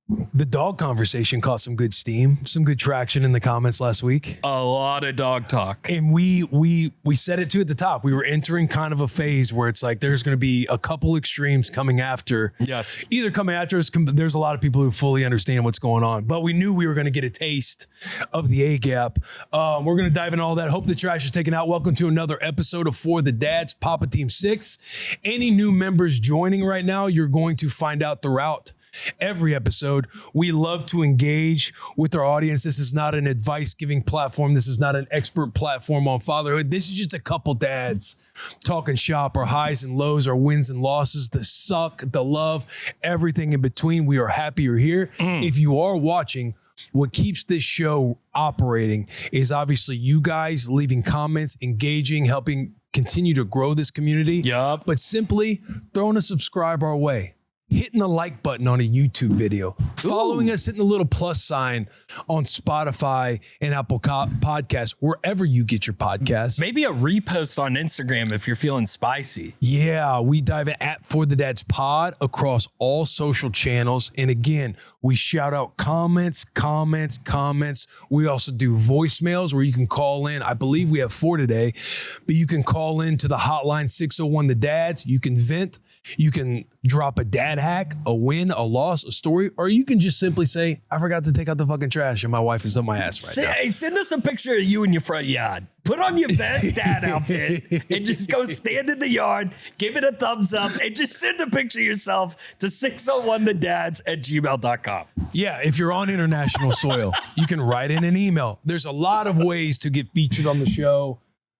The dog conversation caught some good steam, some good traction in the comments last week. A lot of dog talk. And we said it too at the top. We were entering kind of a phase where it's like there's going to be a couple extremes coming after. Yes. Either coming after us, there's a lot of people who fully understand what's going on. But we knew we were going to get a taste of the A-gap. We're going to dive into all that. Hope the trash is taken out. Welcome to another episode of For the Dads, Papa Team 6. Any new members joining right now, you're going to find out throughout every episode. We love to engage with our audience. This is not an advice-giving platform. This is not an expert platform on fatherhood. This is just a couple dads talking shop, our highs and lows, our wins and losses, the suck, the love, everything in between. We are happy you're here. If you are watching, what keeps this show operating is obviously you guys leaving comments, engaging, helping continue to grow this community. Yup. But simply throwing a subscribe our way. Hitting the like button on a YouTube video, following us, hitting the little plus sign on Spotify and Apple Podcasts, wherever you get your podcasts. Maybe a repost on Instagram if you're feeling spicy. Yeah, we dive in at For the Dads Pod across all social channels. And again, we shout out comments. We also do voicemails where you can call in. I believe we have 4 today, but you can call in to the hotline 601 The Dads. You can vent. You can drop a dad hack, a win, a loss, a story, or you can just simply say, I forgot to take out the fucking trash and my wife is on my ass right now. Hey, send us a picture of you in your front yard. Put on your best dad outfit and just go stand in the yard, give it a thumbs up, and just send a picture of yourself to 601thedads@gmail.com. Yeah, if you're on international soil, you can write in an email. There's a lot of ways to get featured on the show.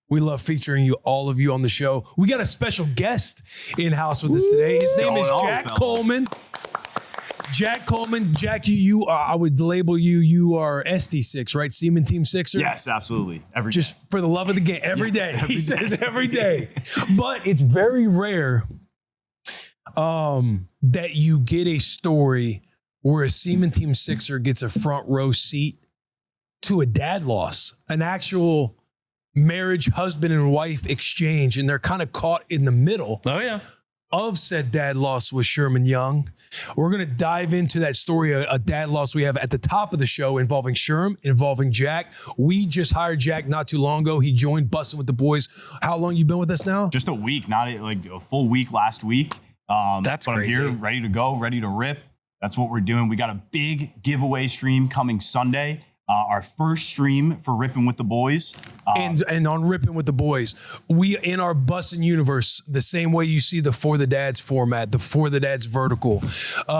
We love featuring you, all of you on the show. We got a special guest in-house with us today. His name is Jack Coleman. Jack Coleman. Jack, you are, I would label you, you are ST6, right? Seaman Team 6er? Yes, absolutely. Every Just day. for the love of the game. Every day. He says every day. But it's very rare that you get a story where a Seaman Team 6er gets a front row seat to a dad loss, an actual marriage, husband and wife exchange, and they're kind of caught in the middle of said dad loss with Sherman Young. We're going to dive into that story, a dad loss we have at the top of the show involving Sherm, involving Jack. We just hired Jack not too long ago. He joined Bussin with the Boys. How long you been with us now? Just a week, not like a full week last week. That's but crazy. I'm here, ready to go, ready to rip. That's what we're doing. We got a big giveaway stream coming Sunday. Our first stream for Rippin With The Boys. And on Rippin With The Boys, we, in our Bussin universe, the same way you see the For the Dads format, the For the Dads vertical,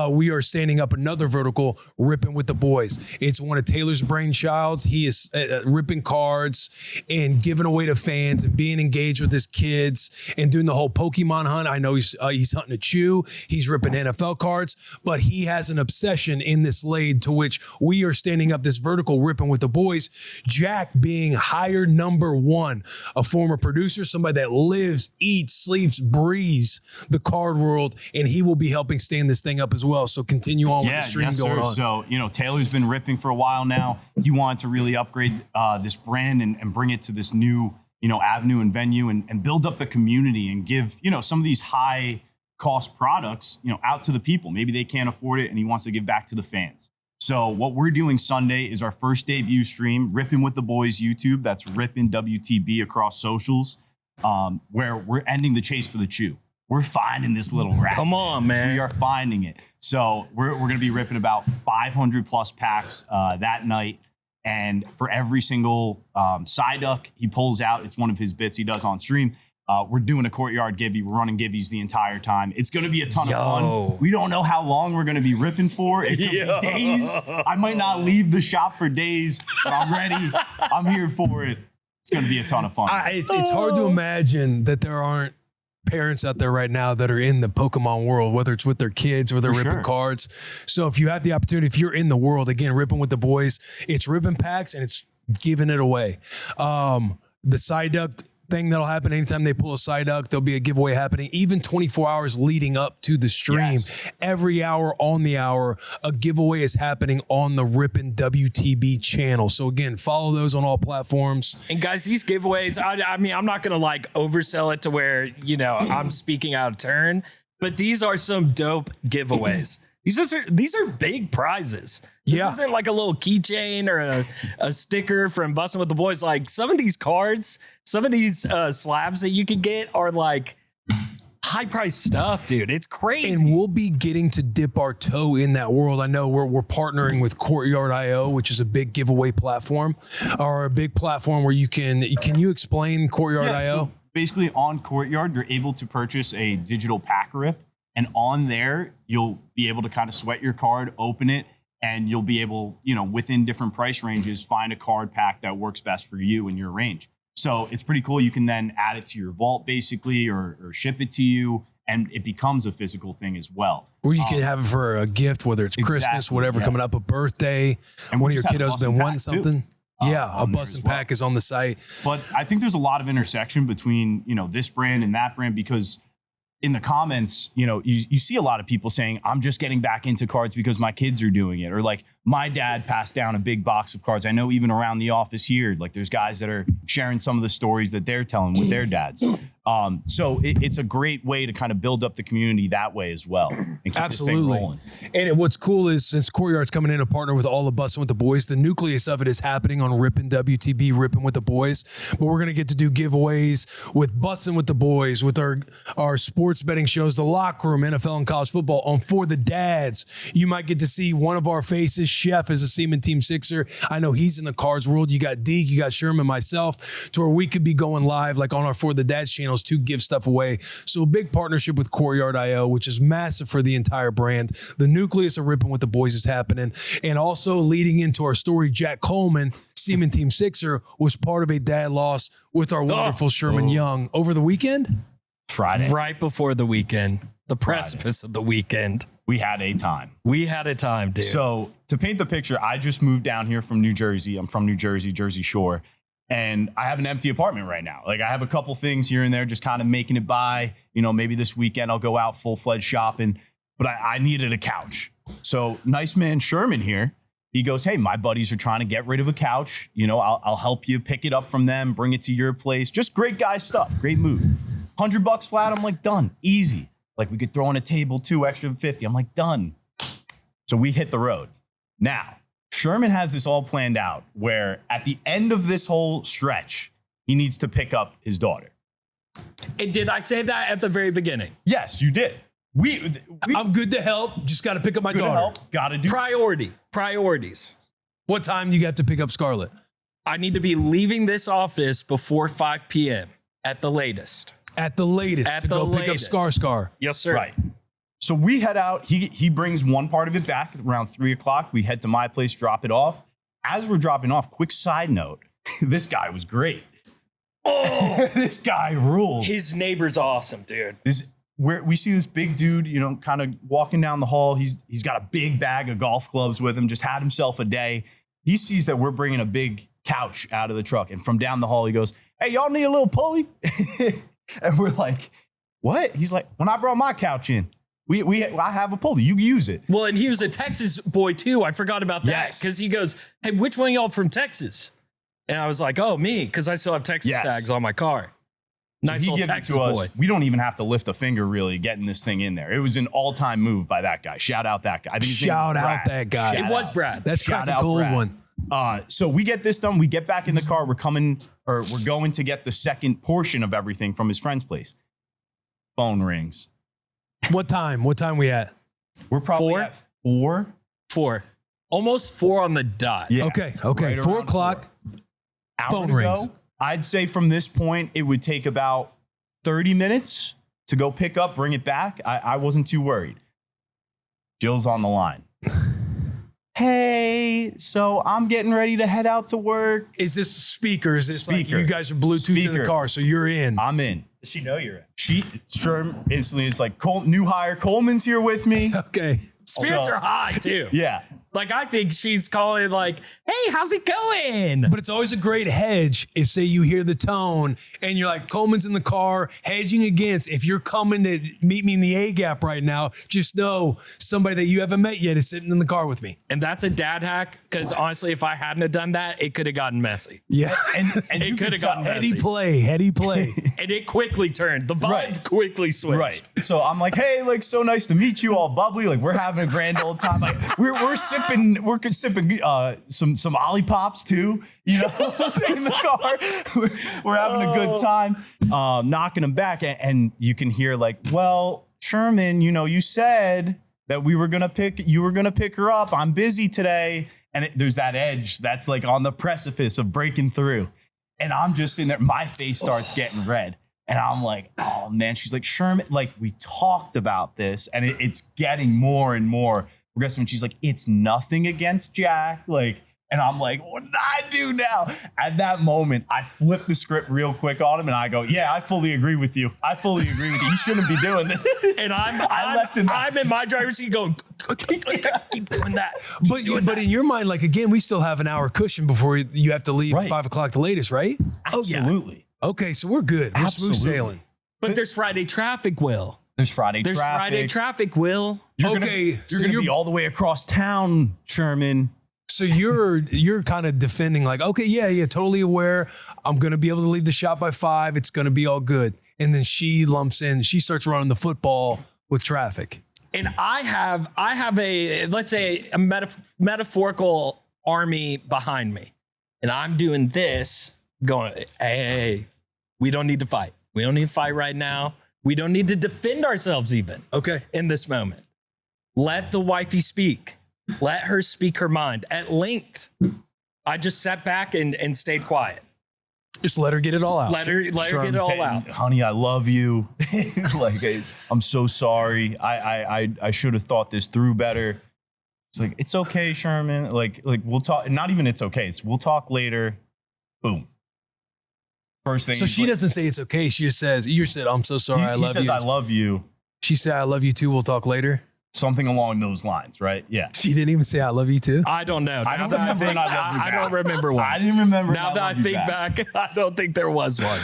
we are standing up another vertical, Rippin With The Boys. It's one of Taylor's brainchilds. He is ripping cards and giving away to fans and being engaged with his kids and doing the whole Pokemon hunt. I know he's hunting a chew. He's ripping NFL cards, but he has an obsession in this lane to which we are standing up this vertical, Rippin With The Boys. Jack being hired number one, a former producer, somebody that lives, eats, sleeps, breathes the card world, and he will be helping stand this thing up as well. So continue on with the stream going on. So, Taylor's been ripping for a while now. He wanted to really upgrade this brand and bring it to this new, avenue and venue and build up the community and give, some of these high cost products, out to the people. Maybe they can't afford it and he wants to give back to the fans. So what we're doing Sunday is our first debut stream, Rippin With The Boys YouTube. That's Rippin WTB across socials, where we're ending the chase for the chew. We're finding this little rat. Come on, man. We are finding it. So we're going to be ripping about 500 plus packs that night. And for every single side duck he pulls out, it's one of his bits he does on stream. We're doing a courtyard givey. We're running givvies the entire time. It's going to be a ton of fun. We don't know how long we're going to be ripping for. It could be days. I might not leave the shop for days, but I'm ready. I'm here for it. It's going to be a ton of fun. It's hard to imagine that there aren't parents out there right now that are in the Pokemon world, whether it's with their kids or they're ripping cards. So if you have the opportunity, if you're in the world, again, Rippin With The Boys, it's ripping packs and it's giving it away. The side duck thing that'll happen anytime they pull a side duck, there'll be a giveaway happening, even 24 hours leading up to the stream. Yes. Every hour on the hour, a giveaway is happening on the Rippin WTB channel. So again, follow those on all platforms. And guys, these giveaways, I mean, I'm not going to like oversell it to where, I'm speaking out of turn, but these are some dope giveaways. These are big prizes. This isn't like a little keychain or a sticker from Bussin With The Boys. Like some of these cards, some of these slabs that you can get are like high price stuff, dude. It's crazy. And we'll be getting to dip our toe in that world. I know we're partnering with Courtyard.io, which is a big giveaway platform, or a big platform where can you explain Courtyard.io? Yeah, so basically on Courtyard, you're able to purchase a digital pack rip, and on there, you'll be able to kind of sweat your card, open it, and you'll be able, within different price ranges, find a card pack that works best for you and your range. So it's pretty cool. You can then add it to your vault basically or ship it to you, and it becomes a physical thing as well. Or you can have it for a gift, whether it's Christmas, whatever, coming up, a birthday, and one of your kiddos been wanting something. A Bussin pack is on the site. But I think there's a lot of intersection between, this brand and that brand, because in the comments, you see a lot of people saying, I'm just getting back into cards because my kids are doing it. Or like my dad passed down a big box of cards. I know even around the office here, like there's guys that are sharing some of the stories that they're telling with their dads. So it's a great way to kind of build up the community that way as well. And keep this thing rolling. And what's cool is since Courtyard's coming in to partner with all of Bussin With The Boys, the nucleus of it is happening on Rippin Rippin With The Boys. But we're going to get to do giveaways with Bussin With The Boys, with our sports betting shows, The Locker Room, NFL and college football. On For The Dads, you might get to see one of our faces. Chef is a Seaman Team Sixer. I know he's in the cards world. You got Deke, you got Sherman, myself, to where we could be going live like on our For The Dads channels to give stuff away. So a big partnership with Courtyard.io, which is massive for the entire brand. The nucleus of Rippin With The Boys is happening. And also leading into our story, Jack Coleman, Seaman Team Sixer, was part of a dad loss with our wonderful Sherman Young over the weekend. Friday. Right before the weekend. The precipice of the weekend. We had a time. We had a time, dude. So to paint the picture, I just moved down here from New Jersey. I'm from New Jersey, Jersey Shore. And I have an empty apartment right now. Like I have a couple things here and there, just kind of making it by. Maybe this weekend I'll go out full-fledged shopping. But I needed a couch. So nice man Sherman here, he goes, hey, my buddies are trying to get rid of a couch. I'll help you pick it up from them, bring it to your place. Just great guy stuff. Great move. $100 flat. I'm like, done. Easy. Like we could throw on a table too, extra 50. I'm like, done. So we hit the road. Now, Sherman has this all planned out where at the end of this whole stretch, he needs to pick up his daughter. And did I say that at the very beginning? Yes, you did. I'm good to help. Just got to pick up my daughter. Got to do Priorities. What time do you have to pick up Scarlett? I need to be leaving this office before 5 p.m. at the latest. At the latest At to the go pick up latest. Scar. Yes, sir. Right. So we head out. He brings one part of it back around 3 o'clock. We head to my place, drop it off. As we're dropping off, quick side note, this guy was great. Oh, this guy rules. His neighbor's awesome, dude. Where we see this big dude, kind of walking down the hall. He's got a big bag of golf clubs with him, just had himself a day. He sees that we're bringing a big couch out of the truck. And from down the hall, he goes, hey, y'all need a little pulley? And we're like, what? He's like, when I brought my couch in, I have a pulley. You use it. Well, and he was a Texas boy too. I forgot about that. Yes. Because he goes, hey, which one of y'all from Texas? And I was like, oh, me, because I still have Texas tags on my car. Nice So he little gives Texas it to us. boy. We don't even have to lift a finger really getting this thing in there. It was an all-time move by that guy. Shout out that guy. I think his name Shout is out Brad. that guy. It was Brad. That's Shout cracking out cold Brad. one. So we get this done. We get back in the car. We're going to get the second portion of everything from his friend's place. Phone rings. What time? What time we at? We're probably 4? at 4. 4. Almost 4 on the dot. Yeah. Okay. Right 4 around o'clock. 4. Hour Phone to rings. go. I'd say from this point, it would take about 30 minutes to go pick up, bring it back. I wasn't too worried. Jill's on the line. Hey, so I'm getting ready to head out to work. Is this speaker? Is this like Speaker. you guys are Bluetooth in the Speaker. car, so you're in? I'm in. Does she know you're in? Sherm instantly is like, new hire Coleman's here with me. Okay. Spirits So- are high too. Yeah. Like, I think she's calling like, hey, how's it going? But it's always a great hedge if, say, you hear the tone and you're like, Coleman's in the car, hedging against. If you're coming to meet me in the A gap right now, just know somebody that you haven't met yet is sitting in the car with me. And that's a dad hack, because honestly, if I hadn't have done that, it could have gotten messy. Yeah. And It could have gotten messy. Heady play. And it quickly turned. The vibe Right. quickly switched. Right. So I'm like, hey, like, so nice to meet you, all bubbly. Like, we're having a grand old time. Like, we're sipping some Ollipops too, you know, in the car. We're having a good time, knocking them back. And you can hear like, well, Sherman, you know, you said that you were gonna pick her up. I'm busy today. And there's that edge that's like on the precipice of breaking through. And I'm just sitting there, my face starts getting red. And I'm like, oh man, she's like, Sherman, like, we talked about this and it's getting more and more progressive. And she's like, it's nothing against Jack. Like, and I'm like, what did I do now? At that moment, I flip the script real quick on him and I go, yeah, I fully agree with you. You shouldn't be doing this. And I'm in my driver's seat going, keep doing that. But in your mind, like, again, we still have an hour cushion before you have to leave Right. 5 o'clock the latest, right? Absolutely. Okay, so we're good. We're smooth Absolutely. sailing. But there's Friday traffic, Will. There's Friday traffic, Will. You're Okay, gonna, so you're gonna be all the way across town, Sherman. So you're kind of defending like, okay, yeah, totally aware. I'm going to be able to leave the shop by 5. It's going to be all good. And then she lumps in. She starts running the football with traffic. And I have a, let's say, a metaphorical army behind me. And I'm doing this, going, hey, we don't need to fight. We don't need to fight right now. We don't need to defend ourselves even. Okay. In this moment. Let the wifey speak. Let her speak her mind at length. I just sat back and stayed quiet. Just let her get it all out. Let her get it all out. Honey, I love you. Like, I'm so sorry. I should have thought this through better. It's like, it's okay, Sherman. Like we'll talk. Not even it's okay. It's we'll talk later. Boom. First thing. So she doesn't say it's okay. She just says, you said, I'm so sorry. I love you. He says, I love you. She said, I love you too. We'll talk later. Something along those lines, right? Yeah. She didn't even say I love you too. I don't know. I don't remember when I loved you I back. don't remember one. I didn't remember. Now that I think back, I don't think there was one.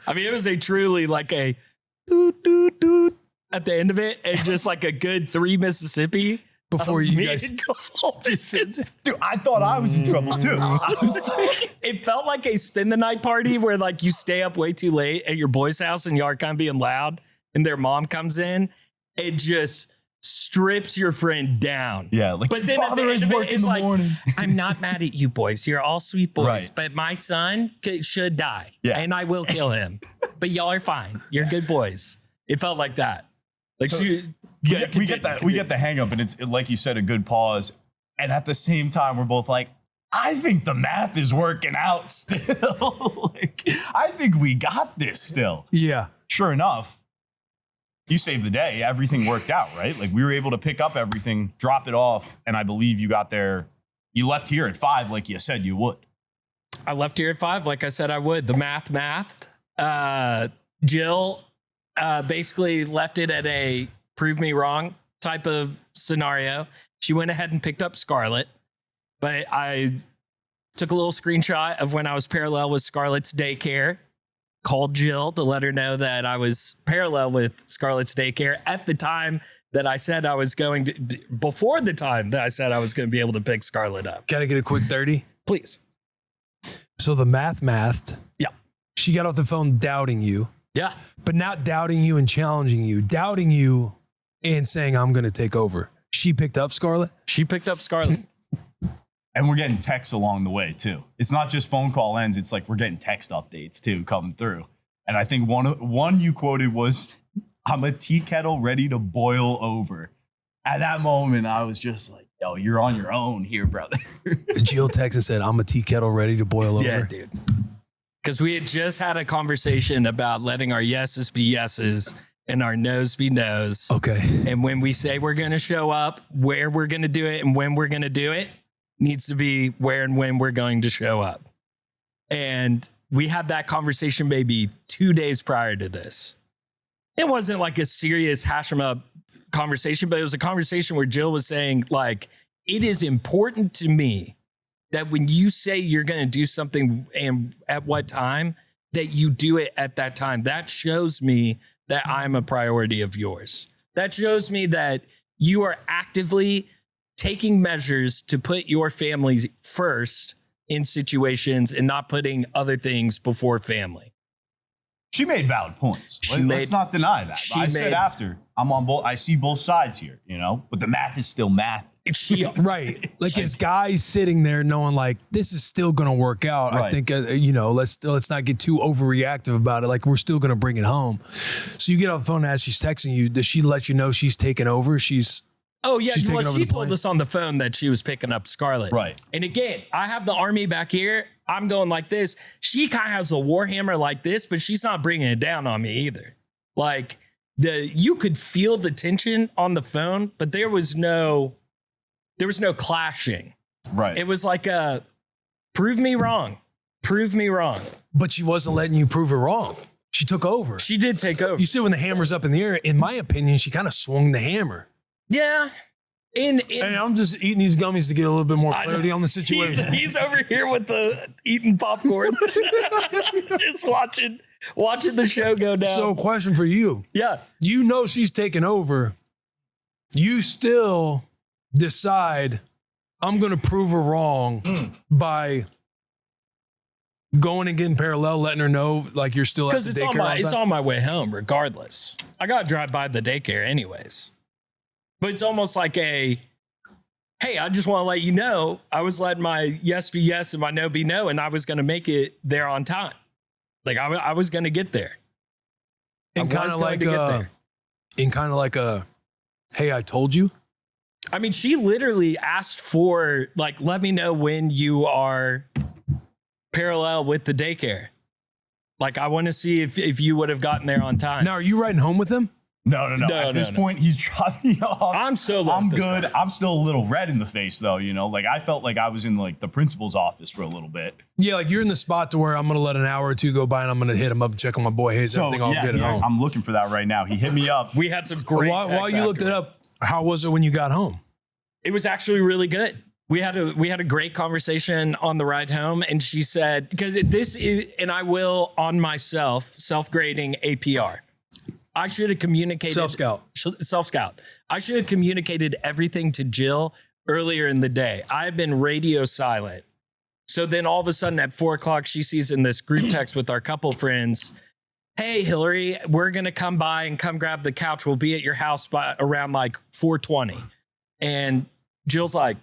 I mean, it was a truly like a doot, doot, doot at the end of it, and just like a good 3 Mississippi Before you guys. Dude, I thought I was in trouble too. I was like, It felt like a spend the night party where like you stay up way too late at your boy's house and you are kind of being loud, and their mom comes in. It just strips your friend down. yeah, like, But then father is working in the morning. I'm not mad at you boys. You're all sweet boys. Right. But my son should die. Yeah. And I will kill him. But y'all are fine. You're good boys. It felt like that. Like So, we we get the hang up, and it's like you said, a good pause. And at the same time, we're both like, I think the math is working out still. Like, I think we got this still. Yeah. Sure enough, you saved the day. Everything worked out, right? Like, we were able to pick up everything, drop it off, and I believe you got there. You left here at 5, like you said you would. I left here at 5, like I said I would. The mathed. Jill basically left it at a prove me wrong type of scenario. She went ahead and picked up Scarlett, but I took a little screenshot of when I was parallel with Scarlett's daycare, called Jill to let her know that I was parallel with Scarlett's daycare at the time that I said I was going to, before the time that I said I was going to be able to pick Scarlett up. Can I get a quick 30? Please. So the mathed. Yeah. She got off the phone doubting you, Yeah. but not doubting you and challenging you, doubting you and saying, I'm going to take over. She picked up Scarlett. She picked up Scarlett. And we're getting texts along the way too. It's not just phone call ends. It's like we're getting text updates too coming through. And I think one you quoted was, I'm a tea kettle ready to boil over. At that moment, I was just like, yo, you're on your own here, brother. Jill texted and said, I'm a tea kettle ready to boil over. Yeah, dude. Because we had just had a conversation about letting our yeses be yeses and our no's be no's. Okay. And when we say we're going to show up, where we're going to do it and when we're going to do it needs to be where and when we're going to show up. And we had that conversation maybe 2 days prior to this. It wasn't like a serious hash 'em up conversation, but it was a conversation where Jill was saying, like, it is important to me that when you say you're going to do something and at what time, that you do it at that time. That shows me that I'm a priority of yours. That shows me that you are actively taking measures to put your family first in situations and not putting other things before family. She made valid points. Let's not deny that. I said after, I'm on both. I see both sides here, you know, but the math is still math. Right. Like as guys sitting there knowing like this is still going to work out. Right. I think, you know, let's not get too overreactive about it. Like we're still going to bring it home. So you get off the phone as she's texting you. Does she let you know she's taking over? Oh, yeah. Well, she told us on the phone that she was picking up Scarlett. Right. And again, I have the army back here. I'm going like this. She kind of has the warhammer like this, but she's not bringing it down on me either. Like you could feel the tension on the phone, but there was no clashing. Right. It was like prove me wrong. Prove me wrong. But she wasn't letting you prove her wrong. She took over. She did take over. You see when the hammer's up in the air, in my opinion, she kind of swung the hammer. Yeah. And I'm just eating these gummies to get a little bit more clarity on the situation. He's over here with the eating popcorn, just watching the show go down. So, question for you. Yeah. You know she's taking over. You still decide I'm going to prove her wrong by going and getting parallel, letting her know like you're still at the daycare. Because it's on my way home regardless. I got to drive by the daycare anyways. But it's almost like hey, I just want to let you know I was letting my yes be yes and my no be no, and I was going to make it there on time. Like I was going to get there. And kind of like hey, I told you. I mean, she literally asked for like, let me know when you are parallel with the daycare. Like, I want to see if you would have gotten there on time. Now, are you riding home with him? No. At this point, he's dropping me off. I'm solo. I'm good. I'm still a little red in the face, though. You know, like I felt like I was in like the principal's office for a little bit. Yeah, like you're in the spot to where I'm gonna let an hour or two go by and I'm gonna hit him up and check on my boy. Hey, is everything all good at home? I'm looking for that right now. He hit me up. We had some great. While you looked it up, how was it when you got home? It was actually really good. We had a great conversation on the ride home, and she said, because this is, and I will on myself self-grading APR. I should have communicated self-scout. I should have communicated everything to Jill earlier in the day. I've been radio silent. So then all of a sudden at 4:00, she sees in this group text with our couple friends, hey, Hillary, we're going to come by and come grab the couch. We'll be at your house by around like 4:20. And Jill's like,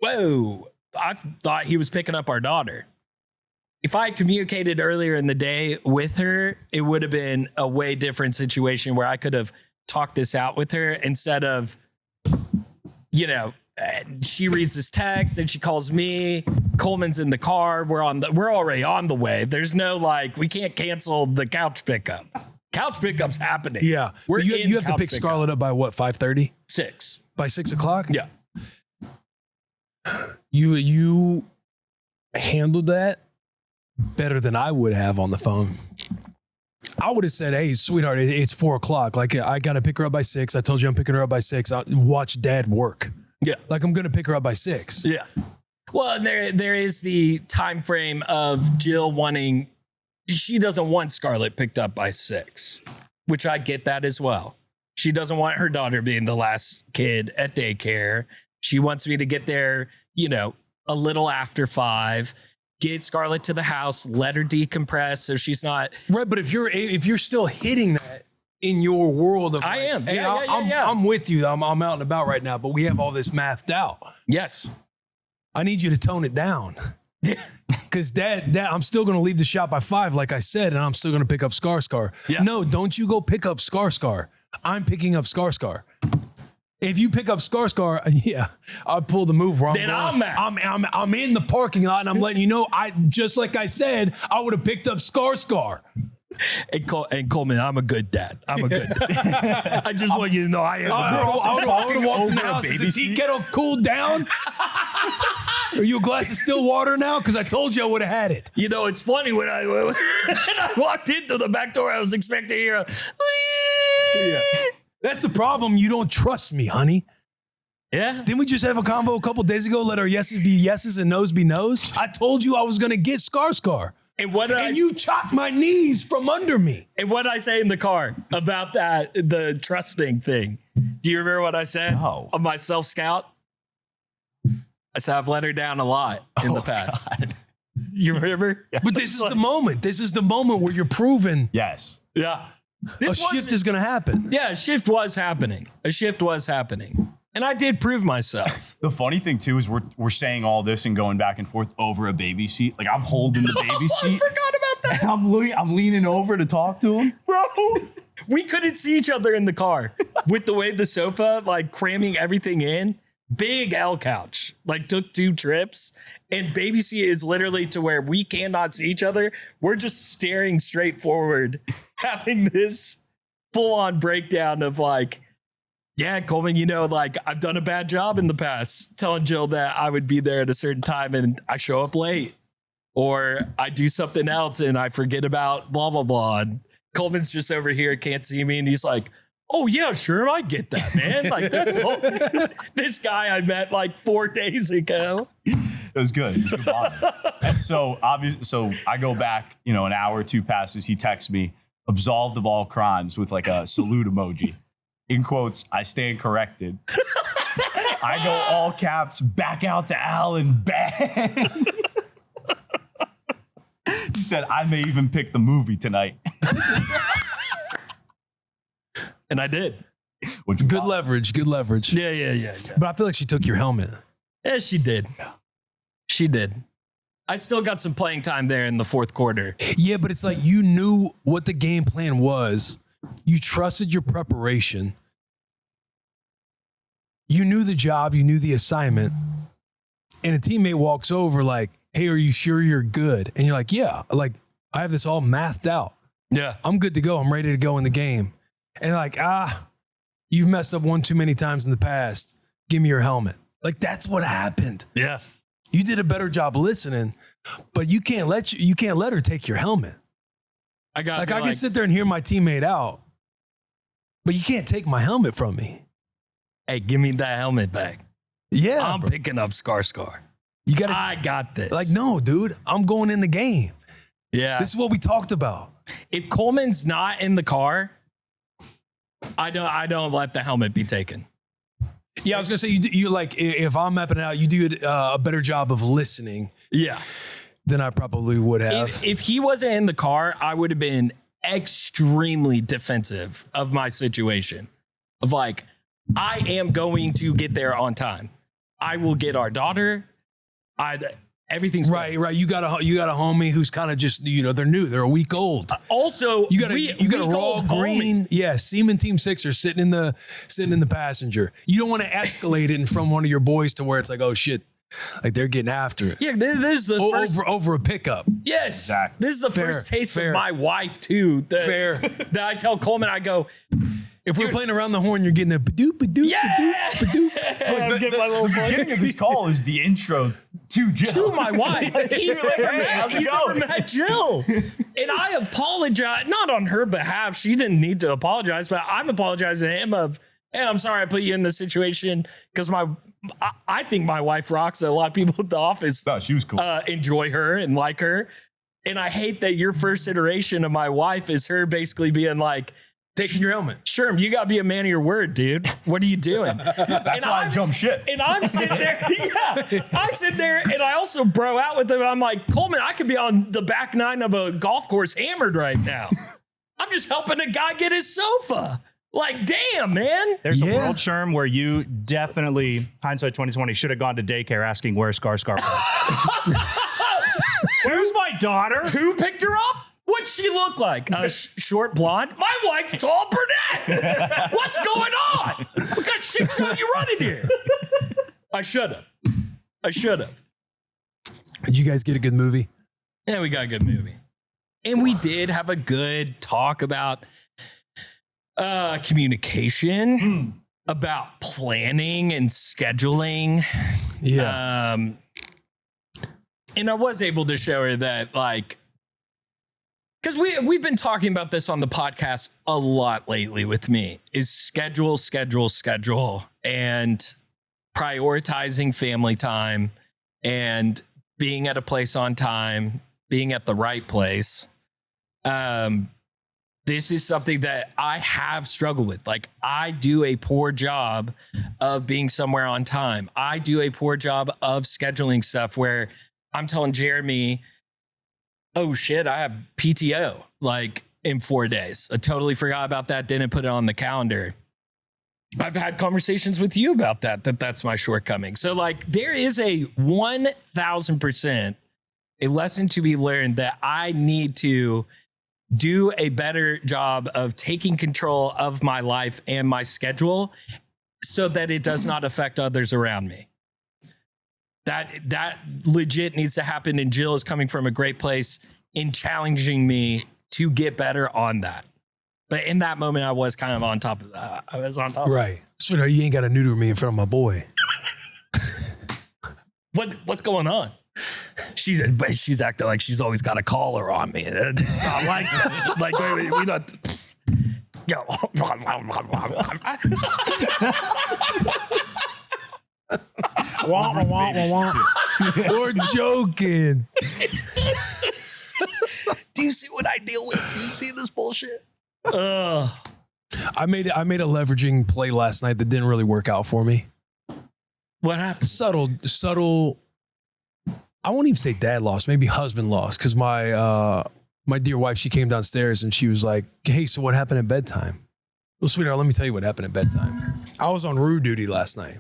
whoa, I thought he was picking up our daughter. If I communicated earlier in the day with her, it would have been a way different situation where I could have talked this out with her instead of, you know, she reads this text and she calls me. Coleman's in the car. We're already on the way. There's no like, we can't cancel the couch pickup. Couch pickup's happening. Yeah. You have to pick Scarlett up by what, 5:30? 6. By 6:00? Yeah. You handled that better than I would have on the phone. I would have said, hey, sweetheart, it's 4:00. Like, I got to pick her up by 6. I told you I'm picking her up by 6. I'll watch dad work. Yeah. Like, I'm going to pick her up by 6. Yeah. Well, and there is the time frame of Jill wanting, she doesn't want Scarlett picked up by 6, which I get that as well. She doesn't want her daughter being the last kid at daycare. She wants me to get there, you know, a little after 5. Get Scarlett to the house, let her decompress so she's not right. But if you're still hitting that in your world of, I am, hey, I'm with you. I'm out and about right now, but we have all this mathed out. Yes, I need you to tone it down. Because dad, I'm still going to leave the shop by 5, like I said, and I'm still going to pick up Scar. Yeah. No, don't you go pick up Scar. I'm picking up Scar. If you pick up Scar, yeah, I'll pull the move wrong. Then I'm in the parking lot and I'm letting you know, just like I said, I would have picked up Scar. And Coleman, I'm a good dad. I just want you to know I am. I would have walked in the house. Is the tea kettle cooled down? Are you a glass of still water now? Because I told you I would have had it. You know, it's funny when I walked in through the back door, I was expecting to hear a... Yeah. That's the problem. You don't trust me, honey. Yeah. Didn't we just have a convo a couple days ago? Let our yeses be yeses and nos be nos. I told you I was going to get Scar. And what did you chopped my knees from under me. And what did I say in the car about that, the trusting thing? Do you remember what I said? No. Of my self-scout? I said, I've let her down a lot in the past. God. You remember? But this is the moment. This is the moment where you're proving Yes. Yeah. a shift is going to happen. Yeah, a shift was happening. And I did prove myself. The funny thing too is we're saying all this and going back and forth over a baby seat. Like I'm holding the baby seat. I forgot about that. And I'm leaning over to talk to him. Bro, we couldn't see each other in the car with the way the sofa, like cramming everything in. Big L couch, like took 2 trips. And baby seat is literally to where we cannot see each other. We're just staring straight forward, having this full on breakdown of like, yeah, Coleman, you know, like I've done a bad job in the past telling Jill that I would be there at a certain time and I show up late, or I do something else and I forget about blah, blah, blah. And Coleman's just over here, can't see me. And he's like, oh yeah, sure. I get that, man. Like that's all good. This guy I met like 4 days ago. It was good. It was good bonding. So I go back, an hour or 2 passes. He texts me, absolved of all crimes with like a salute emoji. In quotes, I stand corrected. I go all caps, back out to Alan, bang. He said, I may even pick the movie tonight. And I did. Good leverage. Yeah. But I feel like she took your helmet. Yeah, she did. She did. I still got some playing time there in the 4th quarter. Yeah, but it's like you knew what the game plan was. You trusted your preparation. You knew the job. You knew the assignment. And a teammate walks over like, hey, are you sure you're good? And you're like, yeah, like I have this all mathed out. Yeah. I'm good to go. I'm ready to go in the game. And like, you've messed up one too many times in the past. Give me your helmet. Like that's what happened. Yeah. You did a better job listening, but you can't let her take your helmet. I can sit there and hear my teammate out, but you can't take my helmet from me. Hey, give me that helmet back. Yeah, I'm picking up Scar. I got this. Like, no, dude, I'm going in the game. Yeah. This is what we talked about. If Coleman's not in the car, I don't let the helmet be taken. Yeah, I was gonna say you like if I'm mapping it out, you do a better job of listening. Yeah. Than I probably would have. If he wasn't in the car, I would have been extremely defensive of my situation. Of like, I am going to get there on time. I will get our daughter. Everything's right. You got a homie who's kind of just they're new. They're a week old. Also, you got a raw green. Homie. Yeah, Seaman Team 6 are sitting in the passenger. You don't want to escalate it from one of your boys to where it's like, oh shit. Like they're getting after it. Yeah, this is the first over a pickup. Yes, exactly. This is the first taste of my wife too. That I tell Coleman, I go, if we're playing around the horn, you're getting a badoo, badoo, yeah. badoo, badoo. The beginning of this call is the intro to Jill. To my wife. He's never met Jill. And I apologize, not on her behalf. She didn't need to apologize, but I'm apologizing to him of, hey, I'm sorry I put you in this situation because I think my wife rocks. A lot of people at the office she was cool. Enjoy her and like her. And I hate that your first iteration of my wife is her basically being like, taking your helmet. Sherm, you got to be a man of your word, dude. What are you doing? That's why I jump ship. And I'm sitting there. Yeah. I'm sitting there and I also bro out with him. I'm like, Coleman, I could be on the back 9 of a golf course hammered right now. I'm just helping a guy get his sofa. Like, damn, man. There's a world, Sherm, where you definitely, hindsight 2020, should have gone to daycare asking where Scar was. Where's my daughter? Who picked her up? What'd she look like? Short blonde? My wife's tall brunette. What's going on? What kind of shit show you running here? I should have. Did you guys get a good movie? Yeah, we got a good movie. And we did have a good talk about communication, about planning and scheduling. Yeah. And I was able to show her that, like, because we've been talking about this on the podcast a lot lately with me, is schedule. And prioritizing family time and being at a place on time, being at the right place. This is something that I have struggled with. Like, I do a poor job of being somewhere on time. I do a poor job of scheduling stuff where I'm telling Jeremy, oh shit, I have PTO like in 4 days. I totally forgot about that. Didn't put it on the calendar. I've had conversations with you about that's my shortcoming. So like, there is a 1000% a lesson to be learned that I need to do a better job of taking control of my life and my schedule so that it does not affect others around me. That legit needs to happen. And Jill is coming from a great place in challenging me to get better on that. But in that moment, I was kind of on top of that. I was on top of Right. Sweetheart, you ain't got to neuter me in front of my boy. What's going on? She's acting like she's always got a collar on me. It's not like that. Like we not. Yo. We're joking. Do you see what I deal with? Do you see this bullshit? I made a leveraging play last night that didn't really work out for me. What happened? Subtle. I won't even say dad lost, maybe husband lost, because my dear wife, she came downstairs and she was like, "Hey, so what happened at bedtime?" Well, sweetheart, let me tell you what happened at bedtime. I was on Rue duty last night.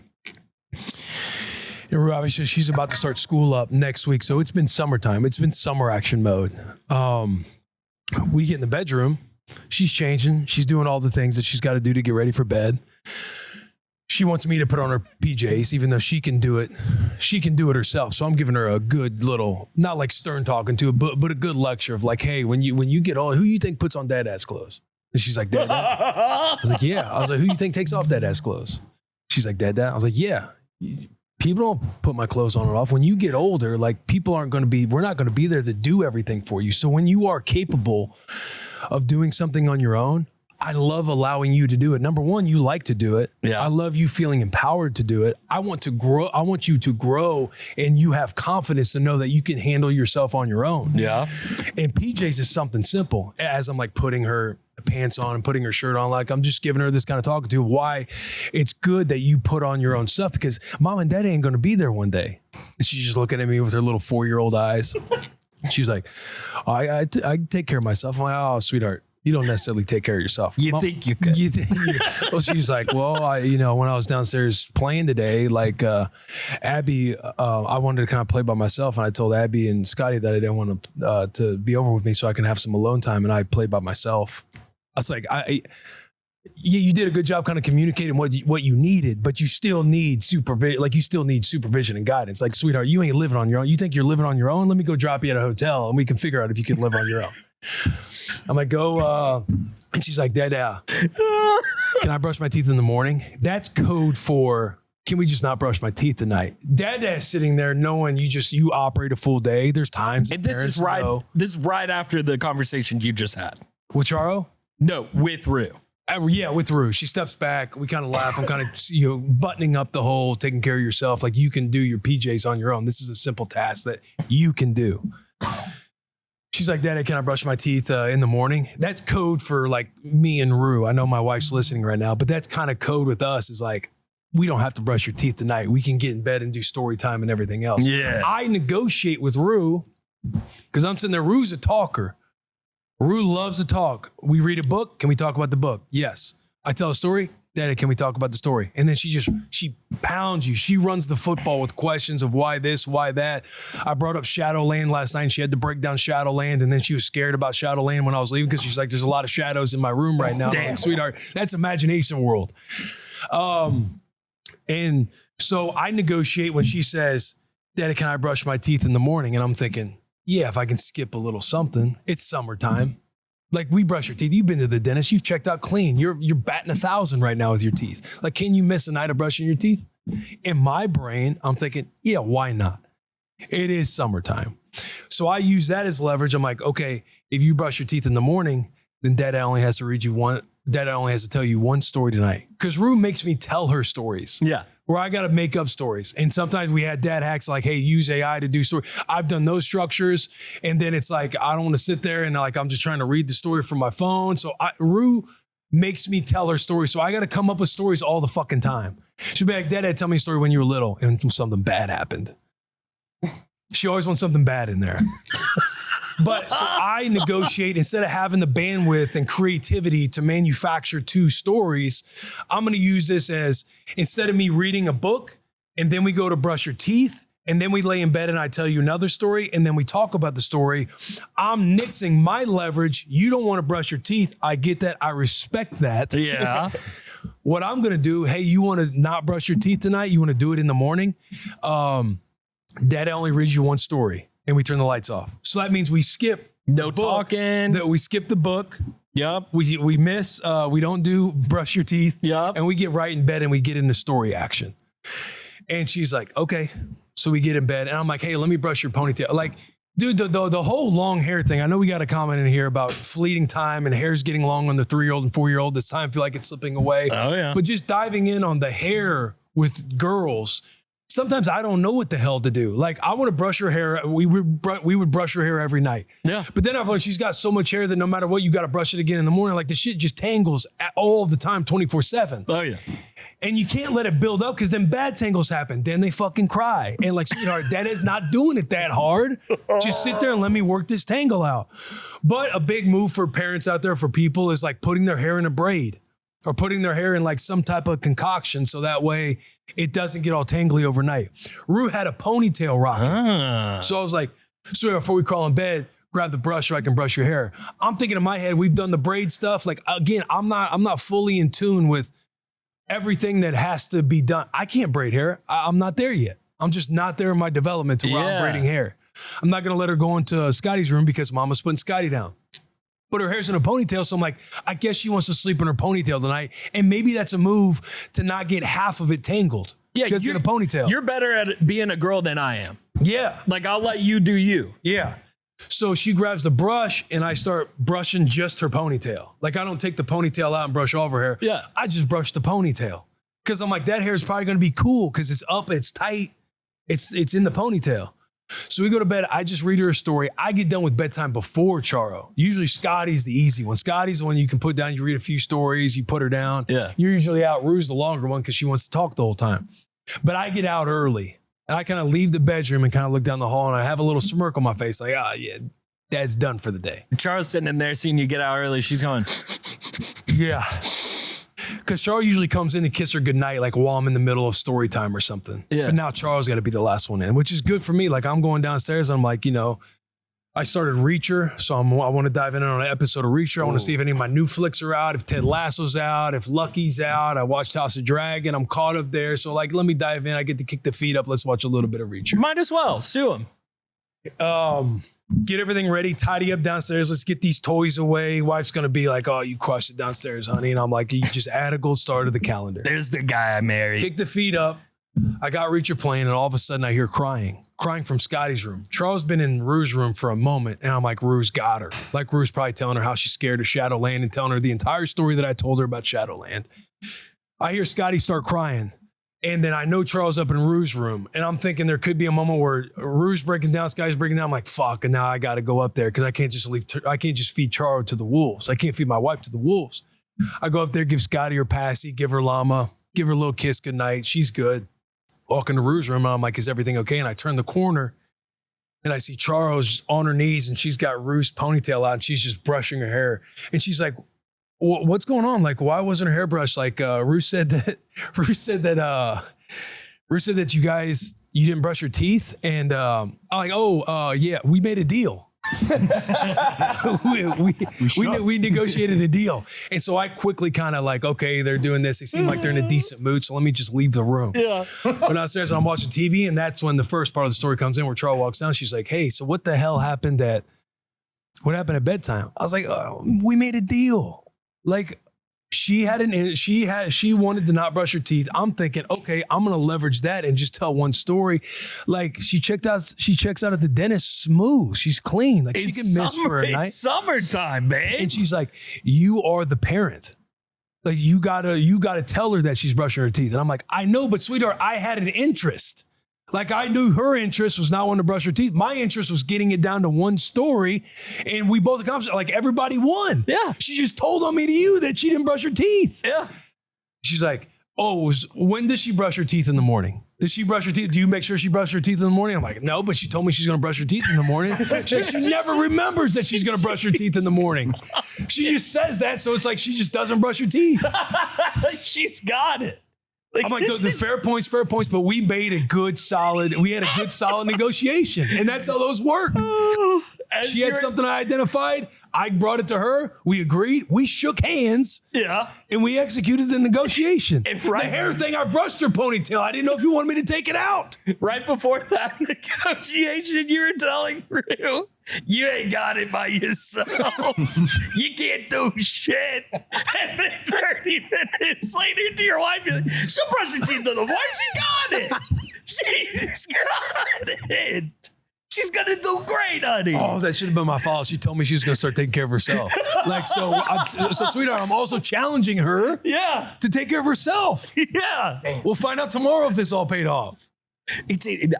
And Rue, obviously, she's about to start school up next week, so it's been summertime. It's been summer action mode. We get in the bedroom. She's changing. She's doing all the things that she's got to do to get ready for bed. She wants me to put on her PJs, even though she can do it. She can do it herself. So I'm giving her a good little, not like stern talking to her, but a good lecture of like, hey, when you get old, who you think puts on dad-ass clothes? And she's like, dad. I was like, yeah. I was like, who you think takes off dad-ass clothes? She's like, dad. I was like, yeah. People don't put my clothes on or off. When you get older, like we're not going to be there to do everything for you. So when you are capable of doing something on your own, I love allowing you to do it. Number one, you like to do it. Yeah. I love you feeling empowered to do it. I want to grow. I want you to grow and you have confidence to know that you can handle yourself on your own. Yeah. And PJs is something simple. As I'm like putting her pants on and putting her shirt on, like I'm just giving her this kind of talking to why it's good that you put on your own stuff, because mom and dad ain't going to be there one day. And she's just looking at me with her little 4-year-old eyes. She's like, oh, I take care of myself. I'm like, oh, sweetheart, you don't necessarily take care of yourself. You think you could. Well, she's like, well, when I was downstairs playing today, like Abby, I wanted to kind of play by myself. And I told Abby and Scotty that I didn't want to be over with me so I can have some alone time. And I played by myself. I was like, you did a good job kind of communicating what you needed, but you still need supervision. Like you still need supervision and guidance. Like, sweetheart, you ain't living on your own. You think you're living on your own? Let me go drop you at a hotel and we can figure out if you can live on your own. I'm like, go. And she's like, Dad, can I brush my teeth in the morning? That's code for, can we just not brush my teeth tonight? Dad's sitting there knowing you operate a full day. There's times. And this is right after the conversation you just had. With Charo? No, with Rue. Yeah, with Rue. She steps back. We kind of laugh. I'm kind of buttoning up the whole taking care of yourself. Like you can do your PJs on your own. This is a simple task that you can do. She's like, Daddy, can I brush my teeth in the morning? That's code for like me and Rue. I know my wife's listening right now, but that's kind of code with us is like, we don't have to brush your teeth tonight. We can get in bed and do story time and everything else. Yeah. I negotiate with Rue because I'm sitting there. Rue's a talker. Rue loves to talk. We read a book. Can we talk about the book? Yes. I tell a story. Daddy, can we talk about the story? And then she pounds you. She runs the football with questions of why this, why that. I brought up Shadowland last night and she had to break down Shadowland. And then she was scared about Shadowland when I was leaving because she's like, there's a lot of shadows in my room right now. I'm like, sweetheart, that's imagination world. And so I negotiate when she says, Daddy, can I brush my teeth in the morning? And I'm thinking, yeah, if I can skip a little something. It's summertime. Like we brush your teeth. You've been to the dentist. You've checked out clean. You're batting 1,000 right now with your teeth. Like, can you miss a night of brushing your teeth? In my brain, I'm thinking, yeah, why not? It is summertime. So I use that as leverage. I'm like, okay, if you brush your teeth in the morning, then Dada only has to tell you one story tonight. Because Rue makes me tell her stories. Yeah. where I got to make up stories. And sometimes we had dad hacks like, hey, use AI to do story. I've done those structures. And then it's like, I don't want to sit there and like, I'm just trying to read the story from my phone. So Rue makes me tell her story. So I got to come up with stories all the fucking time. She'll be like, Dad, tell me a story when you were little and something bad happened. She always wants something bad in there. But so I negotiate, instead of having the bandwidth and creativity to manufacture 2 stories, I'm going to use this as, instead of me reading a book and then we go to brush your teeth and then we lay in bed and I tell you another story and then we talk about the story, I'm nixing my leverage. You don't want to brush your teeth. I get that. I respect that. Yeah. What I'm going to do, hey, you want to not brush your teeth tonight? You want to do it in the morning? Dad only reads you one story. And we turn the lights off. So that means we skip no talking. We skip the book. Yep. We miss. We don't do brush your teeth. Yep. And we get right in bed and we get into story action. And she's like, okay. So we get in bed and I'm like, hey, let me brush your ponytail. Like, dude, the whole long hair thing. I know we got a comment in here about fleeting time and hair's getting long on the 3-year-old and 4-year-old. This time feel like it's slipping away. Oh yeah. But just diving in on the hair with girls. Sometimes I don't know what the hell to do. Like, I want to brush her hair. We would brush her hair every night. Yeah. But then I've learned she's got so much hair that no matter what, you got to brush it again in the morning. Like, the shit just tangles all the time, 24/7. Oh yeah. And you can't let it build up because then bad tangles happen. Then they fucking cry. And like, sweetheart, Dad is not doing it that hard. Just sit there and let me work this tangle out. But a big move for parents out there, for people, is like putting their hair in a braid or putting their hair in like some type of concoction so that way it doesn't get all tangly overnight. Rue had a ponytail rocking. So I was like, so before we crawl in bed, grab the brush so I can brush your hair. I'm thinking in my head, we've done the braid stuff. Like, again, I'm not fully in tune with everything that has to be done. I can't braid hair. I'm not there yet. I'm just not there in my development to where I'm braiding hair. I'm not going to let her go into Scotty's room because Mama's putting Scotty down. But her hair's in a ponytail, so I'm like, I guess she wants to sleep in her ponytail tonight. And maybe that's a move to not get half of it tangled. Yeah, because it's in a ponytail. You're better at being a girl than I am. Yeah. Like, I'll let you do you. Yeah. So she grabs the brush and I start brushing just her ponytail. Like, I don't take the ponytail out and brush all of her hair. Yeah. I just brush the ponytail. Because I'm like, that hair is probably going to be cool because it's up, it's tight, it's in the ponytail. So we go to bed. I just read her a story. I get done with bedtime before Charo. Usually Scotty's the easy one. Scotty's the one you can put down. You read a few stories, you put her down. Yeah. You're usually out. Rue's the longer one because she wants to talk the whole time. But I get out early and I kind of leave the bedroom and kind of look down the hall and I have a little smirk on my face. Like, yeah, Dad's done for the day. Charles sitting in there seeing you get out early. She's going, yeah. Because Charles usually comes in to kiss her goodnight, like while I'm in the middle of story time or something. Yeah. But now Charles got to be the last one in, which is good for me. Like, I'm going downstairs. I'm like, I started Reacher. So I want to dive in on an episode of Reacher. I want to see if any of my new flicks are out, if Ted Lasso's out, if Lucky's out. I watched House of Dragon. I'm caught up there. So like, let me dive in. I get to kick the feet up. Let's watch a little bit of Reacher. Might as well. Sue him. Get everything ready, tidy up downstairs. Let's get these toys away. Wife's going to be like, oh, you crushed it downstairs, honey. And I'm like, you just add a gold star to the calendar. There's the guy I married. Kick the feet up. I got Reacher playing and all of a sudden I hear crying from Scotty's room. Charles been in Rue's room for a moment and I'm like, Rue's got her. Like Rue's probably telling her how she's scared of Shadowland and telling her the entire story that I told her about Shadowland. I hear Scotty start crying. And then I know Charles up in Rue's room. And I'm thinking there could be a moment where Rue's breaking down, Scotty's breaking down. I'm like, fuck. And now I got to go up there because I can't just feed Charo to the wolves. I can't feed my wife to the wolves. I go up there, give Scotty her passy, give her llama, give her a little kiss goodnight. She's good. Walk into Rue's room and I'm like, is everything okay? And I turn the corner and I see Charo's on her knees and she's got Rue's ponytail out and she's just brushing her hair. And she's like, what's going on? Like, why wasn't her hair brushed? Like, Rue said that you didn't brush your teeth. And I'm like, yeah, we made a deal. we negotiated a deal. And so I quickly kind of like, okay, they're doing this. They seem like they're in a decent mood. So let me just leave the room. Yeah. But downstairs, I'm watching TV. And that's when the first part of the story comes in where Charles walks down. She's like, hey, so what the hell happened at bedtime? I was like, we made a deal. Like she wanted to not brush her teeth. I'm thinking, okay, I'm going to leverage that and just tell one story. Like she checks out at the dentist smooth. She's clean. Like she can miss for a night. It's summertime, man. And she's like, you are the parent. Like, you gotta tell her that she's brushing her teeth. And I'm like, I know, but sweetheart, I had an interest. Like, I knew her interest was not wanting to brush her teeth. My interest was getting it down to one story. And we both accomplished, like, everybody won. Yeah. She just told on me to you that she didn't brush her teeth. Yeah. She's like, when does she brush her teeth in the morning? Does she brush her teeth? Do you make sure she brushes her teeth in the morning? I'm like, no, but she told me she's going to brush her teeth in the morning. She never remembers that she's going to brush her teeth in the morning. She just says that, so it's like she just doesn't brush her teeth. She's got it. I'm like, the fair points, but we made a good solid negotiation. And that's how those work. She had something I identified. I brought it to her. We agreed. We shook hands. Yeah. And we executed the negotiation. Right. The hair thing, I brushed her ponytail. I didn't know if you wanted me to take it out. Right before that negotiation, you were telling Rue, you ain't got it by yourself. You can't do shit. And then 30 minutes later to your wife, you're like, she'll brush her teeth in the morning. She got it. She's got it. She's gonna do great, honey. Oh, that should have been my fault. She told me she was gonna start taking care of herself. So sweetheart, I'm also challenging her to take care of herself. Yeah. We'll find out tomorrow if this all paid off.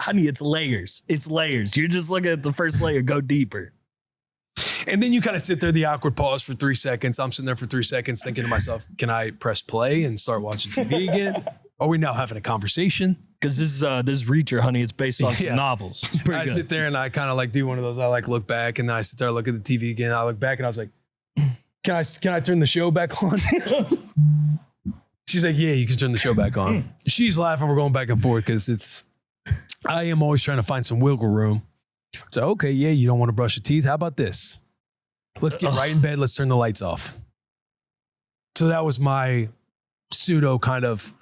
Honey, it's layers. It's layers. You're just looking at the first layer, go deeper. And then you kind of sit there, the awkward pause for 3 seconds. I'm sitting there for 3 seconds thinking to myself, can I press play and start watching TV again? Are we now having a conversation? Because this Reacher, honey, it's based on some novels. It's pretty good. Sit there and I kind of like do one of those. I like look back and then I sit there, I look at the TV again. I look back and I was like, can I turn the show back on? She's like, yeah, you can turn the show back on. She's laughing. We're going back and forth because I am always trying to find some wiggle room. So, okay, yeah, you don't want to brush your teeth. How about this? Let's get right in bed. Let's turn the lights off. So that was my pseudo kind of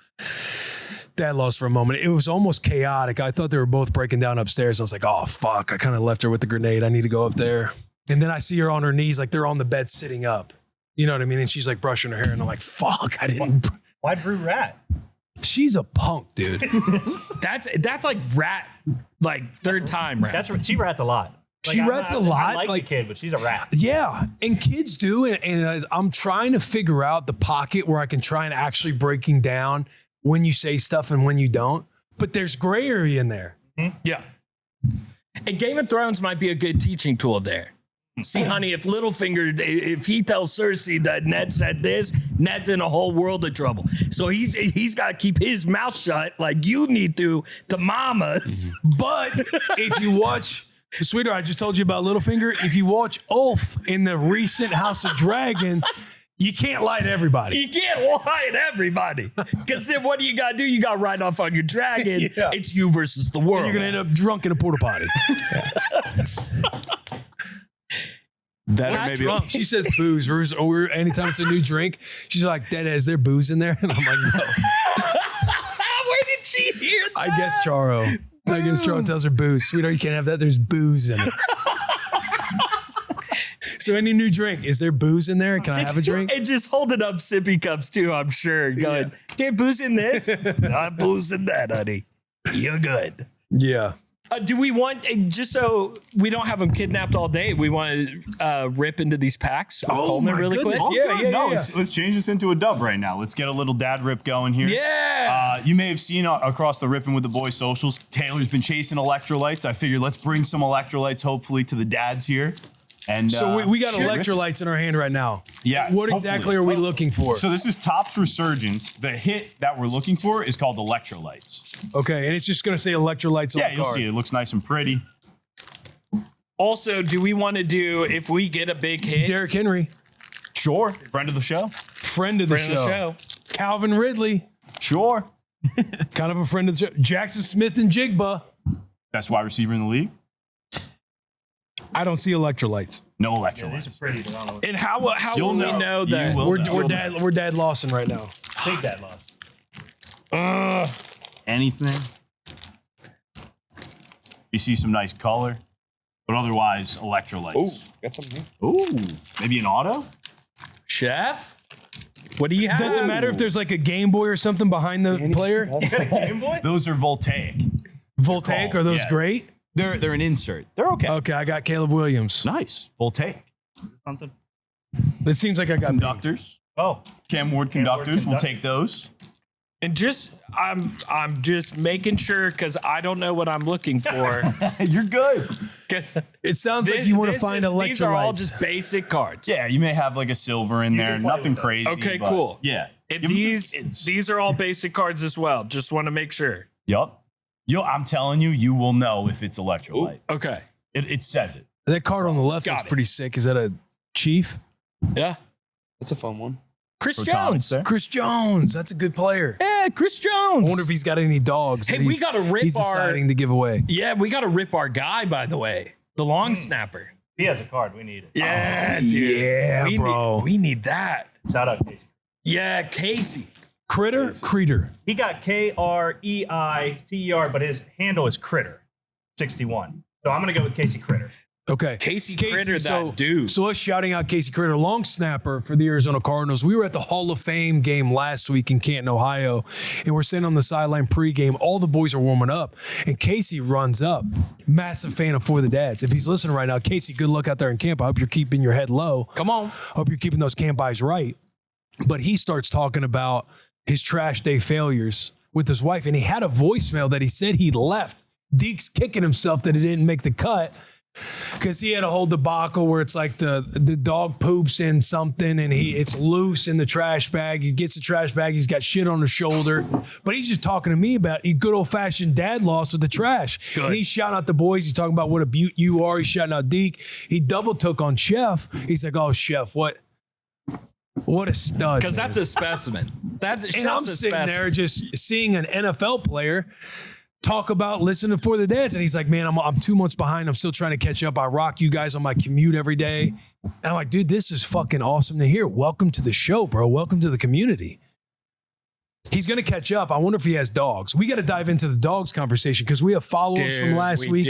dad lost for a moment. It was almost chaotic. I thought they were both breaking down upstairs. I was like, oh, fuck. I kind of left her with the grenade. I need to go up there. And then I see her on her knees, like they're on the bed sitting up. You know what I mean? And she's like brushing her hair. And I'm like, fuck, I didn't. Why'd Brew rat? She's a punk, dude. That's like rat, like third time rat. She rats a lot. She rats a lot. I like the kid, but she's a rat. Yeah. And kids do. And I'm trying to figure out the pocket where I can try and actually breaking down when you say stuff and when you don't. But there's gray area in there. Mm-hmm. Yeah. And Game of Thrones might be a good teaching tool there. See, honey, if Littlefinger, if he tells Cersei that Ned said this, Ned's in a whole world of trouble. So he's got to keep his mouth shut like you need to mamas. But if you watch, sweetheart, I just told you about Littlefinger. If you watch Ulf in the recent House of Dragon, you can't lie to everybody. You can't lie to everybody. Because then what do you got to do? You got to ride off on your dragon. Yeah. It's you versus the world. And you're going to end up drunk in a porta potty. That maybe she says booze. Or anytime it's a new drink, she's like, Dad, is there booze in there? And I'm like, no. Where did she hear that? I guess Charo. I guess Charo tells her booze. Sweetheart, you can't have that. There's booze in it. So any new drink, is there booze in there? Can I have a drink? And just holding up sippy cups too, I'm sure. Going, there booze in this? Not booze in that, honey. You're good. Yeah. Do we want, just so we don't have them kidnapped all day, we want to rip into these packs with Coleman really quick? Let's change this into a dub right now. Let's get a little dad rip going here. Yeah. You may have seen across the Rippin' With The Boys socials, Taylor's been chasing electrolytes. I figured let's bring some electrolytes hopefully to the dads here. And so we got electrolytes in our hand right now. Yeah. What exactly are we looking for? So this is Topps Resurgence. The hit that we're looking for is called Electrolytes. Okay, and it's just going to say electrolytes on the card. Yeah, you'll see it. It looks nice and pretty. Also, do we want to do, if we get a big hit? Derrick Henry. Sure. Friend of the show. Friend of the show. Calvin Ridley. Sure. Kind of a friend of the show. Jackson Smith and Jigba. Best wide receiver in the league. I don't see electrolytes. No electrolytes. These are pretty, but I don't know. And how will we know that? We're Dad Lawson right now. Big Dad lost. Anything. You see some nice color, but otherwise electrolytes. Ooh, got something here. Ooh, maybe an auto? Chef? What do you have? Doesn't matter if there's like a Game Boy or something behind the player. Game Boy? Those are voltaic. Voltaic, are those great? They're an insert. They're okay. Okay, I got Caleb Williams. Nice. Voltaic. Something. It seems like I got Conductors. Oh, Cam Ward conductors, we'll take those. And I'm just making sure because I don't know what I'm looking for. You're good. It sounds like you want to find electrolytes. These are all just basic cards. Yeah, you may have like a silver in there, nothing crazy. Okay, but cool. Yeah. And Give 'em to the kids. these are all basic cards as well. Just want to make sure. Yup. Yo, I'm telling you, you will know if it's electrolyte. Okay. It says it. That card on the left Got looks it. pretty sick. Is that a Chief? Yeah. That's a fun one. Chris Protonics Jones. there. Chris Jones. That's a good player. Yeah, Chris Jones. I wonder if he's got any dogs. Hey, that we he's- gotta rip he's our- deciding to give away. Yeah, we got to rip our guy, by the way. The long snapper. he has a card. We need it. Yeah, dude. Yeah, we bro. we need that. Shout out Casey. Yeah, Casey. Critter? Creeter. He got KREITER, but his handle is Critter 61. So I'm gonna go with Casey Critter. Okay. Casey Critter, that dude. So us shouting out Casey Critter, long snapper for the Arizona Cardinals. We were at the Hall of Fame game last week in Canton, Ohio, and we're sitting on the sideline pregame. All the boys are warming up, and Casey runs up. Massive fan of For the Dads. If he's listening right now, Casey, good luck out there in camp. I hope you're keeping your head low. Come on. Hope you're keeping those camp eyes right. But he starts talking about his trash day failures with his wife, and he had a voicemail that he said he left. Deke's kicking himself that he didn't make the cut because he had a whole debacle where it's like the dog poops in something and it's loose in the trash bag. He gets the trash bag. He's got shit on his shoulder, but he's just talking to me about a good old fashioned dad loss with the trash. Good. And he's shouting out the boys. He's talking about what a beaut you are. He's shouting out Deke. He double took on Chef. He's like, "Oh, Chef, what a stud!" Because man. that's a specimen. That's And I'm sitting there just seeing an NFL player talk about listening For the Dads. And he's like, "Man, I'm 2 months behind. I'm still trying to catch up. I rock you guys on my commute every day." And I'm like, "Dude, this is fucking awesome to hear. Welcome to the show, bro. Welcome to the community." He's going to catch up. I wonder if he has dogs. We got to dive into the dogs conversation because we have follow-ups from last week.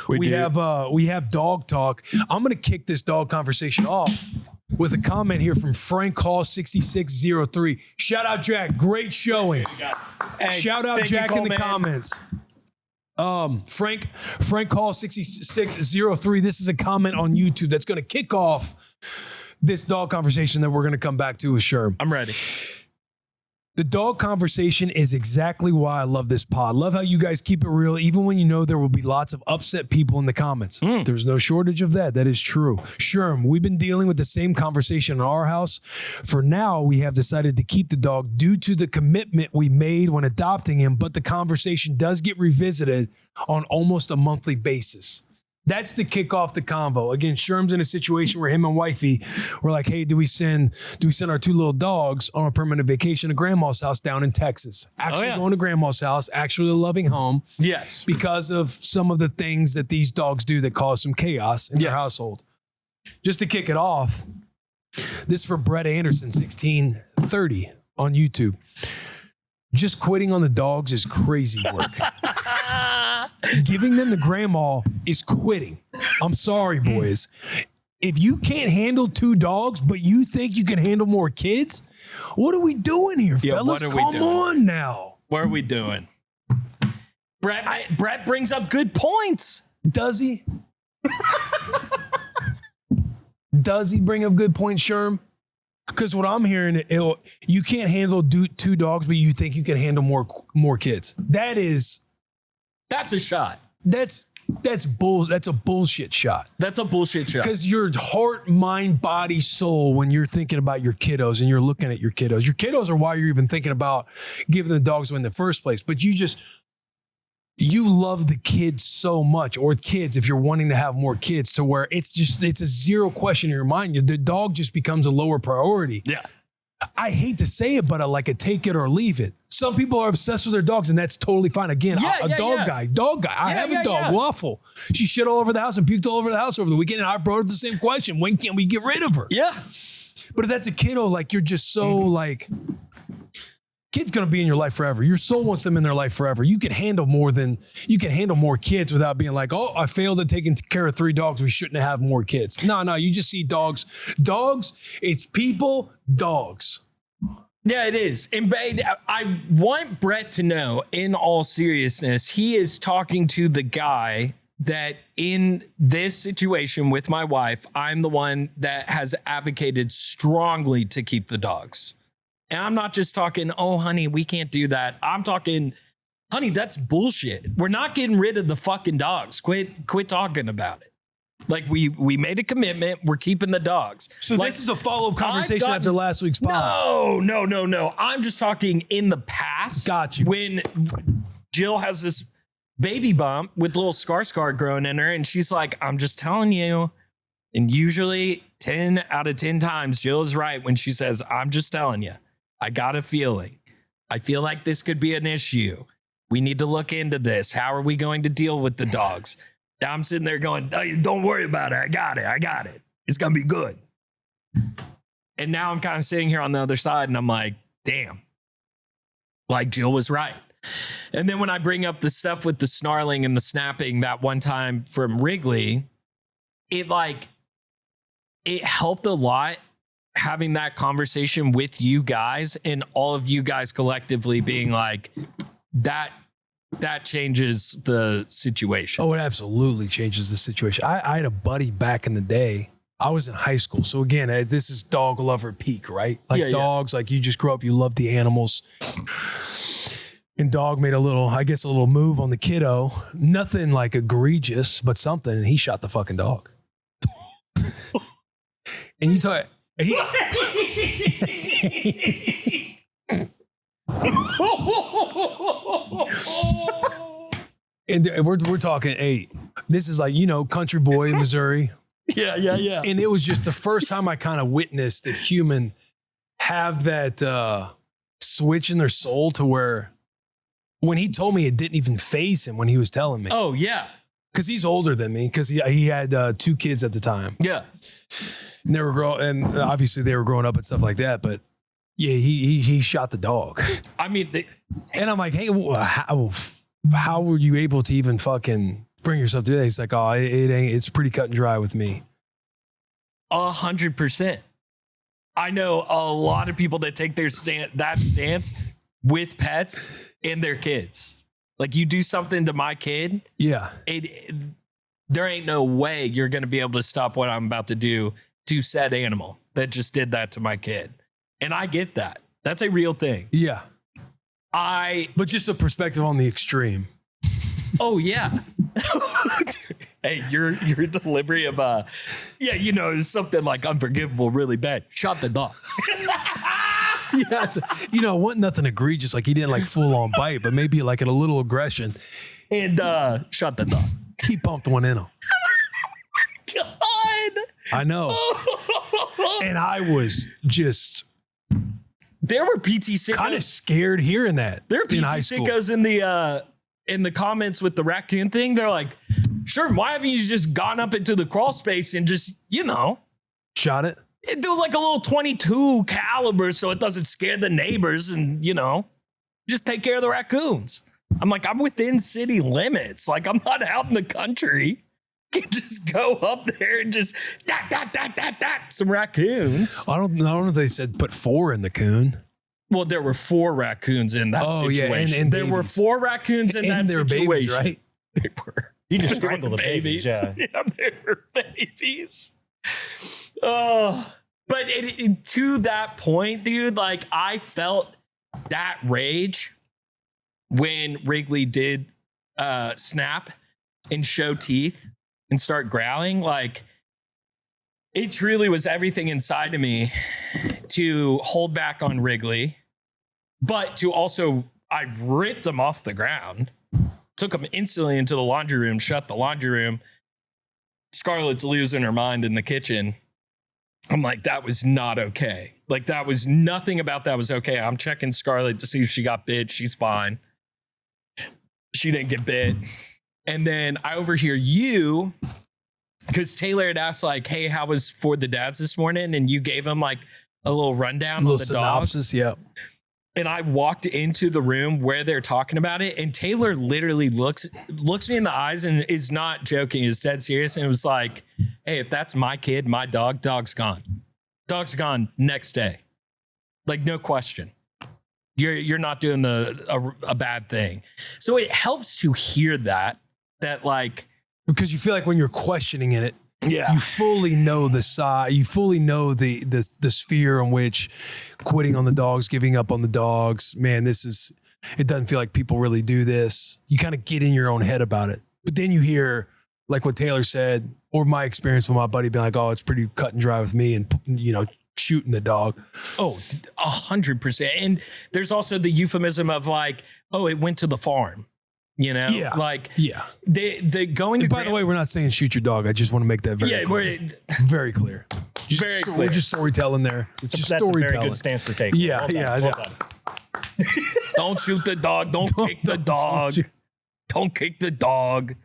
We have dog talk. I'm going to kick this dog conversation off with a comment here from Frank Hall 6603. Shout out Jack, great showing. Shout out Jack in the comments. Frank Hall 6603. This is a comment on YouTube that's going to kick off this dog conversation that we're going to come back to with Sherm. I'm ready. The dog conversation is exactly why I love this pod. Love how you guys keep it real, even when you know there will be lots of upset people in the comments. There's no shortage of that. That is true. Sherm, we've been dealing with the same conversation in our house. For now, we have decided to keep the dog due to the commitment we made when adopting him, but the conversation does get revisited on almost a monthly basis. That's to kick off the convo. Again, Sherm's in a situation where him and wifey were like, "Hey, do we send our two little dogs on a permanent vacation to grandma's house down in Texas? Actually going to grandma's house, actually a loving home." Yes. Because of some of the things that these dogs do that cause some chaos in their household. Just to kick it off, this is for Brett Anderson, 1630 on YouTube. Just quitting on the dogs is crazy work. Giving them to grandma is quitting. I'm sorry, boys. If you can't handle 2 dogs, but you think you can handle more kids, what are we doing here, fellas? what are we Come doing? on now. What are we doing? Brett brings up good points. Does he? Does he bring up good points, Sherm? Because what I'm hearing, you can't handle 2 dogs, but you think you can handle more kids. That's a shot. That's a bullshit shot. That's a bullshit shot. Because your heart, mind, body, soul, when you're thinking about your kiddos and you're looking at your kiddos are why you're even thinking about giving the dogs away in the first place. But you love the kids so much, or kids if you're wanting to have more kids, to where it's a zero question in your mind. The dog just becomes a lower priority. Yeah. I hate to say it, but I like a take it or leave it. Some people are obsessed with their dogs, and that's totally fine. Again, dog guy. I have a dog, Waffle. She shit all over the house and puked all over the house over the weekend, and I brought up the same question. When can we get rid of her? Yeah. But if that's a kiddo, like, you're just so like, kid's gonna be in your life forever. Your soul wants them in their life forever. You can handle more kids without being like, "Oh, I failed at taking care of 3 dogs. We shouldn't have more kids." No, you just see dogs. Dogs, it's people, dogs. Yeah, it is. And I want Brett to know, in all seriousness, he is talking to the guy that in this situation with my wife, I'm the one that has advocated strongly to keep the dogs. And I'm not just talking, oh, honey, we can't do that. I'm talking, honey, that's bullshit. We're not getting rid of the fucking dogs. Quit talking about it. Like we made a commitment. We're keeping the dogs. So like, this is a follow-up conversation after last week's pod. No. I'm just talking in the past. Got you. When Jill has this baby bump with little scar growing in her, and she's like, I'm just telling you. And usually 10 out of 10 times, Jill is right when she says, I'm just telling you. I got a feeling. I feel like this could be an issue. We need to look into this. How are we going to deal with the dogs? I'm sitting there going, don't worry about it. I got it. It's going to be good. And now I'm kind of sitting here on the other side and I'm like, damn, like Jill was right. And then when I bring up the stuff with the snarling and the snapping that one time from Wrigley, it helped a lot having that conversation with you guys and all of you guys collectively being like, that changes the situation. Oh, it absolutely changes the situation. I had a buddy back in the day. I was in high school. So again, this is dog lover peak, right? Like dogs, like you just grow up, you love the animals. And dog made a little move on the kiddo. Nothing like egregious, but something. And he shot the fucking dog. And you talk, and we're talking, hey, this is like, country boy in Missouri. Yeah. And it was just the first time I kind of witnessed a human have that switch in their soul to where when he told me, it didn't even faze him when he was telling me. Oh, yeah. Because he's older than me, because he had 2 kids at the time. Yeah. And and obviously they were growing up and stuff like that. But yeah, he shot the dog. I mean, and I'm like, hey, how were you able to even fucking bring yourself to that? He's like, oh, it's pretty cut and dry with me. 100%. I know a lot of people that take that stance with pets and their kids. Like, you do something to my kid. Yeah. There ain't no way you're going to be able to stop what I'm about to do to said animal that just did that to my kid. And I get that. That's a real thing. Yeah. But just a perspective on the extreme. Oh, yeah. Hey, your delivery of, something like unforgivable really bad. Shot the dog. Yes. Wasn't nothing egregious. Like he didn't like full on bite, but maybe like a little aggression. And shot the dog. He bumped one in him. God. I know. And I was just... There were PT6ICKO kind of scared hearing that. There are PT6ICKOs in the comments with the raccoon thing. They're like, sure, why haven't you just gone up into the crawl space and just, shot it? Do like a little 22 caliber so it doesn't scare the neighbors and, just take care of the raccoons. I'm like, I'm within city limits. Like, I'm not out in the country. You can just go up there and just some raccoons. I don't know if they said put 4 in the coon. Well, there were 4 raccoons in that situation. Yeah, and there were 4 raccoons in that situation. Babies, right? They were. He just strangled the babies. Yeah, they were babies. Oh, but to that point, dude, like I felt that rage when Wrigley did snap and show teeth and start growling. Like it truly was everything inside of me to hold back on Wrigley, but to also, I ripped him off the ground, took him instantly into the laundry room, shut the laundry room. Scarlett's losing her mind in the kitchen. I'm like, that was not okay. Like, that was nothing about that was okay. I'm checking Scarlett to see if she got bit. She's fine. She didn't get bit. And then I overhear you, because Taylor had asked, like, hey, how was For the Dads this morning? And you gave him, like, a little rundown on the synopsis, dogs. Yeah. And I walked into the room where they're talking about it, and Taylor literally looks me in the eyes and is not joking, is dead serious, and it was like, hey, if that's my kid, my dog's gone. Dog's gone next day. Like, no question. You're not doing a bad thing. So it helps to hear that like Because you feel like when you're questioning it, Yeah. you fully know the side, you fully know the sphere in which quitting on the dogs, giving up on the dogs, man, it doesn't feel like people really do this. You kind of get in your own head about it. But then you hear, like what Taylor said, or my experience with my buddy being like, oh, it's pretty cut and dry with me and, shooting the dog. Oh, 100%. And there's also the euphemism of like, oh, it went to the farm. Yeah. Like, Yeah. they going to. By the way, we're not saying shoot your dog. I just want to make that very clear. Very clear. Very clear. We're just storytelling there. It's just That's a very storytelling. good stance to take. Yeah, Well done. yeah, Well yeah. done. Don't shoot the dog. Don't kick the dog. Don't kick the dog.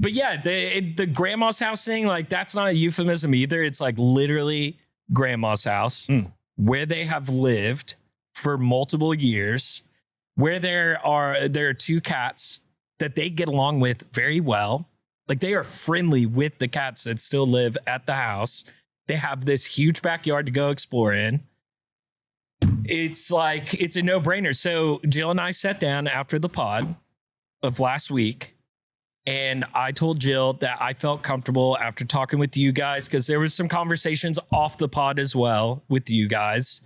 But yeah, the grandma's house thing, like that's not a euphemism either. It's like literally grandma's house where they have lived for multiple years, where there are 2 cats that they get along with very well. Like they are friendly with the cats that still live at the house. They have this huge backyard to go explore in. It's like, it's a no-brainer. So Jill and I sat down after the pod of last week, and I told Jill that I felt comfortable after talking with you guys, because there was some conversations off the pod as well with you guys.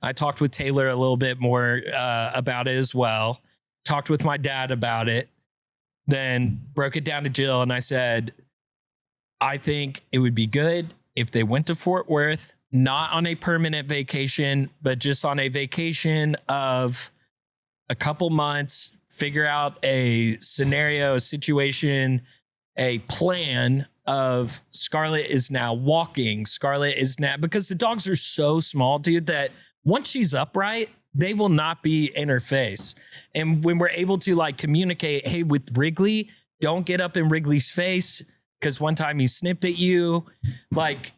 I talked with Taylor a little bit more about it as well. Talked with my dad about it. Then broke it down to Jill, and I said, I think it would be good if they went to Fort Worth, not on a permanent vacation, but just on a vacation of a couple months, figure out a scenario, a situation, a plan of Scarlett is now walking. Scarlett is now, because the dogs are so small, dude, that once she's upright, they will not be in her face. And when we're able to like communicate, hey, with Wrigley, don't get up in Wrigley's face, because one time he snipped at you, like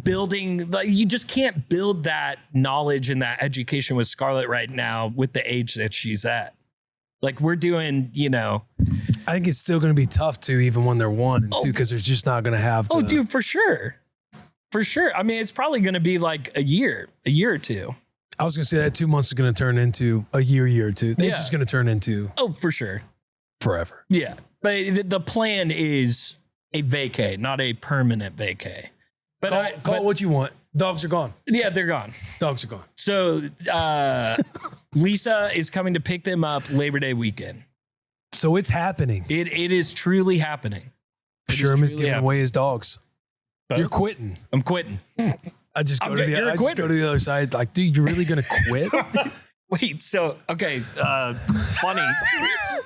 building, like you just can't build that knowledge and that education with Scarlett right now with the age that she's at. Like we're doing, I think it's still going to be tough too, even when they're 1 and 2, because they're just not going to have. Oh, dude, for sure. For sure. I mean, it's probably going to be like a year or two. I was going to say that 2 months is going to turn into a year or two. Then it's just going to turn into Oh, for sure. forever. Yeah. But the plan is a vacay, not a permanent vacay. But Call it what you want. Dogs are gone. Yeah, they're gone. Dogs are gone. So Lisa is coming to pick them up Labor Day weekend. So it's happening. It is truly happening. Sherm is giving away his dogs. Both? You're quitting. I'm quitting. I just go I'm to good. You're a I just go to the other side. Like, dude, you're really gonna quit? Wait, so okay, funny.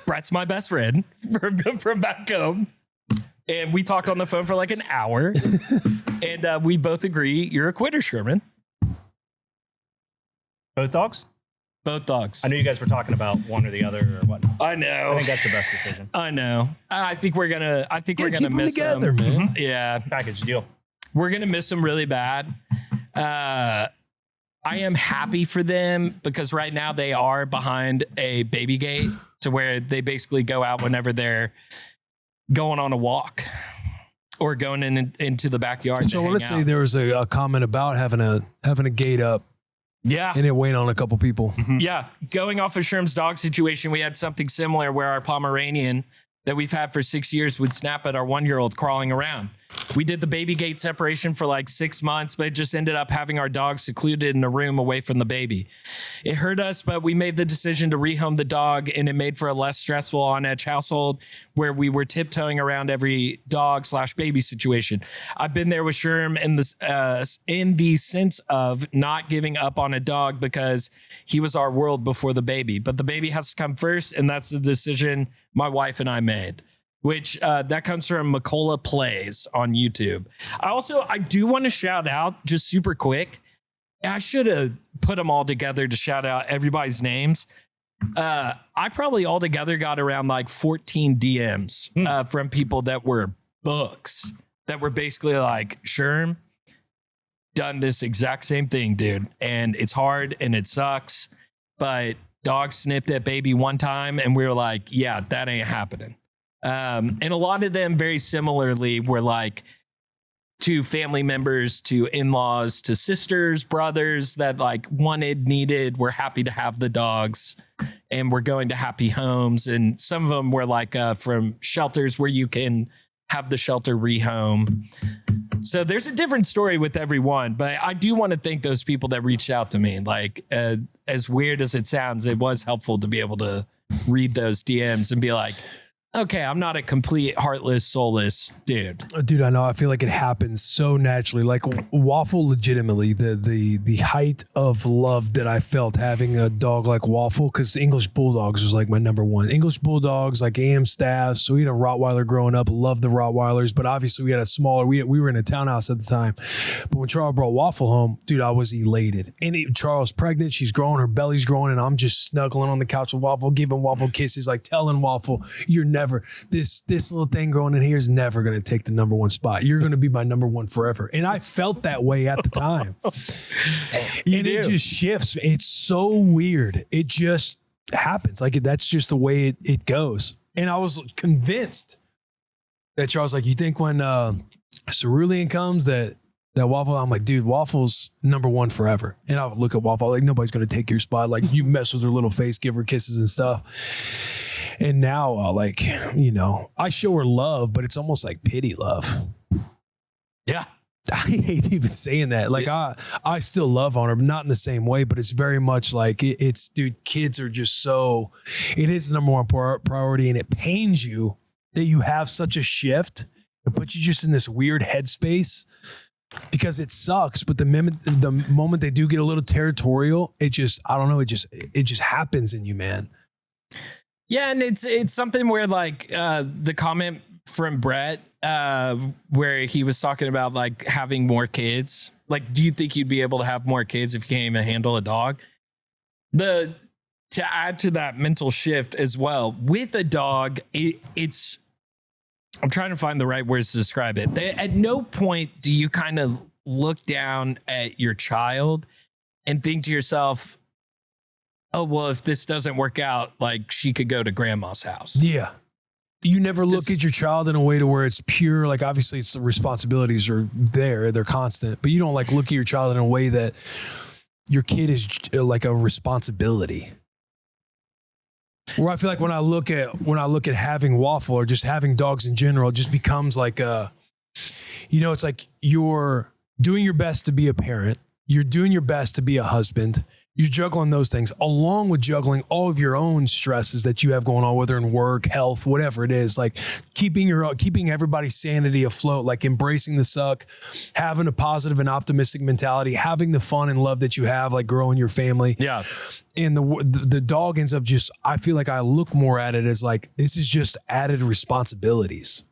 Brett's my best friend from back home, and we talked on the phone for like an hour, and we both agree you're a quitter, Sherman. Both dogs? Both dogs. I knew you guys were talking about one or the other or what. I know. I think that's the best decision. I know. I think we're gonna. I think we're keep gonna them miss together, them. man. Yeah, Package deal. we're gonna miss them really bad. I am happy for them because right now they are behind a baby gate to where they basically go out whenever they're going on a walk or going into the backyard. So let's say there was a comment about having a gate up Yeah. and it weighed on a couple people. Yeah. Going off of Sherm's dog situation, we had something similar where our Pomeranian that we've had for 6 years would snap at our 1-year-old crawling around. We did the baby gate separation for like 6 months, but it just ended up having our dog secluded in a room away from the baby. It hurt us, but we made the decision to rehome the dog, and it made for a less stressful on-edge household where we were tiptoeing around every dog/baby situation. I've been there with Sherm in the sense of not giving up on a dog because he was our world before the baby, but the baby has to come first, and that's the decision my wife and I made. Which that comes from Macola Plays on YouTube. I do want to shout out just super quick. I should have put them all together to shout out everybody's names. I probably altogether got around like 14 DMs from people that were books that were basically like, Sherm, done this exact same thing, dude. And it's hard and it sucks. But dog snipped at baby one time and we were like, yeah, that ain't happening. And a lot of them very similarly were like, to family members, to in-laws, to sisters, brothers that like wanted, needed, were happy to have the dogs, and we're going to happy homes. And some of them were like from shelters where you can have the shelter rehome. So there's a different story with everyone, but I do want to thank those people that reached out to me. Like as weird as it sounds, it was helpful to be able to read those DMs and be like, okay, I'm not a complete heartless, soulless dude. Dude, I know. I feel like it happens so naturally. Like Waffle, legitimately, the height of love that I felt having a dog like Waffle, because English Bulldogs was like my number one. English Bulldogs, like AM staffs. So we had a Rottweiler growing up. Loved the Rottweilers, but obviously we had a smaller. We were in a townhouse at the time. But when Charles brought Waffle home, dude, I was elated. And Charles pregnant, she's growing, her belly's growing, and I'm just snuggling on the couch with Waffle, giving Waffle kisses, like telling Waffle, you're never. This little thing growing in here is never going to take the number one spot. You're going to be my number one forever. And I felt that way at the time. It just shifts. It's so weird. It just happens. Like that's just the way it goes. And I was convinced that Charles, like, you think when Cerulean comes that Waffle, I'm like, dude, Waffle's number one forever. And I would look at Waffle like, nobody's going to take your spot. Like, you mess with her little face, give her kisses and stuff. And now, like, you know, I show her love, but it's almost like pity love. Yeah. I hate even saying that. Like, I still love on her, but not in the same way. But it's very much like it's, dude, kids are just so, it is the number one priority. And it pains you that you have such a shift. It puts you just in this weird headspace because it sucks. But the moment they do get a little territorial, it just, I don't know, it just happens in you, man. Yeah, and it's something where like the comment from Brett where he was talking about like having more kids. Like, do you think you'd be able to have more kids if you can't even handle a dog? To add to that mental shift as well, with a dog, it's I'm trying to find the right words to describe it. At no point do you kind of look down at your child and think to yourself, oh, well, if this doesn't work out, like she could go to grandma's house. Yeah. You never look at your child in a way to where it's pure. Like, obviously it's the responsibilities are there. They're constant, but you don't like look at your child in a way that your kid is like a responsibility. Where I feel like when I look at having Waffle or just having dogs in general, it just becomes like it's like you're doing your best to be a parent. You're doing your best to be a husband. You're juggling those things along with juggling all of your own stresses that you have going on, whether in work, health, whatever it is, like keeping everybody's sanity afloat, like embracing the suck, having a positive and optimistic mentality, having the fun and love that you have, like growing your family. Yeah. And the dog ends up just, I feel like I look more at it as like, this is just added responsibilities.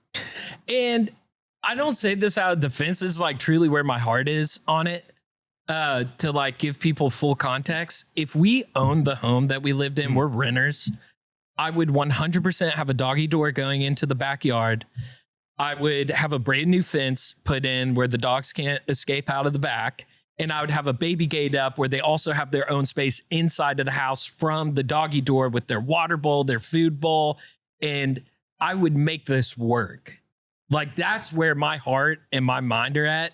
And I don't say this out of defense. This is like truly where my heart is on it. To like give people full context, if we owned the home that we lived in, we're renters, I would 100% have a doggy door going into the backyard. I would have a brand new fence put in where the dogs can't escape out of the back. And I would have a baby gate up where they also have their own space inside of the house from the doggy door with their water bowl, their food bowl. And I would make this work. Like, that's where my heart and my mind are at.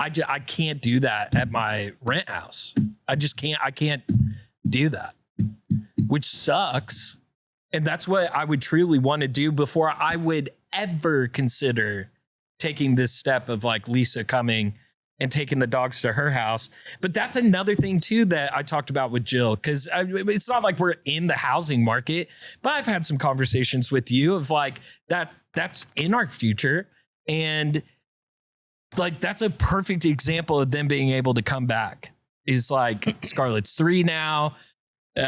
I can't do that at my rent house. I can't do that, which sucks. And that's what I would truly want to do before I would ever consider taking this step of like Lisa coming and taking the dogs to her house. But that's another thing too that I talked about with Jill, because it's not like we're in the housing market, but I've had some conversations with you of like that's in our future. And like, that's a perfect example of them being able to come back. Is like Scarlett's 3 now. We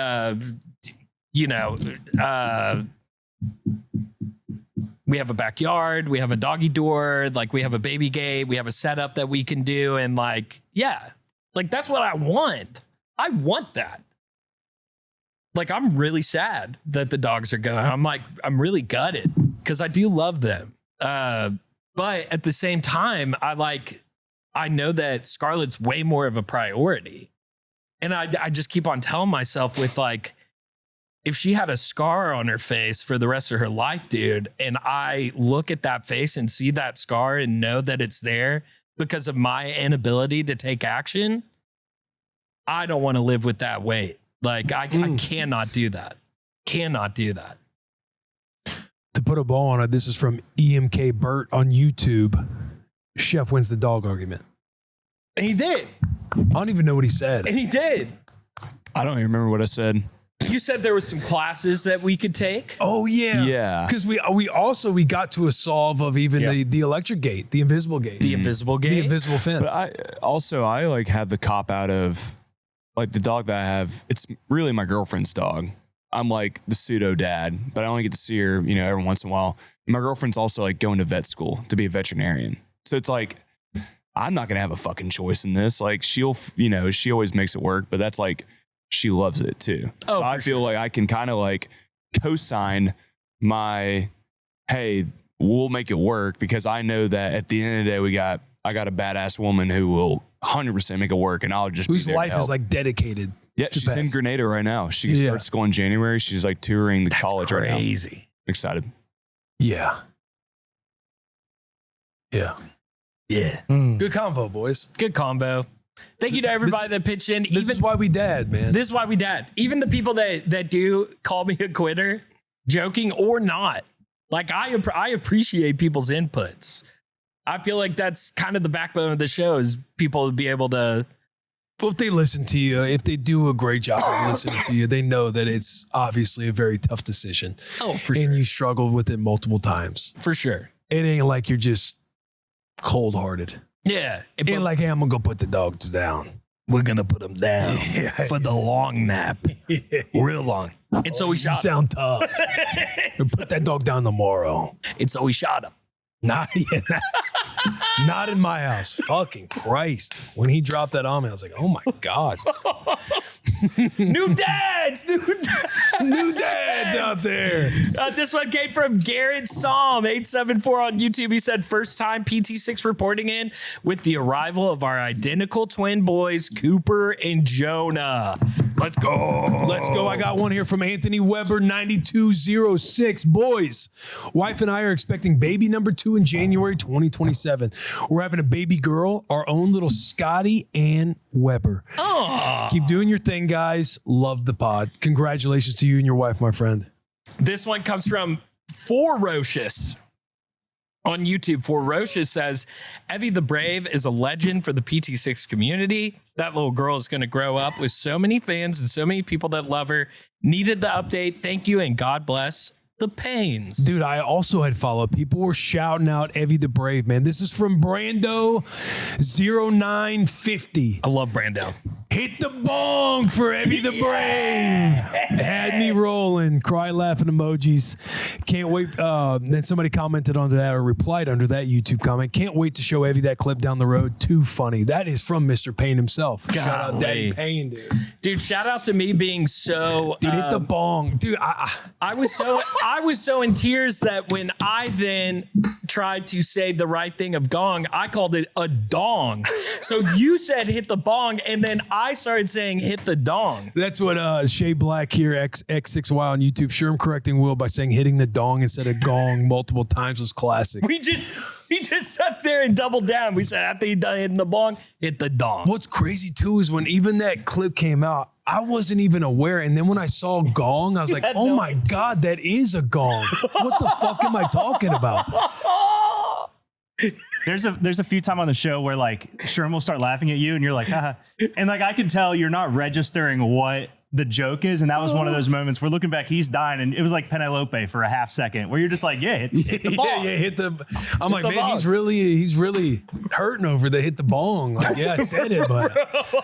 have a backyard, we have a doggy door, like we have a baby gate, we have a setup that we can do. And like, yeah, like that's what I want. I want that. Like, I'm really sad that the dogs are going. I'm really gutted because I do love them. But at the same time, I know that Scarlett's way more of a priority. And I just keep on telling myself with like, if she had a scar on her face for the rest of her life, dude, and I look at that face and see that scar and know that it's there, because of my inability to take action, I don't want to live with that weight. Like I cannot do that. Cannot do that. To put a ball on it, this is from EMK Burt on YouTube. Chef wins the dog argument. And he did. I don't even know what he said. And he did. I don't even remember what I said. You said there was some classes that we could take. Oh yeah, Yeah. Because we got to a solve of even the electric gate, the invisible gate, The invisible gate. the invisible fence. But I like have the cop out of like the dog that I have. It's really my girlfriend's dog. I'm like the pseudo dad, but I only get to see her, every once in a while. And my girlfriend's also like going to vet school to be a veterinarian. So it's like, I'm not going to have a fucking choice in this. Like she always makes it work, but that's like, she loves it too. Oh, so I feel like I can kind of like co-sign my, hey, we'll make it work, because I know that at the end of the day, I got a badass woman who will 100% make it work, and I'll just whose be there life to is help. like dedicated. Yeah, to she's in pets. Grenada right now. She starts school in January. She's like touring the college right now. Crazy. Excited. Yeah. Yeah. Yeah. Good combo, boys. Good combo. Thank you to everybody that pitched in. This is why we dad, man. This is why we dad. Even the people that do call me a quitter, joking or not, like I appreciate people's inputs. I feel like that's kind of the backbone of the show, is people to be able to. Well, if they listen to you, if they do a great job of listening to you, they know that it's obviously a very tough decision. Oh, for And sure. you struggled with it multiple times. For sure. It ain't like you're just cold-hearted. Yeah. It ain't like, hey, I'm going to go put the dogs down. We're going to put them down for the long nap. Real long. And so we You shot him. sound tough. Put that dog down tomorrow. And so we shot him. Not in my house. Fucking Christ. When he dropped that on me, I was like, oh my God. New dads! New dads out there. This one came from Garrett Psalm 874 on YouTube. He said, first time PT6 reporting in with the arrival of our identical twin boys, Cooper and Jonah. Let's go. Let's go. I got one here from Anthony Weber, 9206. Boys, wife and I are expecting baby number 2 in January 2027. We're having a baby girl, our own little Scotty Ann Weber. Keep doing your thing, guys. Love the pod. Congratulations to you and your wife, my friend. This one comes from Ferocious on YouTube. Ferocious says, Evie the Brave is a legend for the PT6 community. That little girl is going to grow up with so many fans and so many people that love her. Needed the update. Thank you, and God bless the Pains. Dude, I also had follow-up. People were shouting out Evie the Brave, man. This is from Brando 0950. I love Brando. Hit the bong for Evie the Brave. Had me rolling. Cry laughing emojis. Can't wait. Then somebody commented under that or replied under that YouTube comment. Can't wait to show Evie that clip down the road. Too funny. That is from Mr. Payne himself. Shout out Daddy Payne, dude. Dude, shout out to me being so Dude, hit the bong. Dude, I was so in tears that when I then tried to say the right thing of gong, I called it a dong. So you said hit the bong, and then I started saying hit the dong. that's what Shay Black here, X6Y on YouTube. Sherm correcting Will by saying hitting the dong instead of gong multiple times was classic. We just sat there and doubled down. We said after you done hitting the bong, hit the dong. What's crazy too is when even that clip came out, I wasn't even aware. And then when I saw gong, I was like, oh my God, that is a gong. What the fuck am I talking about? There's a few times on the show where like Sherm will start laughing at you and you're like, haha. And like I could tell you're not registering what the joke is. And that was one of those moments where looking back, he's dying. And it was like Penelope for a half second where you're just like, yeah, hit the ball. Yeah, hit the. I'm like, the man, bong. he's really hurting over the hit the bong. Like, yeah, I said it, but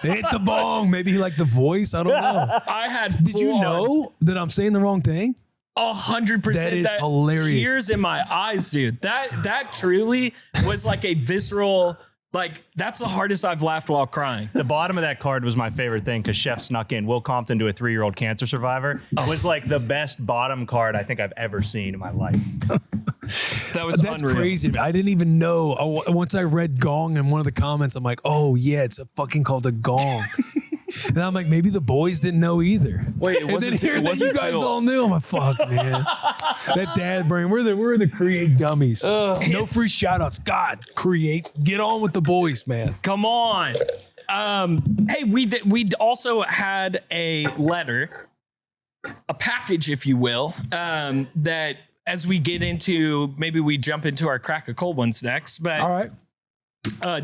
hit the bong. Maybe he liked the voice. I don't know. I had Did you know that I'm saying the wrong thing? 100%. That is hilarious. Tears in my eyes, dude. That truly was like a visceral. Like, that's the hardest I've laughed while crying. The bottom of that card was my favorite thing because Chef snuck in Will Compton to a 3-year-old cancer survivor. It was like the best bottom card I think I've ever seen in my life. That was That's unreal. crazy. I didn't even know. Once I read gong in one of the comments, I'm like, oh yeah, it's a fucking called a gong. And I'm like, maybe the boys didn't know either. Wait, it and then wasn't here that you guys all knew. I'm like, fuck, man. That dad brain. We're the create dummies. No free shout outs. God, create. Get on with the boys, man. Come on. Hey, we also had a letter, a package, if you will, that as we get into, maybe we jump into our crack of cold ones next. But All right.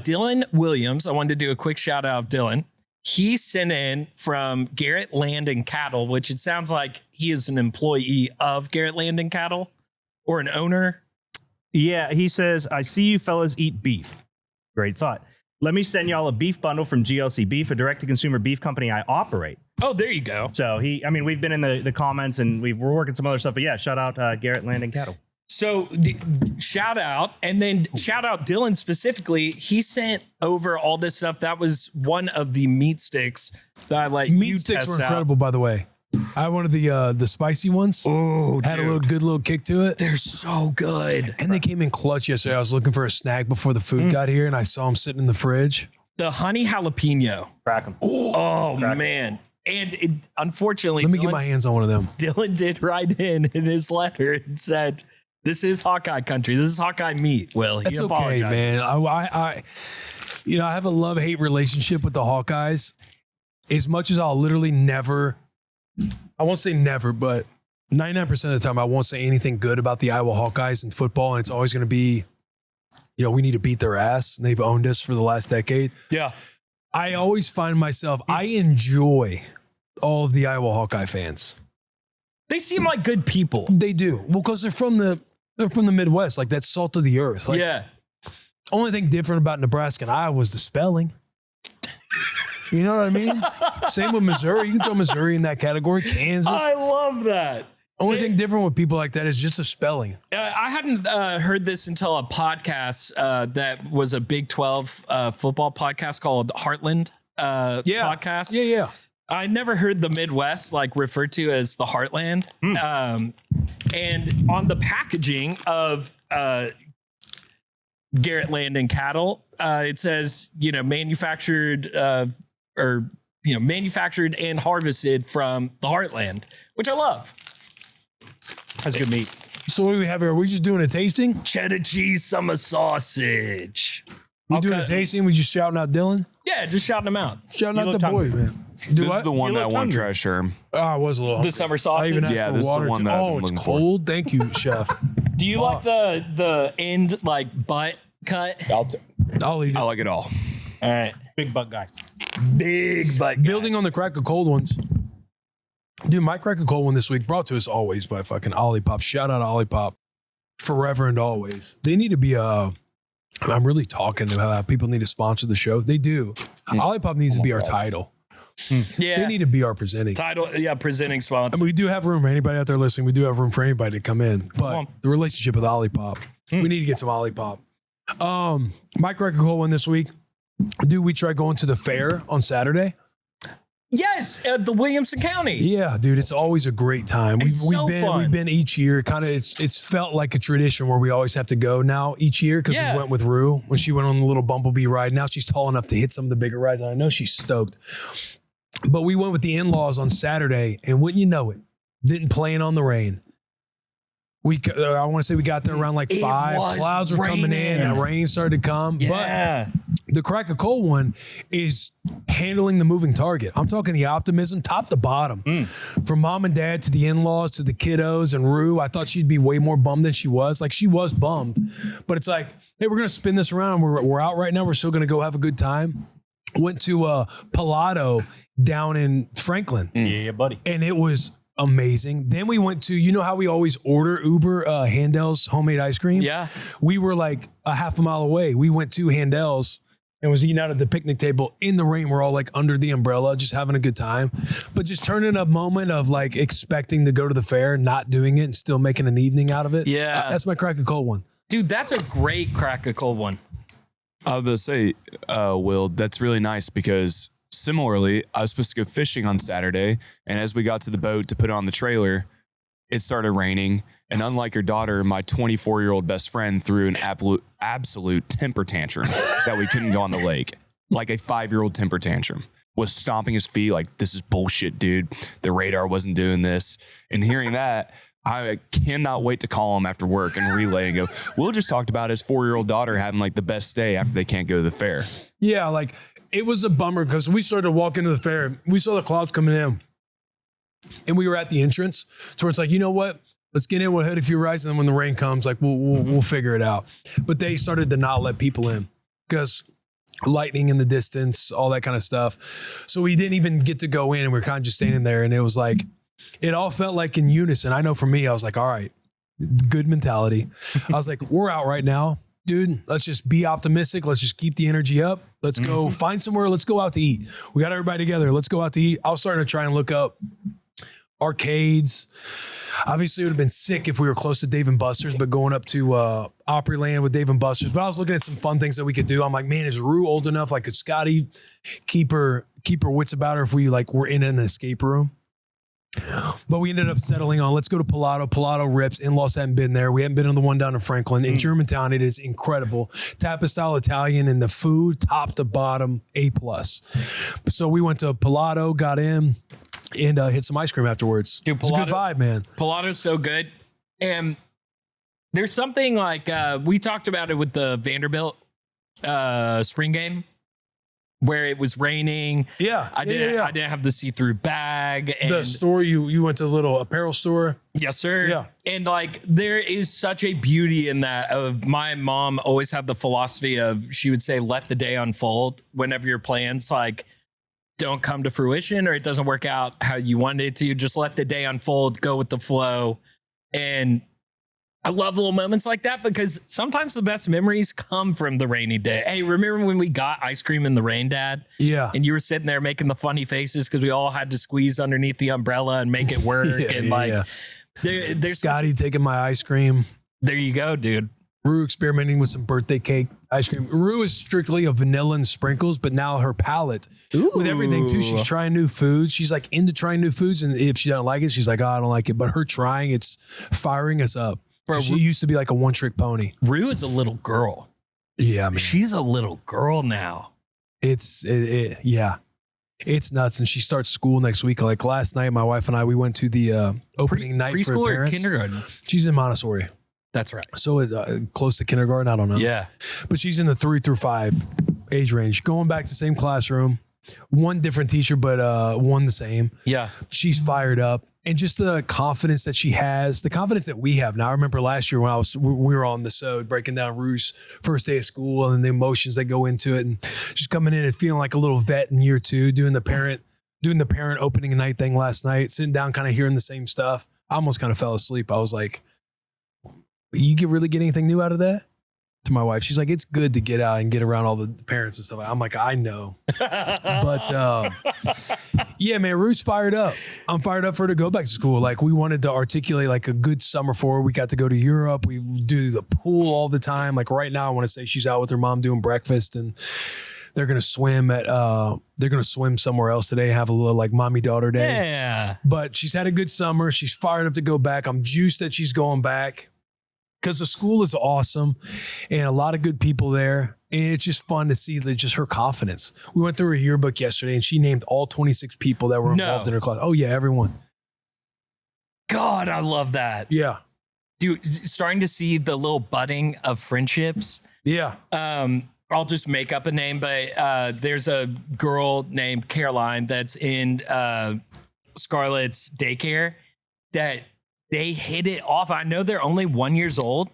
Dylan Williams, I wanted to do a quick shout out of Dylan. He sent in from Garrett Land Cattle, which it sounds like he is an employee of Garrett Land Cattle or an owner. Yeah, he says, I see you fellas eat beef. Great thought. Let me send y'all a beef bundle from GLC Beef, a direct-to-consumer beef company I operate. Oh, there you go. So we've been in the comments and we're working some other stuff, but yeah, shout out Garrett Land Cattle. So shout out, and then shout out Dylan specifically. He sent over all this stuff. That was one of the meat sticks that I like. Meat sticks were incredible, by the way. I wanted the spicy ones. Oh, had a good little kick to it. They're so good. And they came in clutch yesterday. I was looking for a snack before the food got here, and I saw them sitting in the fridge. The honey jalapeno. Crack them. Oh, man. And unfortunately, Let me get my hands on one of them. Dylan did write in his letter and said, this is Hawkeye country. This is Hawkeye meat. Will he That's okay, apologizes. man. I have a love-hate relationship with the Hawkeyes. As much as I'll literally never, I won't say never, but 99% of the time I won't say anything good about the Iowa Hawkeyes in football, and it's always going to be, we need to beat their ass, and they've owned us for the last decade. Yeah. I always find myself, I enjoy all of the Iowa Hawkeye fans. They seem like good people. They do. Well, because they're from the Midwest, like that salt of the earth. Like, yeah. Only thing different about Nebraska and Iowa was the spelling. You know what I mean? Same with Missouri. You can throw Missouri in that category. Kansas. I love that. Only thing different with people like that is just the spelling. I hadn't heard this until a podcast that was a Big 12 football podcast called Heartland podcast. Yeah. I never heard the Midwest referred to as the Heartland. And on the packaging of Garrett Land Cattle, it says, manufactured manufactured and harvested from the Heartland, which I love. That's good meat. So what do we have here? Are we just doing a tasting? Cheddar cheese summer sausage. We doing a tasting? We just shouting out Dylan? Yeah, just shouting them out. Shouting out look the hungry. boys, man. This is the one that I want to try, Sherm. Oh, I was a little hungry. The summer I sausage. even asked Yeah, for this is the water one too. that I've Oh, been it's looking for. cold. Thank you, chef. Do you like the end butt cut? I'll eat it. I like it all. All right. Big butt guy. Big butt. Building on the crack of cold ones. Dude, my crack of cold one this week brought to us always by fucking Olipop. Shout out Olipop. Forever and always. They need to be I'm really talking about how people need to sponsor the show. They do. Olipop needs to be our title. Yeah. They need to be our presenting. Title. Yeah. Presenting sponsor. I mean, we do have room for anybody out there listening. We do have room for anybody to come in. But on. the relationship with Olipop, we need to get some Olipop. My crack of cold one this week. Dude, we tried going to the fair on Saturday. Yes, at the Williamson County. Yeah, dude, it's always a great time. We've so fun. We've been each year. Kind of, it's felt like a tradition where we always have to go now each year because Yeah. we went with Rue when she went on the little bumblebee ride. Now she's tall enough to hit some of the bigger rides, and I know she's stoked. But we went with the in-laws on Saturday, and wouldn't you know it, didn't plan on the rain. I want to say we got there around 5. was Clouds were coming in, raining. and rain started to come. Yeah. But the crack of cold one is handling the moving target. I'm talking the optimism, top to bottom. From mom and dad to the in-laws to the kiddos and Rue. I thought she'd be way more bummed than she was. She was bummed. But it's like, hey, we're going to spin this around. We're out right now. We're still going to go have a good time. Went to Palato down in Franklin. Yeah, buddy. And it was amazing. Then we went to, how we always order Uber Handel's homemade ice cream? Yeah. We were a half a mile away. We went to Handel's and was eating out at the picnic table in the rain. We're all under the umbrella, just having a good time. But just turning a moment of expecting to go to the fair, not doing it, and still making an evening out of it. Yeah. That's my crack of cold one. Dude, that's a great crack of cold one. I was going to say, Will, that's really nice because similarly, I was supposed to go fishing on Saturday. And as we got to the boat to put it on the trailer, it started raining. And unlike your daughter, my 24-year-old best friend threw an absolute temper tantrum that we couldn't go on the lake, like a 5-year-old temper tantrum. was stomping his feet like, this is bullshit, dude. The radar wasn't doing this. And hearing that, I cannot wait to call him after work and relay and go, Will just talked about his 4-year-old daughter having like the best day after they can't go to the fair. Yeah, like it was a bummer because we started to walk into the fair. We saw the clouds coming in and we were at the entrance. So it's like, you know what? Let's get in, we'll hit a few rides. And then when the rain comes, like we'll figure it out. But they started to not let people in because lightning in the distance, all that kind of stuff. So we didn't even get to go in and we were kind of just standing there. And it was like, it all felt like in unison. I know for me, I was like, all right, good mentality. I was like, we're out right now, dude. Let's just be optimistic. Let's just keep the energy up. Let's go find somewhere. Let's go out to eat. We got everybody together. Let's go out to eat. I was starting to try and look up arcades. Obviously, it would have been sick if we were close to Dave & Buster's, but going up to Opryland with Dave & Buster's. But I was looking at some fun things that we could do. I'm like, man, is Rue old enough? Like, could Scotty keep her wits about her if we like were in an escape room? But we ended up settling on, let's go to Pilato. Pilato rips. In-laws hadn't been there. We haven't been on the one down in Franklin. In Germantown, it is incredible. Tapa style Italian, and the food, top to bottom, A+. So we went to Pilato, got in, and hit some ice cream afterwards. Dude, it's a good vibe, man. Pilato's so good. And there's something like, we talked about it with the Vanderbilt spring game, where it was raining. Yeah. I didn't have the see-through bag. And the store, you went to the little apparel store. Yes, sir. Yeah. And like, there is such a beauty in that. Of my mom always had the philosophy of, she would say, let the day unfold whenever your plans like don't come to fruition or it doesn't work out how you wanted it to. Just let the day unfold, go with the flow. And I love little moments like that because sometimes the best memories come from the rainy day. Hey, remember when we got ice cream in the rain, Dad? Yeah. And you were sitting there making the funny faces because we all had to squeeze underneath the umbrella and make it work. There's Scotty taking my ice cream. There you go, dude. Rue experimenting with some birthday cake ice cream. Rue is strictly a vanilla and sprinkles, but now her palate with everything too. She's trying new foods. She's like into trying new foods. And if she doesn't like it, she's like, oh, I don't like it. But her trying, it's firing us up. Bro, she used to be like a one-trick pony. Rue is a little girl. Yeah, man. She's a little girl now. Yeah. It's nuts. And she starts school next week. Like last night, my wife and I, we went to the opening night for her parents. Preschool or kindergarten? She's in Montessori. That's right. So close to kindergarten, I don't know. Yeah. But she's in the 3 through 5 age range. Going back to the same classroom. One different teacher, but one the same. Yeah. She's fired up. And just the confidence that she has, the confidence that we have now. I remember last year when we were on the SOD breaking down Rue's first day of school and the emotions that go into it, and just coming in and feeling like a little vet in year 2, doing the parent opening night thing last night, sitting down, kind of hearing the same stuff. I almost kind of fell asleep. I was like, "You really get anything new out of that?" To my wife, she's like, "It's good to get out and get around all the parents and stuff." I'm like, "I know," but yeah, man, Ruth's fired up. I'm fired up for her to go back to school. Like we wanted to articulate like a good summer for her. We got to go to Europe. We do the pool all the time. Like right now, I want to say she's out with her mom doing breakfast, and they're gonna swim somewhere else today. Have a little like mommy daughter day. Yeah, but she's had a good summer. She's fired up to go back. I'm juiced that she's going back. Because the school is awesome and a lot of good people there. And it's just fun to see just her confidence. We went through her yearbook yesterday and she named all 26 people that were involved in her class. Oh, yeah, everyone. God, I love that. Yeah. Dude, starting to see the little budding of friendships. Yeah. I'll just make up a name, but there's a girl named Caroline that's in Scarlett's daycare that they hit it off. I know they're only 1 year old,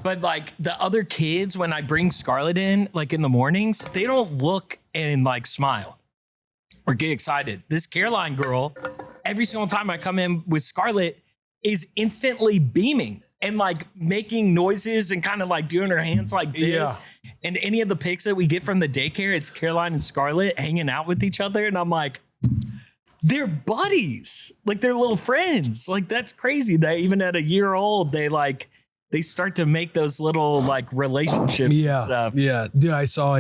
but like the other kids, when I bring Scarlett in, like in the mornings, they don't look and like smile or get excited. This Caroline girl, every single time I come in with Scarlett, is instantly beaming and like making noises and kind of like doing her hands like this. Yeah. And any of the pics that we get from the daycare, it's Caroline and Scarlett hanging out with each other. And I'm like, they're buddies, like they're little friends. Like that's crazy that even at a year old, they start to make those little like relationships and stuff. Yeah. Dude, I saw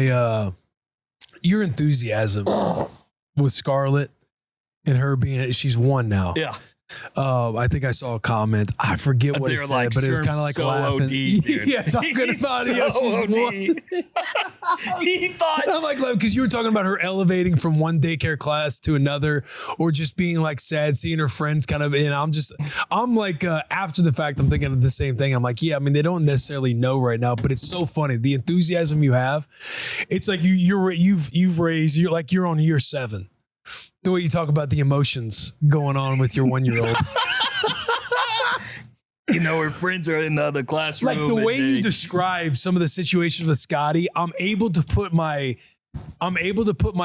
your enthusiasm with Scarlett and her she's 1 now. Yeah. I think I saw a comment. I forget what They it were said, like, but it was "Sherm's kind of like so laughing. OD, dude." Yeah, talking about it. Yeah, she's OD. one. He thought I'm like, because you were talking about her elevating from one daycare class to another, or just being like sad, seeing her friends kind of in. I'm like, after the fact, I'm thinking of the same thing. I'm like, yeah, I mean, they don't necessarily know right now, but it's so funny. The enthusiasm you have, it's like you've raised, you're on year 7. The way you talk about the emotions going on with your 1-year-old. you know, her friends are in the other classroom. Like the way you describe some of the situations with Scotty, I'm able to put my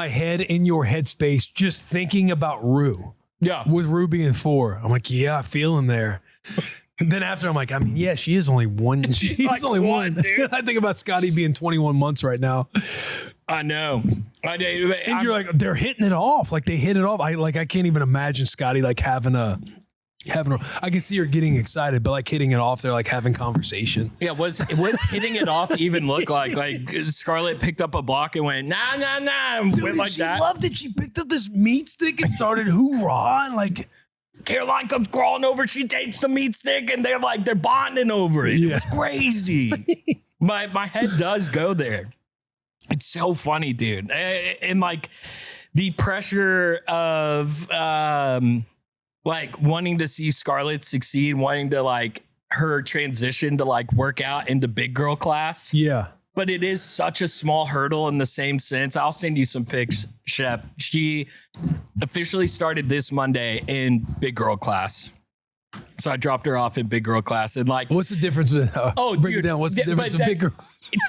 head in your headspace just thinking about Rue. Yeah. With Rue being 4. I'm like, yeah, I feel him there. And then after I'm like, I mean, yeah, she is only one. She's like only one, one. dude. I think about Scotty being 21 months right now. I know. And you're like, they're hitting it off. Like they hit it off. I can't even imagine Scotty like having a, I can see her getting excited, but like hitting it off, they're like having conversation. Yeah, was hitting it off even look like Scarlett picked up a block and went, nah, and Dude, went like she that. loved it. She picked up this meat stick and started hoorah. And like, Caroline comes crawling over, she takes the meat stick and they're bonding over it. Yeah. It was crazy. My head does go there. It's so funny, dude. And like the pressure of like wanting to see Scarlett succeed, wanting to like her transition to like work out into big girl class. yeah. But it is such a small hurdle in the same sense. I'll send you some pics, Chef. She officially started this Monday in big girl class. So I dropped her off in big girl class and like, What's the difference with, break dude, it down. What's the difference with big girl?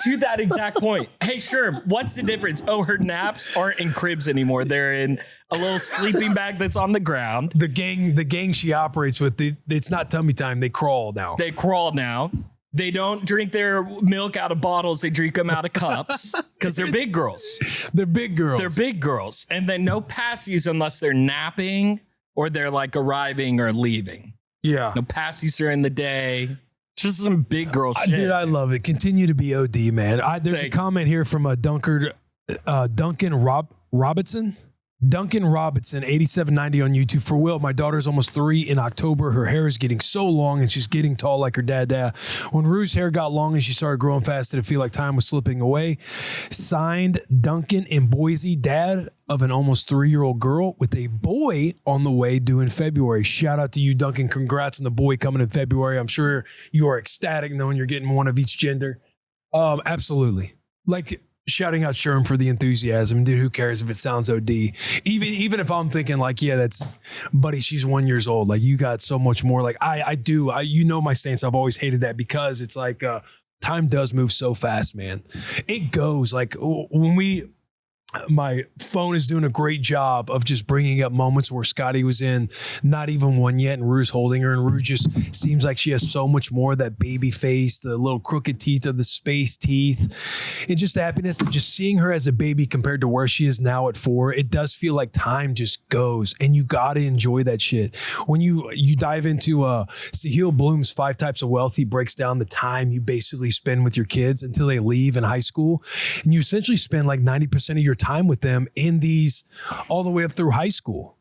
to that exact point. Hey, Sherm, what's the difference? Oh, her naps aren't in cribs anymore. They're in a little sleeping bag that's on the ground. The gang she operates with, it's not tummy time. They crawl now. They crawl now. They don't drink their milk out of bottles. They drink them out of cups because they're big girls. They're big girls. They're big girls. And then no passies unless they're napping or they're like arriving or leaving. Yeah. No passies during the day. It's just some big girl shit. Dude, I love it. Continue to be OD, man. There's a Thank comment here from Duncan Robinson. Duncan Robinson, 8790 on YouTube. For Will, my daughter's almost 3 in October. Her hair is getting so long and she's getting tall like her dad. When Rue's hair got long and she started growing fast, did it feel like time was slipping away? Signed, Duncan in Boise, dad of an almost 3-year-old girl with a boy on the way due in February. Shout out to you, Duncan. Congrats on the boy coming in February. I'm sure you are ecstatic knowing you're getting one of each gender. Absolutely. Like, shouting out Sherm for the enthusiasm. Dude, who cares if it sounds OD? Even if I'm thinking like, yeah, that's, buddy, she's 1 year old. Like, you got so much more. Like, I do. You know my stance. I've always hated that because it's like, time does move so fast, man. It goes like when my phone is doing a great job of just bringing up moments where Scotty was in not even one yet and Rue's holding her, and Rue just seems like she has so much more, that baby face, the little crooked teeth of the space teeth, and just the happiness of just seeing her as a baby compared to where she is now at 4. It does feel like time just goes, and you got to enjoy that shit. When you dive into Sahil Bloom's 5 Types of Wealth, he breaks down the time you basically spend with your kids until they leave in high school, and you essentially spend like 90% of your time with them in these all the way up through high school,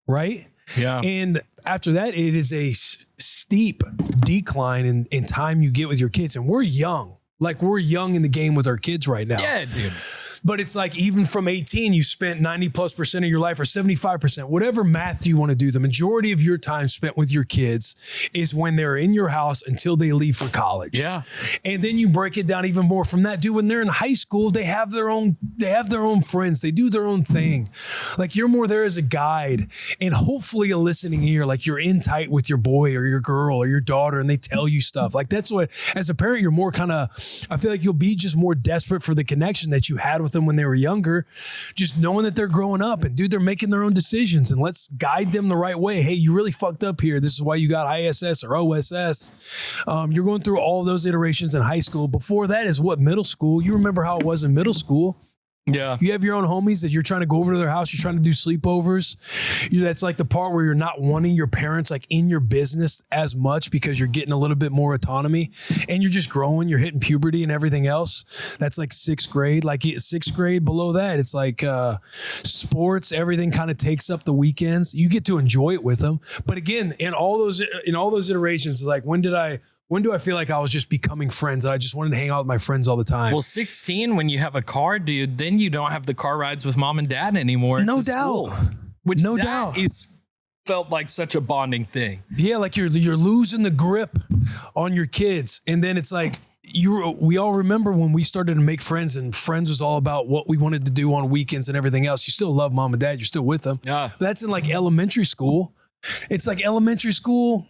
right? Yeah. And after that, it is a steep decline in time you get with your kids. And we're young. Like, we're young in the game with our kids right now. Yeah, dude. But it's like, even from 18, you spent 90+% of your life, or 75%, whatever math you want to do. The majority of your time spent with your kids is when they're in your house until they leave for college. Yeah. And then you break it down even more from that. Dude, when they're in high school, they have their own friends. They do their own thing. Like, you're more there as a guide and hopefully a listening ear. Like, you're in tight with your boy or your girl or your daughter, and they tell you stuff. Like, that's what, as a parent, you're more kind of, I feel like you'll be just more desperate for the connection that you had with them when they were younger, just knowing that they're growing up and, dude, they're making their own decisions, and let's guide them the right way. Hey, you really fucked up here. This is why you got ISS or OSS. You're going through all those iterations in high school. Before that is what, middle school. You remember how it was in middle school. Yeah. You have your own homies that you're trying to go over to their house. You're trying to do sleepovers. That's like the part where you're not wanting your parents like in your business as much because you're getting a little bit more autonomy and you're just growing. You're hitting puberty and everything else. That's like 6th grade. Like 6th grade below that, it's like sports. Everything kind of takes up the weekends. You get to enjoy it with them. But again, in all those iterations, like when do I feel like I was just becoming friends and I just wanted to hang out with my friends all the time? Well, 16, when you have a car, dude, then you don't have the car rides with mom and dad anymore. No to doubt. school, which No that doubt. is felt like such a bonding thing. Yeah, like you're losing the grip on your kids. And then it's like we all remember when we started to make friends and friends was all about what we wanted to do on weekends and everything else. You still love mom and dad. You're still with them. Yeah. But that's in like elementary school. It's like elementary school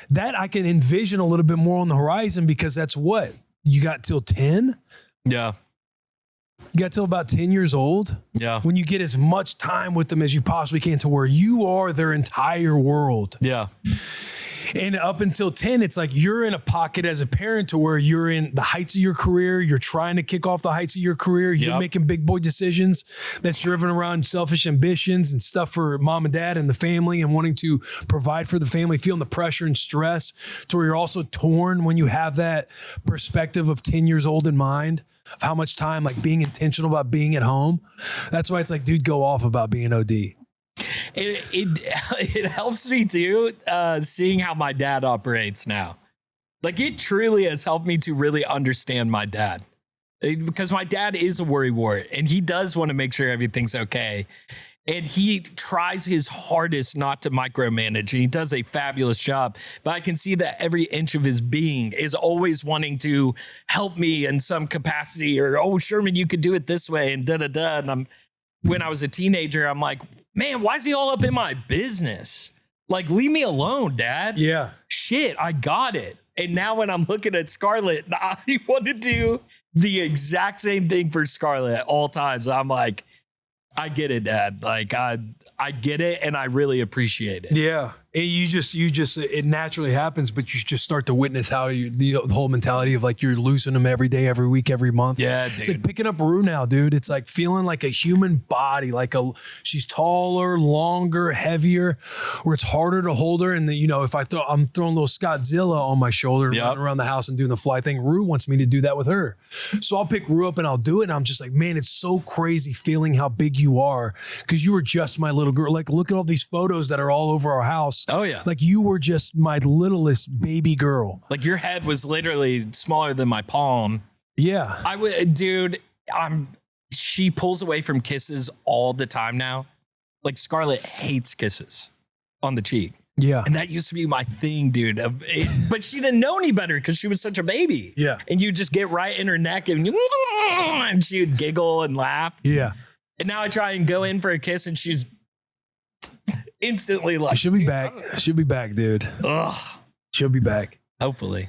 that I can envision a little bit more on the horizon because that's what you got till 10. Yeah. You got till about 10 years old. Yeah. When you get as much time with them as you possibly can to where you are their entire world. Yeah. And up until 10, it's like you're in a pocket as a parent to where you're in the heights of your career. You're trying to kick off the heights of your career. You're making big boy decisions that's driven around selfish ambitions and stuff for mom and dad and the family and wanting to provide for the family, feeling the pressure and stress to where you're also torn when you have that perspective of 10 years old in mind of how much time, like being intentional about being at home. That's why it's like, dude, go off about being OD. It helps me too, seeing how my dad operates now. Like it truly has helped me to really understand my dad, because my dad is a worrywart and he does want to make sure everything's okay. And he tries his hardest not to micromanage, and he does a fabulous job. But I can see that every inch of his being is always wanting to help me in some capacity, or, oh, Sherman, you could do it this way, and da-da-da. And when I was a teenager, I'm like, man, why is he all up in my business? Like, leave me alone, Dad. Yeah. Shit, I got it. And now when I'm looking at Scarlett, I want to do the exact same thing for Scarlett at all times. I'm like, I get it, Dad. Like, I get it, and I really appreciate it. Yeah. And you just, it naturally happens, but you just start to witness how the whole mentality of like you're losing them every day, every week, every month. Yeah, It's dude. like picking up Rue now, dude. It's like feeling like a human body, she's taller, longer, heavier, where it's harder to hold her. And then, if I'm throwing little Scottzilla on my shoulder and running around the house and doing the fly thing, Rue wants me to do that with her. So I'll pick Rue up and I'll do it. And I'm just like, man, it's so crazy feeling how big you are because you were just my little girl. Like, look at all these photos that are all over our house. Oh, yeah. Like you were just my littlest baby girl. Like your head was literally smaller than my palm. Yeah. I would, dude, she pulls away from kisses all the time now. Like Scarlett hates kisses on the cheek. Yeah. And that used to be my thing, dude. But she didn't know any better because she was such a baby. Yeah. And you just get right in her neck and she would giggle and laugh. Yeah. And now I try and go in for a kiss and she's instantly like, She'll be back. She'll be back, dude. ugh, She'll be back. hopefully.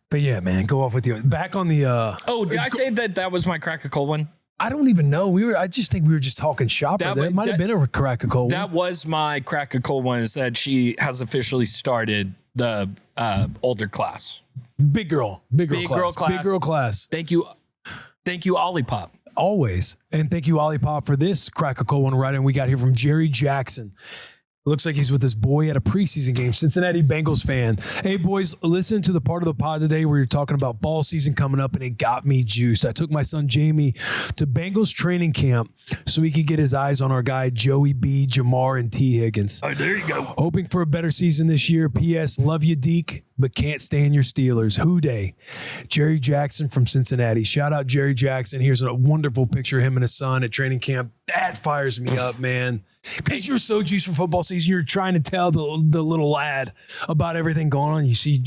But yeah, man, go off with you. Back on the Oh, did I say that was my crack a cold one? I don't even know. I just think we were just talking shop. That might have been a crack a cold. That was my crack a cold one, is that she has officially started the older class. Big girl class. Thank you, Olipop. Always. And thank you, Olipop, for this crack a cold one right in. We got here from Jerry Jackson. Looks like he's with his boy at a preseason game. Cincinnati Bengals fan. Hey, boys, listen to the part of the pod today where you're talking about ball season coming up, and it got me juiced. I took my son Jamie to Bengals training camp so he could get his eyes on our guy Joey B, Jamar, and T. Higgins. Oh, there you go. Hoping for a better season this year. P.S. Love you, Deke, but can't stand your Steelers. Who day? Jerry Jackson from Cincinnati. Shout out Jerry Jackson. Here's a wonderful picture of him and his son at training camp. That fires me up, man. Because you're so juiced for football season, you're trying to tell the little lad about everything going on. You see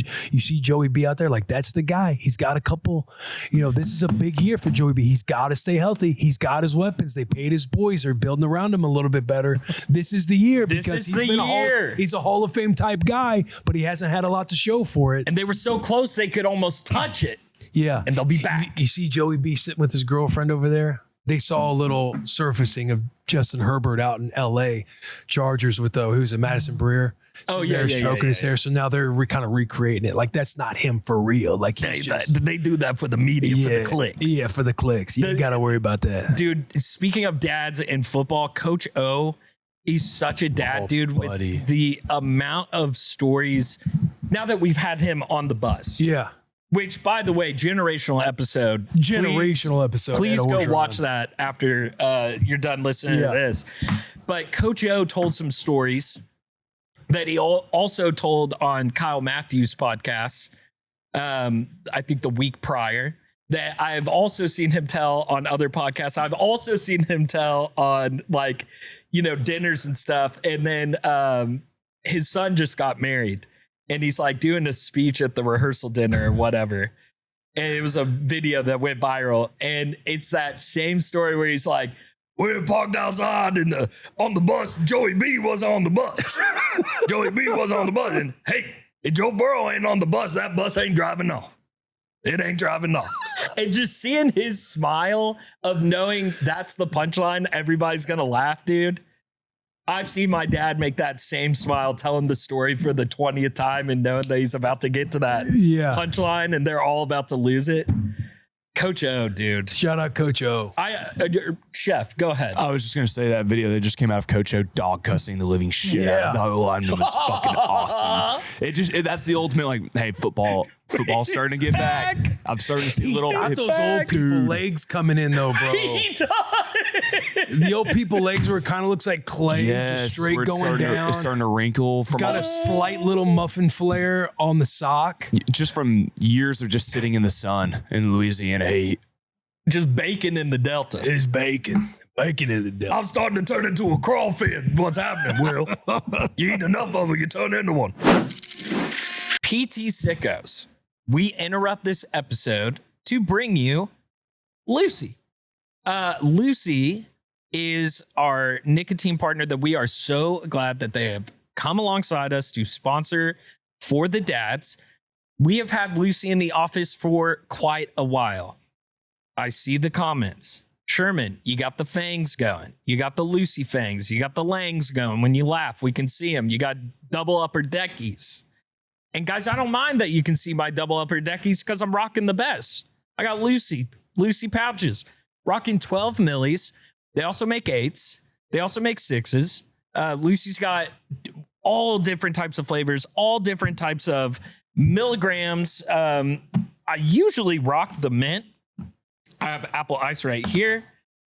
Joey B out there, like, that's the guy. He's got a couple, this is a big year for Joey B. He's got to stay healthy. He's got his weapons. They paid his boys. They're building around him a little bit better. This is the year because he's a Hall of Fame type guy, but he hasn't had a lot to show for it. And they were so close they could almost touch it. Yeah. And they'll be back. You see Joey B sitting with his girlfriend over there? they saw a little surfacing of Justin Herbert out in L.A. Chargers with who's a Madison Breer. Oh, So yeah, they're yeah, stroking yeah, his hair. So now they're kind of recreating it. Like that's not him for real. Like They do that for the media, for the clicks. Yeah, for the clicks. You ain't got to worry about that. Dude, speaking of dads in football, Coach O, he's such a dad, dude, buddy. with the amount of stories now that we've had him on the bus. Yeah. Which, by the way, generational episode. Episode. Please at go Orchard watch Run. that after you're done listening to this. But Coach O told some stories that he also told on Kyle Matthews' podcast, I think the week prior, that I've also seen him tell on other podcasts. I've also seen him tell on dinners and stuff. And then his son just got married. And he's like doing a speech at the rehearsal dinner or whatever. And it was a video that went viral. And it's that same story where he's like, we're parked outside and on the bus. Joey B was on the bus. Joey B was on the bus. And hey, if Joe Burrow ain't on the bus, that bus ain't driving off. It ain't driving off. And just seeing his smile of knowing that's the punchline, everybody's going to laugh, dude. I've seen my dad make that same smile telling the story for the 20th time and knowing that he's about to get to that punchline and they're all about to lose it. Coach O, dude. Shout out Coach O. Chef, go ahead. I was just going to say that video that just came out of Coach O dog cussing the living shit out of the whole lineman was fucking awesome. That's the ultimate, like, hey, football's starting to get back. I'm starting to see Got those old people legs coming in though, bro. He does. The old people legs where it kind of looks like clay, just straight where it's going down. It's starting to wrinkle from Got a slight little muffin flare on the sock. just from years of just sitting in the sun in Louisiana heat. Just bacon in the Delta. It's bacon. Bacon in the Delta. I'm starting to turn into a crawfish. What's happening, Will? You eat enough of it, you turn into one. PT6ICKOs. We interrupt this episode to bring you Lucy. Lucy is our nicotine partner that we are so glad that they have come alongside us to sponsor for the dads. We have had Lucy in the office for quite a while. I see the comments. Sherman, you got the fangs going. You got the Lucy fangs. You got the langs going. When you laugh, we can see them. You got double upper deckies. And guys, I don't mind that you can see my double upper deckies because I'm rocking the best. I got Lucy pouches, rocking 12 millis. They also make 8s. They also make 6s. Lucy's got all different types of flavors, all different types of milligrams. I usually rock the mint. I have apple ice right here.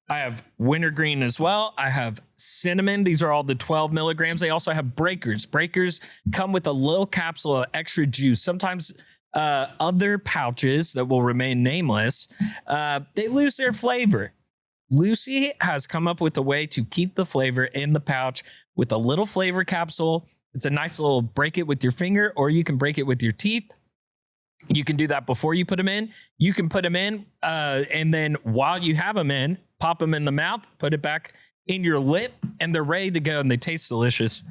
I have wintergreen as well. I have cinnamon. These are all the 12 milligrams. They also have breakers. Breakers come with a little capsule of extra juice. Sometimes other pouches that will remain nameless, they lose their flavor. Lucy has come up with a way to keep the flavor in the pouch with a little flavor capsule. It's a nice little break it with your finger, or you can break it with your teeth. You can do that before you put them in. You can put them in, and then while you have them in, pop them in the mouth, put it back in your lip, and they're ready to go, and they taste delicious.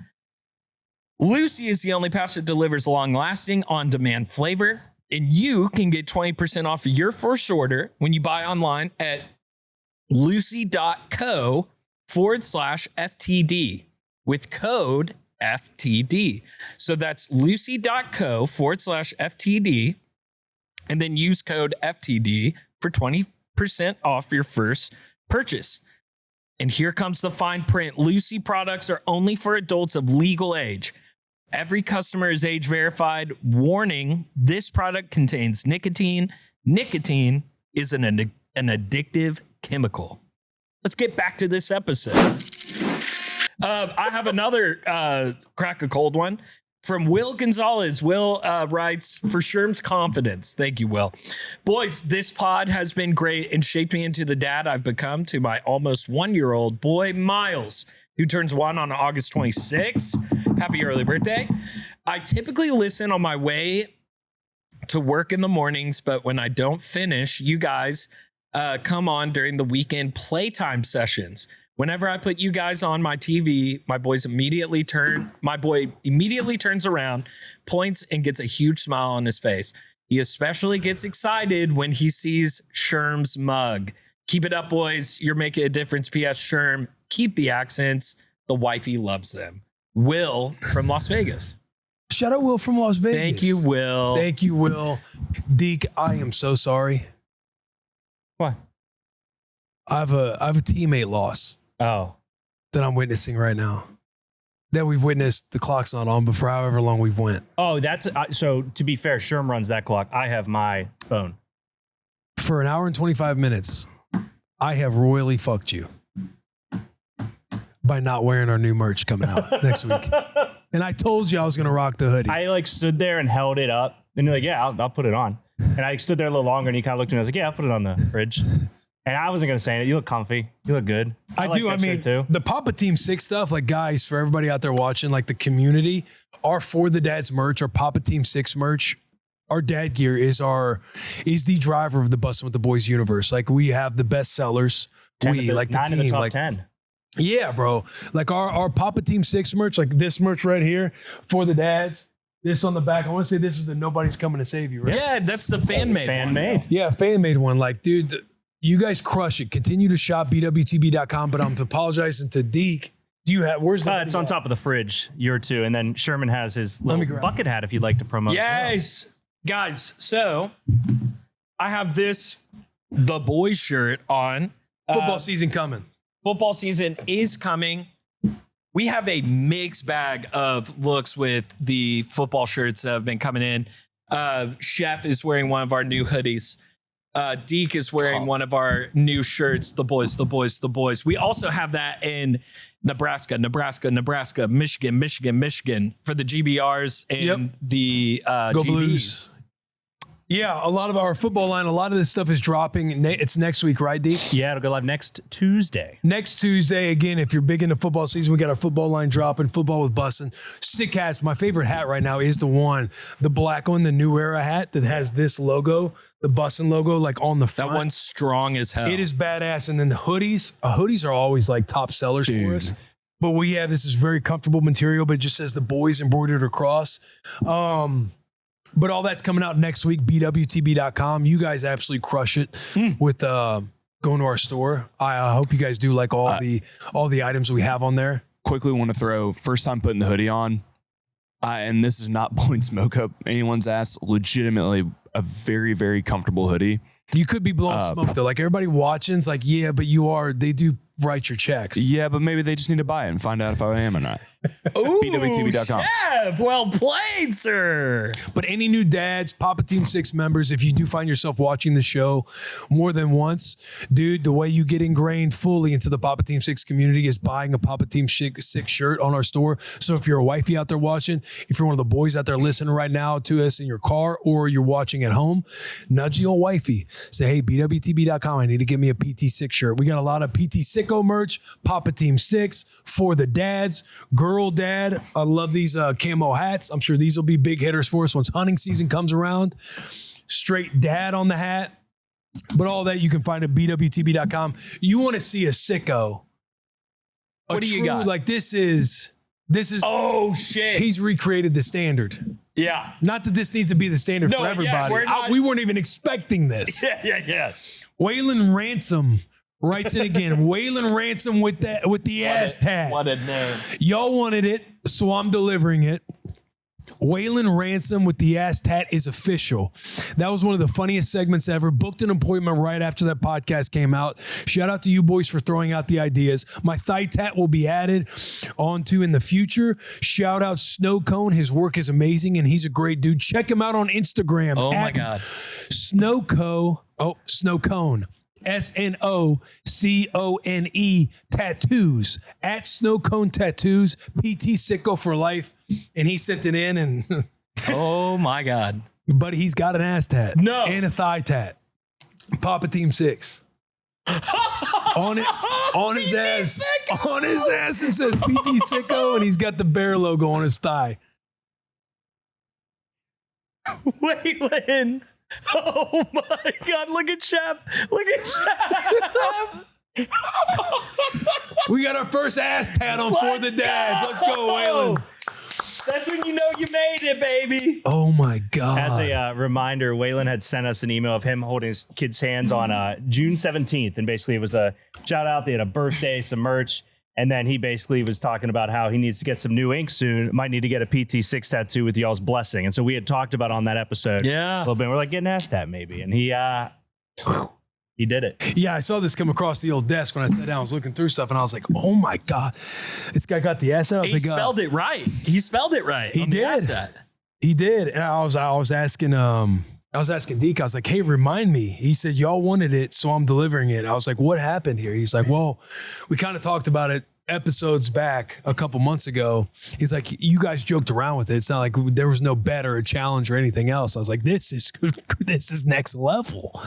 Lucy is the only pouch that delivers long-lasting, on-demand flavor, and you can get 20% off your first order when you buy online at lucy.co/FTD with code FTD. So that's lucy.co/FTD, and then use code FTD for 20% off your first purchase. And here comes the fine print. Lucy products are only for adults of legal age. Every customer is age verified. Warning, this product contains nicotine. Nicotine is an addictive chemical. Let's get back to this episode. I have another crack a cold one from Will Gonzalez. Will writes, for Sherm's confidence. Thank you, Will. Boys, this pod has been great and shaped me into the dad I've become to my almost 1-year-old boy, Miles, who turns 1 on August 26th. Happy early birthday. I typically listen on my way to work in the mornings, but when I don't finish, you guys come on during the weekend playtime sessions. Whenever I put you guys on my TV, my boy immediately turns around, points, and gets a huge smile on his face. He especially gets excited when he sees Sherm's mug. Keep it up, boys. You're making a difference. P.S. Sherm, keep the accents. The wifey loves them. Will from Las Vegas. Shout out Will from Las Vegas. Thank you, Will. Thank you, Will. Deke, I am so sorry. What? I have a teammate loss Oh. that I'm witnessing right now. That we've witnessed. The clock's not on, but for however long we've went. Oh, that's so to be fair, Sherm runs that clock. I have my phone. For an hour and 25 minutes, I have royally fucked you by not wearing our new merch coming out next week. And I told you I was going to rock the hoodie. I like stood there and held it up, and you're like, "Yeah, I'll put it on." And I stood there a little longer, and he kind of looked at me. I was like, "Yeah, I'll put it on the fridge." And I wasn't gonna say it. You look comfy. You look good. I like do. that I mean, shirt too. the Papa Team 6 stuff, like guys, for everybody out there watching, like the community, our For the Dads merch, our Papa Team 6 merch, our dad gear is the driver of the Bussin with the Boys universe. Like we have the best sellers. We like the 9 team. in the top like 10. Yeah, bro. Like our Papa Team 6 merch, like this merch right here for the dads. This on the back. I want to say this is the Nobody's Coming to Save You, right? Yeah, that's the fan made. Fan made. Yeah, fan made one. Like, dude, you guys crush it. Continue to shop bwtb.com, but I'm apologizing to Deke. Do you have, where's the It's on top of the fridge, your two. And then Sherman has his me little grab bucket hat if you'd like to promote. Yes, guys. So I have the boys shirt on. football season coming? Football season is coming. We have a mixed bag of looks with the football shirts that have been coming in. Chef is wearing one of our new hoodies. Deke is wearing one of our new shirts. The boys. We also have that in Nebraska, Michigan for the GBRs and the Go GBs. Blues. Yeah, a lot of our football line, a lot of this stuff is dropping. It's next week, right, Deke? Yeah, it'll go live next Tuesday. Next Tuesday, again, if you're big into football season, we got our football line dropping, football with Bussin. Sick hats. My favorite hat right now is the black one, the New Era hat that has this logo, the Bussin logo, like on the front. That one's strong as hell. It is badass. And then the hoodies, hoodies are always like top sellers for us. But we have, this is very comfortable material, but it just says the boys embroidered across. But all that's coming out next week, bwtb.com. You guys absolutely crush it with going to our store. I hope you guys do like all the items we have on there. Quickly want to throw, first time putting the hoodie on, and this is not blowing smoke up anyone's ass, legitimately a very, very comfortable hoodie. You could be blowing smoke though. Like everybody watching's like, yeah, but they do write your checks. Yeah, but maybe they just need to buy it and find out if I am or not. Ooh, bwtb.com. Chef, well played, sir. But any new dads, Papa Team 6 members, if you do find yourself watching the show more than once, dude, the way you get ingrained fully into the Papa Team 6 community is buying a Papa Team 6 shirt on our store. So if you're a wifey out there watching, if you're one of the boys out there listening right now to us in your car or you're watching at home, nudge your wifey. Say, hey, bwtb.com, I need to get me a PT6 shirt. We got a lot of PT6ICKO merch, Papa Team 6, for the dads, girl dad. I love these camo hats. I'm sure these will be big hitters for us once hunting season comes around. Straight dad on the hat. But all that you can find at bwtb.com. You want to see a sicko. What do you got? Like this is Oh shit. he's recreated the standard. Yeah. Not that this needs to be the standard No, for yeah, everybody. we're not- We weren't even expecting this. Yeah. Waylon Ransom writes it again. Waylon Ransom with the ass tat. What a name. Y'all wanted it, so I'm delivering it. Waylon Ransom with the ass tat is official. That was one of the funniest segments ever. Booked an appointment right after that podcast came out. Shout out to you boys for throwing out the ideas. My thigh tat will be added onto in the future. Shout out Snow Cone. His work is amazing and he's a great dude. Check him out on Instagram. Oh my God. Snow Cone. SNOCONE tattoos at Snow Cone Tattoos, PT6ICKO For life. And he sent it in and Oh my God. buddy, he's got an ass tat. No. And a thigh tat. Papa Team 6. on his ass. On his ass it says PT6ICKO and he's got the bear logo on his thigh. Waylon. Oh my God. Look at Chef. Look at Chef. We got our first ass tat on For the Dads. Let's go, Waylon. That's when you know you made it, baby. Oh my God. As a reminder, Waylon had sent us an email of him holding his kid's hands on June 17th. And basically it was a shout out. They had a birthday, some merch. And then he basically was talking about how he needs to get some new ink soon. Might need to get a PT6 tattoo with y'all's blessing. And so we had talked about on that episode a little bit. We're like getting asked that maybe. And he did it. Yeah, I saw this come across the old desk when I sat down. I was looking through stuff and I was like, oh my God. This guy got the asset. I was He like, spelled it right. He spelled it right. He did. He did. And I was asking Deke, I was like, hey, remind me. He said, y'all wanted it, so I'm delivering it. I was like, what happened here? He's like, well, we kind of talked about it episodes back a couple months ago. He's like, you guys joked around with it. It's not like there was no bet or a challenge or anything else. I was like, this is next level.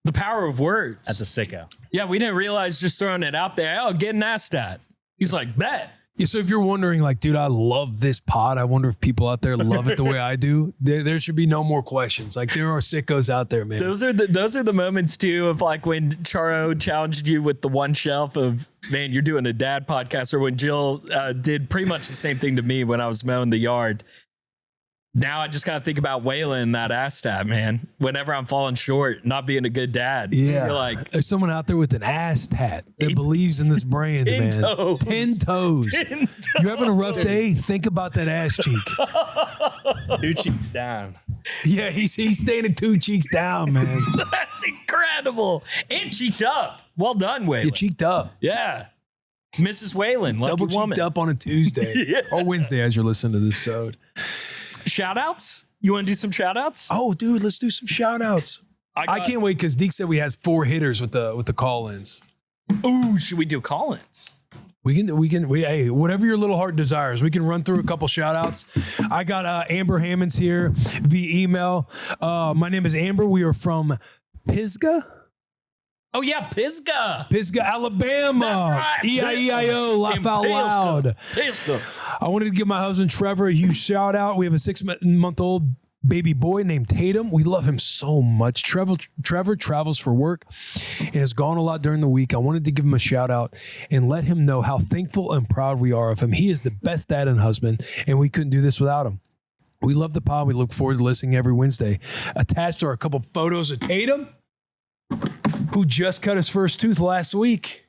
The power of words. That's a sicko. Yeah, we didn't realize just throwing it out there. Oh, getting asked at. He's like, bet. Yeah, so if you're wondering, like, dude, I love this pod. I wonder if people out there love it the way I do. There should be no more questions. Like, there are sickos out there, man. Those are the moments too of like when Charo challenged you with the one shelf of, man, you're doing a dad podcast, or when Jill did pretty much the same thing to me when I was mowing the yard. Now I just got to think about Waylon, that ass tat, man. Whenever I'm falling short, not being a good dad. Yeah. You're like, there's someone out there with an ass tat that believes in this brand, 10 man. toes. 10 toes. 10 toes. You're having a rough day? Think about that ass cheek. 2 cheeks down. Yeah, he's standing 2 cheeks down, man. That's incredible. And cheeked up. Well done, Waylon. You cheeked up. Yeah. Mrs. Waylon, lucky Double woman. cheeked up on a Tuesday. Yeah. Or Wednesday as you're listening to this episode. Shout outs? You want to do some shout outs? Oh, dude, let's do some shout outs. I can't wait because Deke said we had 4 hitters with the call-ins. Ooh, should we do call-ins? Hey, whatever your little heart desires, we can run through a couple shout outs. I got Amber Hammonds here via email. My name is Amber. We are from Pisgah. Oh, yeah, Pisgah. Pisgah, Alabama. That's right. E-I-E-I-O, laugh out loud. Pisgah. I wanted to give my husband Trevor a huge shout out. We have a 6-month-old baby boy named Tatum. We love him so much. Trevor travels for work and has gone a lot during the week. I wanted to give him a shout out and let him know how thankful and proud we are of him. He is the best dad and husband, and we couldn't do this without him. We love the pod. We look forward to listening every Wednesday. Attached are a couple photos of Tatum, who just cut his first tooth last week.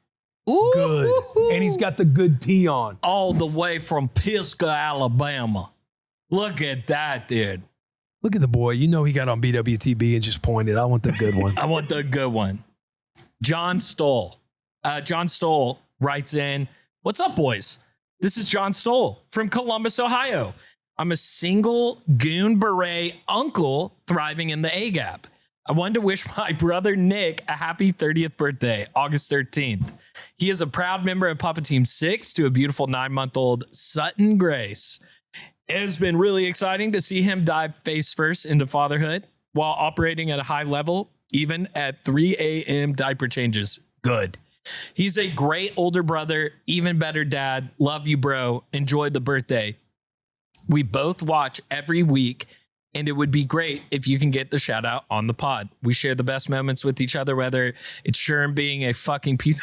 Ooh. Good. And he's got the good tee on. All the way from Pisgah, Alabama. Look at that, dude. Look at the boy. You know he got on BWTB and just pointed. I want the good one. I want the good one. John Stoll. John Stoll writes in, what's up, boys? This is John Stoll from Columbus, Ohio. I'm a single goon beret uncle thriving in the A-Gap. I wanted to wish my brother Nick a happy 30th birthday, August 13th. He is a proud member of Papa Team 6 to a beautiful 9-month-old Sutton Grace. It has been really exciting to see him dive face first into fatherhood while operating at a high level, even at 3 a.m. diaper changes. Good. He's a great older brother, even better dad. Love you, bro. Enjoy the birthday. We both watch every week, and it would be great if you can get the shout out on the pod. We share the best moments with each other, whether it's Sherm being a fucking piece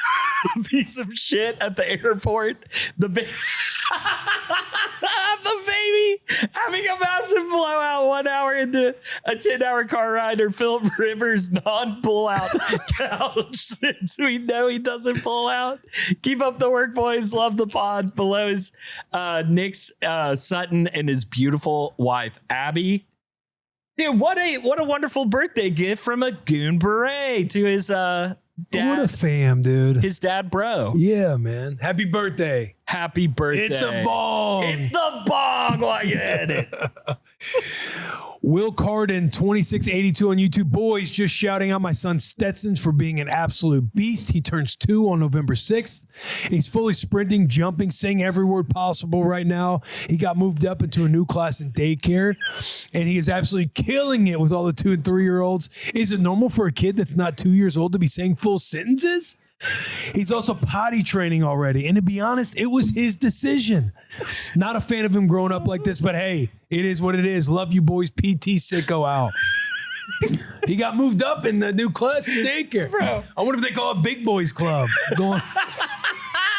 of shit at the airport, the baby having a massive blowout 1 hour into a 10-hour car ride, or Philip Rivers' non-pull-out couch since we know he doesn't pull out. Keep up the work, boys. Love the pod. Below is Nick's Sutton and his beautiful wife, Abby. Dude, what a wonderful birthday gift from a goon beret to his dad. What a fam, dude. His dad, bro. Yeah, man. Happy birthday. Happy birthday. Hit the bong. Hit the bong while you hit it. Will Carden, 2682 on YouTube. Boys, just shouting out my son Stetson's for being an absolute beast. He turns 2 on November 6th. He's fully sprinting, jumping, saying every word possible right now. He got moved up into a new class in daycare, and he is absolutely killing it with all the 2 and 3-year-olds. Is it normal for a kid that's not 2 years old to be saying full sentences? He's also potty training already. And to be honest, it was his decision. Not a fan of him growing up like this, but hey, it is what it is. Love you, boys. PT6ICKO out. He got moved up in the new class in daycare. Bro. I wonder if they call it Big Boys Club. Going.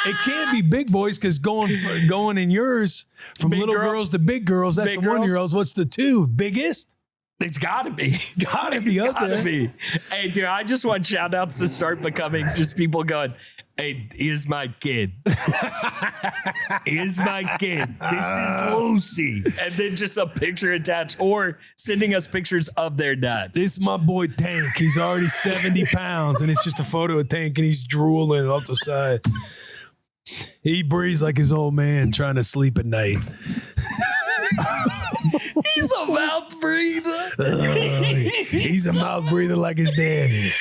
It can't be big boys because going in yours from Big little girl? girls to big girls. That's Big the 1-year-olds. What's the 2? Biggest? It's gotta be. Gotta be It's up gotta there. be. Hey, dude, I just want shout outs to start becoming just people going, hey, here's my kid. Here's my kid. This is Lucy. And then just a picture attached or sending us pictures of their dads. This is my boy Tank. He's already 70 pounds, and it's just a photo of Tank, and he's drooling off the side. He breathes like his old man trying to sleep at night. He's a mouth breather. He's a mouth breather like his daddy.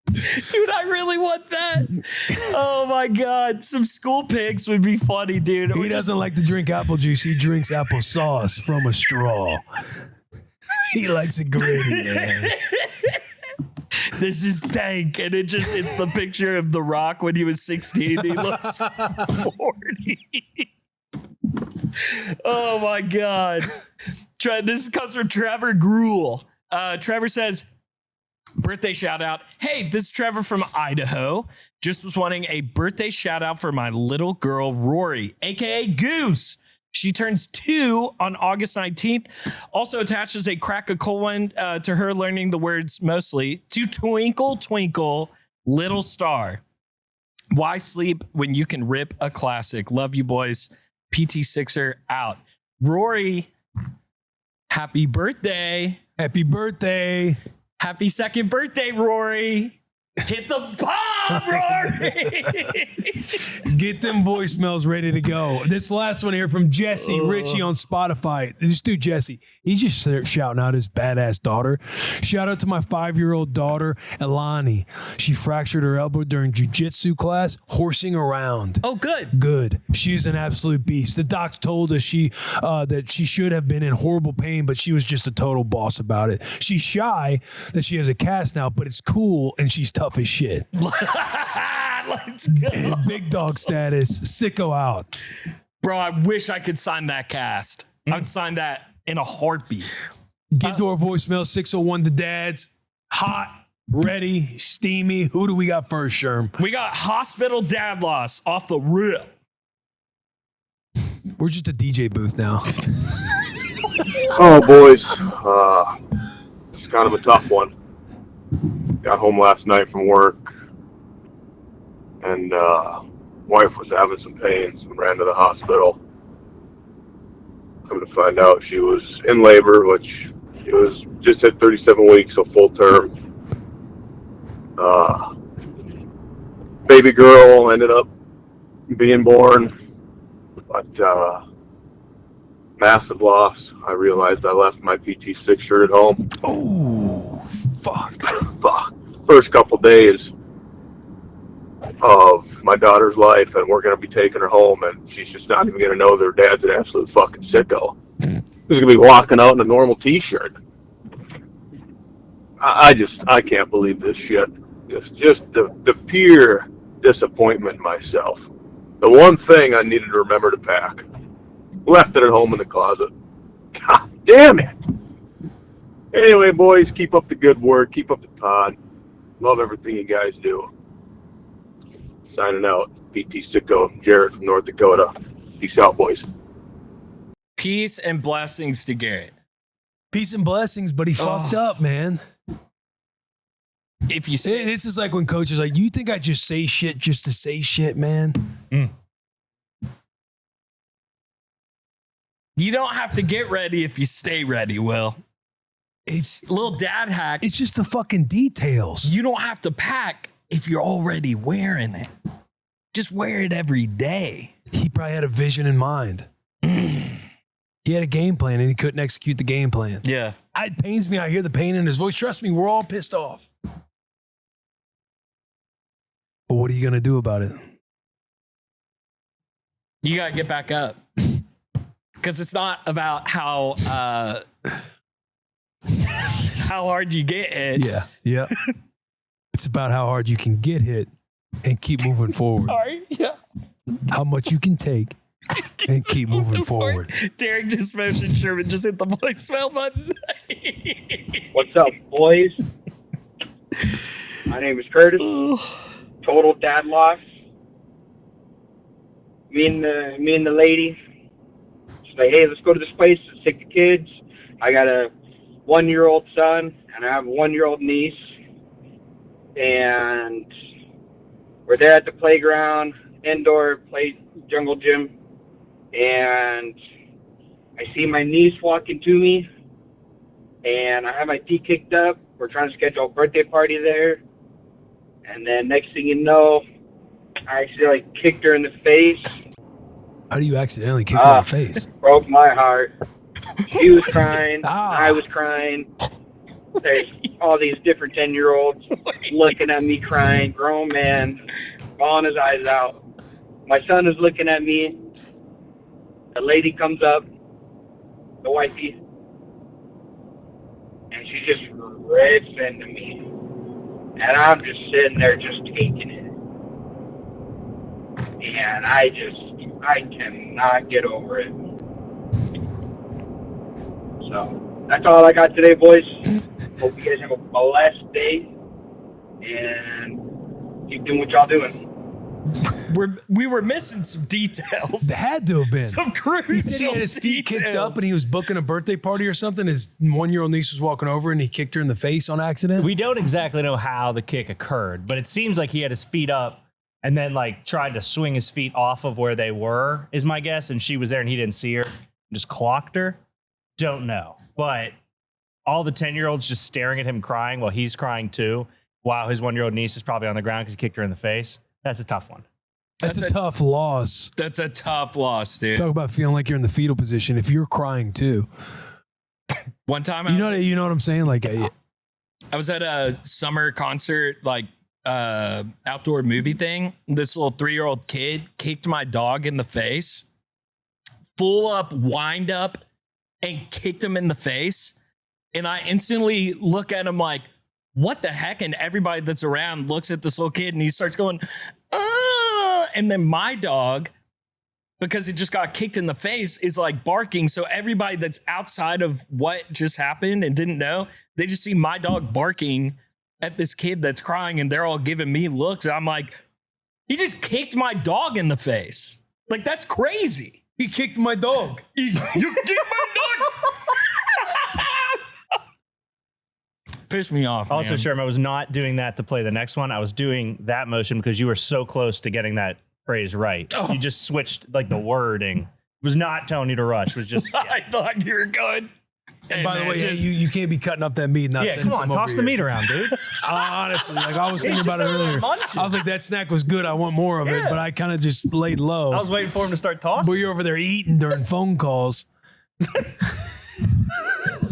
Dude, I really want that. Oh my God. Some school pics would be funny, dude. He doesn't like to drink apple juice. He drinks apple sauce from a straw. He likes it gritty, man. This is Tank. And it's the picture of The Rock when he was 16. He looks 40. Oh my God. This comes from Trevor Gruel. Trevor says, birthday shout out. Hey, this is Trevor from Idaho. Just was wanting a birthday shout out for my little girl, Rory, aka Goose. She turns 2 on August 19th. Also attaches a crack of Coleman to her learning the words mostly to Twinkle, Twinkle, Little Star. Why sleep when you can rip a classic? Love you, boys. PT6er out. Rory, happy birthday. Happy birthday. Happy 2nd birthday, Rory. Hit the bomb, Rory. Get them voicemails ready to go. This last one here from Jesse Ritchie on Spotify. This dude, Jesse, he's just shouting out his badass daughter. Shout out to my 5-year-old daughter, Elani. She fractured her elbow during jiu-jitsu class, horsing around. Oh, good. Good. She's an absolute beast. The doc told us that she should have been in horrible pain, but she was just a total boss about it. She's shy that she has a cast now, but it's cool, and she's tough as shit. Let's go. Big dog status. Sicko out. Bro, I wish I could sign that cast. I would sign that in a heartbeat. Get to our voicemail, 601 The Dads. Hot, ready, steamy. Who do we got first, Sherm? We got hospital dad loss off the rip. We're just a DJ booth now. Oh, boys. It's kind of a tough one. Got home last night from work, and wife was having some pains and ran to the hospital. Come to find out she was in labor, which she was just had 37 weeks, so full term. Baby girl ended up being born, but massive loss. I realized I left my PT6 shirt at home. Oh, fuck. Fuck. First couple days of my daughter's life, and we're going to be taking her home, and she's just not even going to know their dad's an absolute fucking sicko. He's going to be walking out in a normal t-shirt. I can't believe this shit. Just the pure disappointment in myself. The one thing I needed to remember to pack. Left it at home in the closet. God damn it. Anyway, boys, keep up the good work. Keep up the pod. Love everything you guys do. Signing out. PT6ICKO, Jared from North Dakota. Peace out, boys. Peace and blessings to Garrett. Peace and blessings, but he fucked up, man. If you say This is like when coaches are like, you think I just say shit just to say shit, man? you don't have to get ready if you stay ready, Will. It's Little dad hack. it's just the fucking details. You don't have to pack if you're already wearing it. Just wear it every day. He probably had a vision in mind. He had a game plan and he couldn't execute the game plan. Yeah. It pains me. I hear the pain in his voice. Trust me, we're all pissed off. But what are you going to do about it? You got to get back up. Because it's not about how hard you get it. Yeah. Yeah. It's about how hard you can get hit and keep moving forward. Sorry. Yeah. How much you can take and keep moving forward. Derek just motioned Sherman. Just hit the voicemail button. What's up, boys? My name is Curtis. total dad loss. Me and the lady, she's like, hey, let's go to this place. Let's take the kids. I got a 1-year-old son and I have a 1-year-old niece. And we're there at the playground, indoor play jungle gym. And I see my niece walking to me. And I have my feet kicked up. We're trying to schedule a birthday party there. And then next thing you know, I accidentally kicked her in the face. How do you accidentally kick her in the face? Broke my heart. She was crying. I was crying. There's all these different 10-year-olds looking at me crying. Grown man, bawling his eyes out. My son is looking at me. The lady comes up, the wifey, and she just rips into me. And I'm just sitting there just taking it. And I cannot get over it. So that's all I got today, boys. Hope you guys have a blessed day and keep doing what y'all doing. We were missing some details. It had to have been. Some crucial He said he had his feet kicked up and he was booking a birthday party or something. His 1-year-old niece was walking over and he kicked her in the face on accident. We don't exactly know how the kick occurred, but it seems like he had his feet up and then like tried to swing his feet off of where they were, is my guess. And she was there and he didn't see her, just clocked her. Don't know. But all the 10-year-olds just staring at him crying while he's crying too, while his 1-year-old niece is probably on the ground because he kicked her in the face. That's a tough one. That's a tough loss. That's a tough loss, dude. Talk about feeling like you're in the fetal position. If you're crying too, One time, you know what I'm saying? Like, I was at a summer concert, like outdoor movie thing. This little 3-year-old kid kicked my dog in the face, full up, wind up, and kicked him in the face. And I instantly look at him like, what the heck? And everybody that's around looks at this little kid and he starts going, and then my dog, because it just got kicked in the face, is like barking. So everybody that's outside of what just happened and didn't know, they just see my dog barking at this kid that's crying and they're all giving me looks. And I'm like, he just kicked my dog in the face. Like, that's crazy. he kicked my dog. You kicked my dog. Pissed me off. Also, man. Sherm, I was not doing that to play the next one. I was doing that motion because you were so close to getting that phrase right. You just switched like the wording. It was not telling you to rush. It was just. I thought you were good. And by the way, you can't be cutting up that meat. And not Yeah, sending come on, some toss over the here. meat around, dude. Honestly, like I was thinking about it earlier. munching. I was like, that snack was good. I want more of it, but I kind of just laid low. I was waiting for him to start But tossing. you're over there eating during phone calls.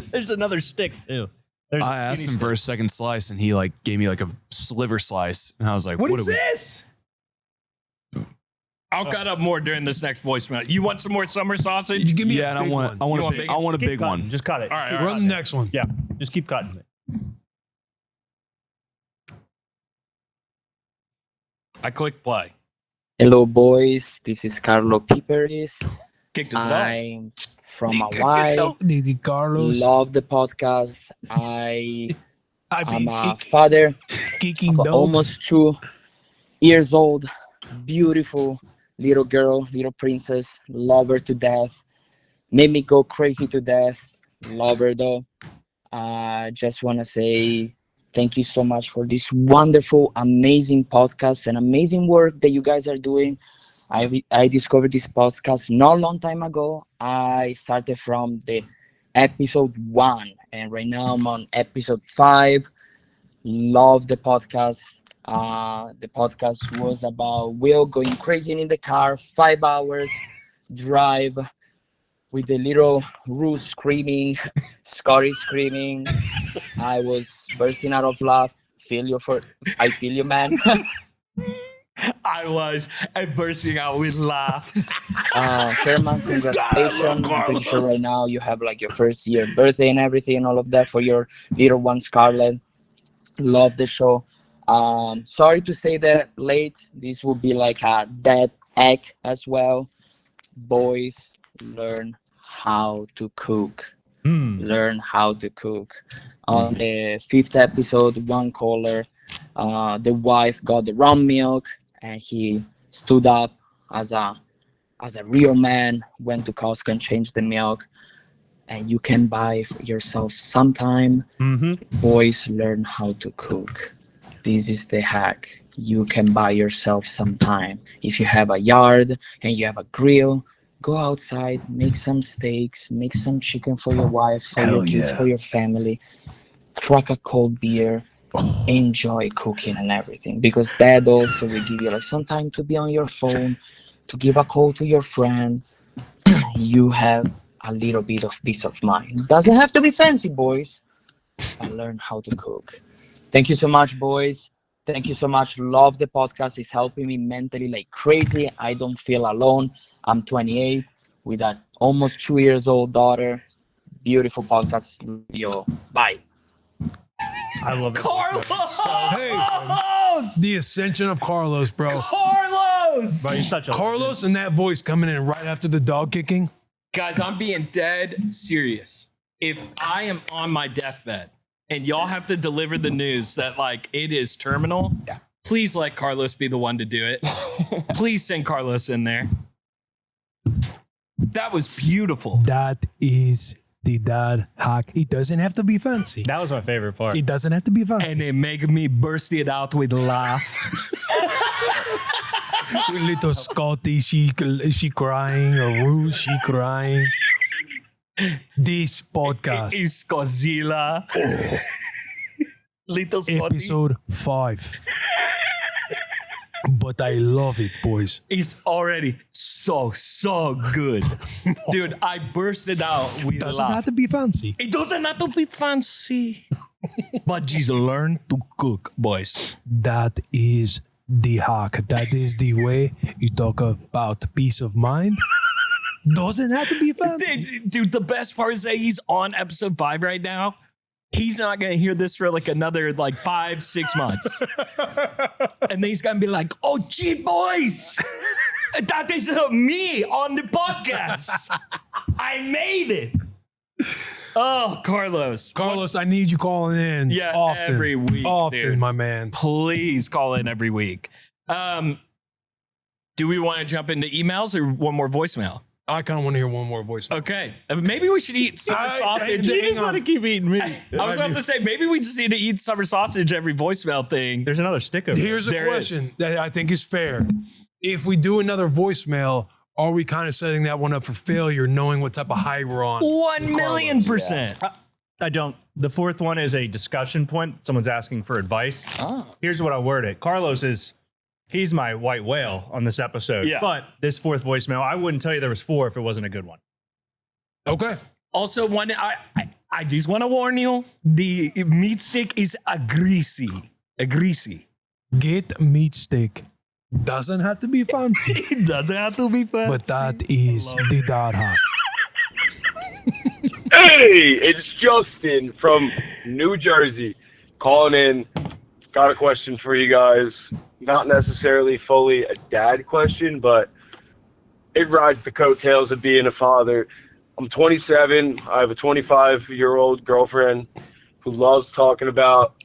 There's another stick too. There's I asked him for a second slice, and he like gave me like a sliver slice, and I was like, What is are we- this? I'll cut up more during this next voicemail. You want some more summer sausage? You give me Yeah, a and I big want, one. You want big? I want a Keep big cutting. one. Just cut it. All right, Just all Run the next one. Yeah, just keep cutting it. I click play. Hello, boys. This is Carlo Piperis. Kicked his dog. I'm from Hawaii. Didi Carlos. Love the podcast. I'm I'm a father geeking of dogs. almost 2 years old. Beautiful little girl, little princess. Love her to death. Made me go crazy to death. Love her though. Just want to say thank you so much for this wonderful, amazing podcast and amazing work that you guys are doing. I discovered this podcast not a long time ago. I started from the episode 1, and right now I'm on episode 5. Love the podcast. The podcast was about Will going crazy in the car, 5 hours drive with the little Roo screaming, Scotty screaming. I was bursting out of laugh. I feel you, man. I was bursting out with laugh. Sherman, congratulations. I'm pretty sure right now you have like your first year birthday and everything and all of that for your little one, Scarlett. Love the show. Sorry to say that late. This will be like a dead egg as well. Boys, learn how to cook. Learn how to cook. On the 5th episode, one caller The wife got the rum milk, and he stood up as a real man, went to Costco and changed the milk. And you can buy yourself sometime. Boys, learn how to cook. This is the hack. You can buy yourself some time. If you have a yard and you have a grill, go outside, make some steaks, make some chicken for your wife, for your kids, for your family. Crack a cold beer. Enjoy cooking and everything, because that also will give you like some time to be on your phone, to give a call to your friend. You have a little bit of peace of mind. Doesn't have to be fancy, boys, but learn how to cook. Thank you so much, boys. Thank you so much. Love the podcast. It's helping me mentally like crazy. I don't feel alone. I'm 28 with an almost 2 years old daughter. Beautiful podcast. Yo, bye. I love it. Carlos! The ascension of Carlos, bro. Carlos! Bro, you're such a Carlos and that voice coming in right after the dog kicking. Guys, I'm being dead serious. If I am on my deathbed and y'all have to deliver the news that like it is terminal, please let Carlos be the one to do it. Please send Carlos in there. That was beautiful. That is the dad hack. It doesn't have to be fancy. That was my favorite part. It doesn't have to be fancy. And it made me burst it out with laugh. Little Scotty, she crying, or Rue, she crying. This podcast Is Godzilla. Little Scotty. episode 5. But I love it, boys. Is already so good. Dude, I bursted out with Doesn't laugh. have to be fancy. It doesn't have to be fancy. But just learn to cook, boys. That is the hack. That is the way you talk about peace of mind. Doesn't have to be fancy. Dude, the best part is that he's on episode 5 right now. He's not going to hear this for like another like 5-6 months. And then he's going to be like, oh, gee, boys, that is me on the podcast. I made it. Oh, Carlos. Carlos, I need you calling in. Yeah, often. every week, Often, dude. my man. Please call in every week. Do we want to jump into emails or one more voicemail? I kind of want to hear one more voice. Okay. Maybe we should eat summer sausage. You just want to keep eating meat. I was about to say, maybe we just need to eat summer sausage every voicemail thing. There's another stick over Here's a There question that I think is fair. If we do another voicemail, are we kind of setting that one up for failure, knowing what type of high we're on? 1,000,000%. I don't. The fourth one is a discussion point. Someone's asking for advice. Here's what I word it. Carlos he's my white whale on this episode. Yeah. But this fourth voicemail, I wouldn't tell you there was 4 if it wasn't a good one. Okay. Also, I just want to warn you, the meat stick is a greasy. Get meat stick. Doesn't have to be fancy, It doesn't have to be fancy. but that is the dad hack. Hey, it's Justin from New Jersey calling in. Got a question for you guys. Not necessarily fully a dad question, but it rides the coattails of being a father. I'm 27. I have a 25-year-old girlfriend who loves talking about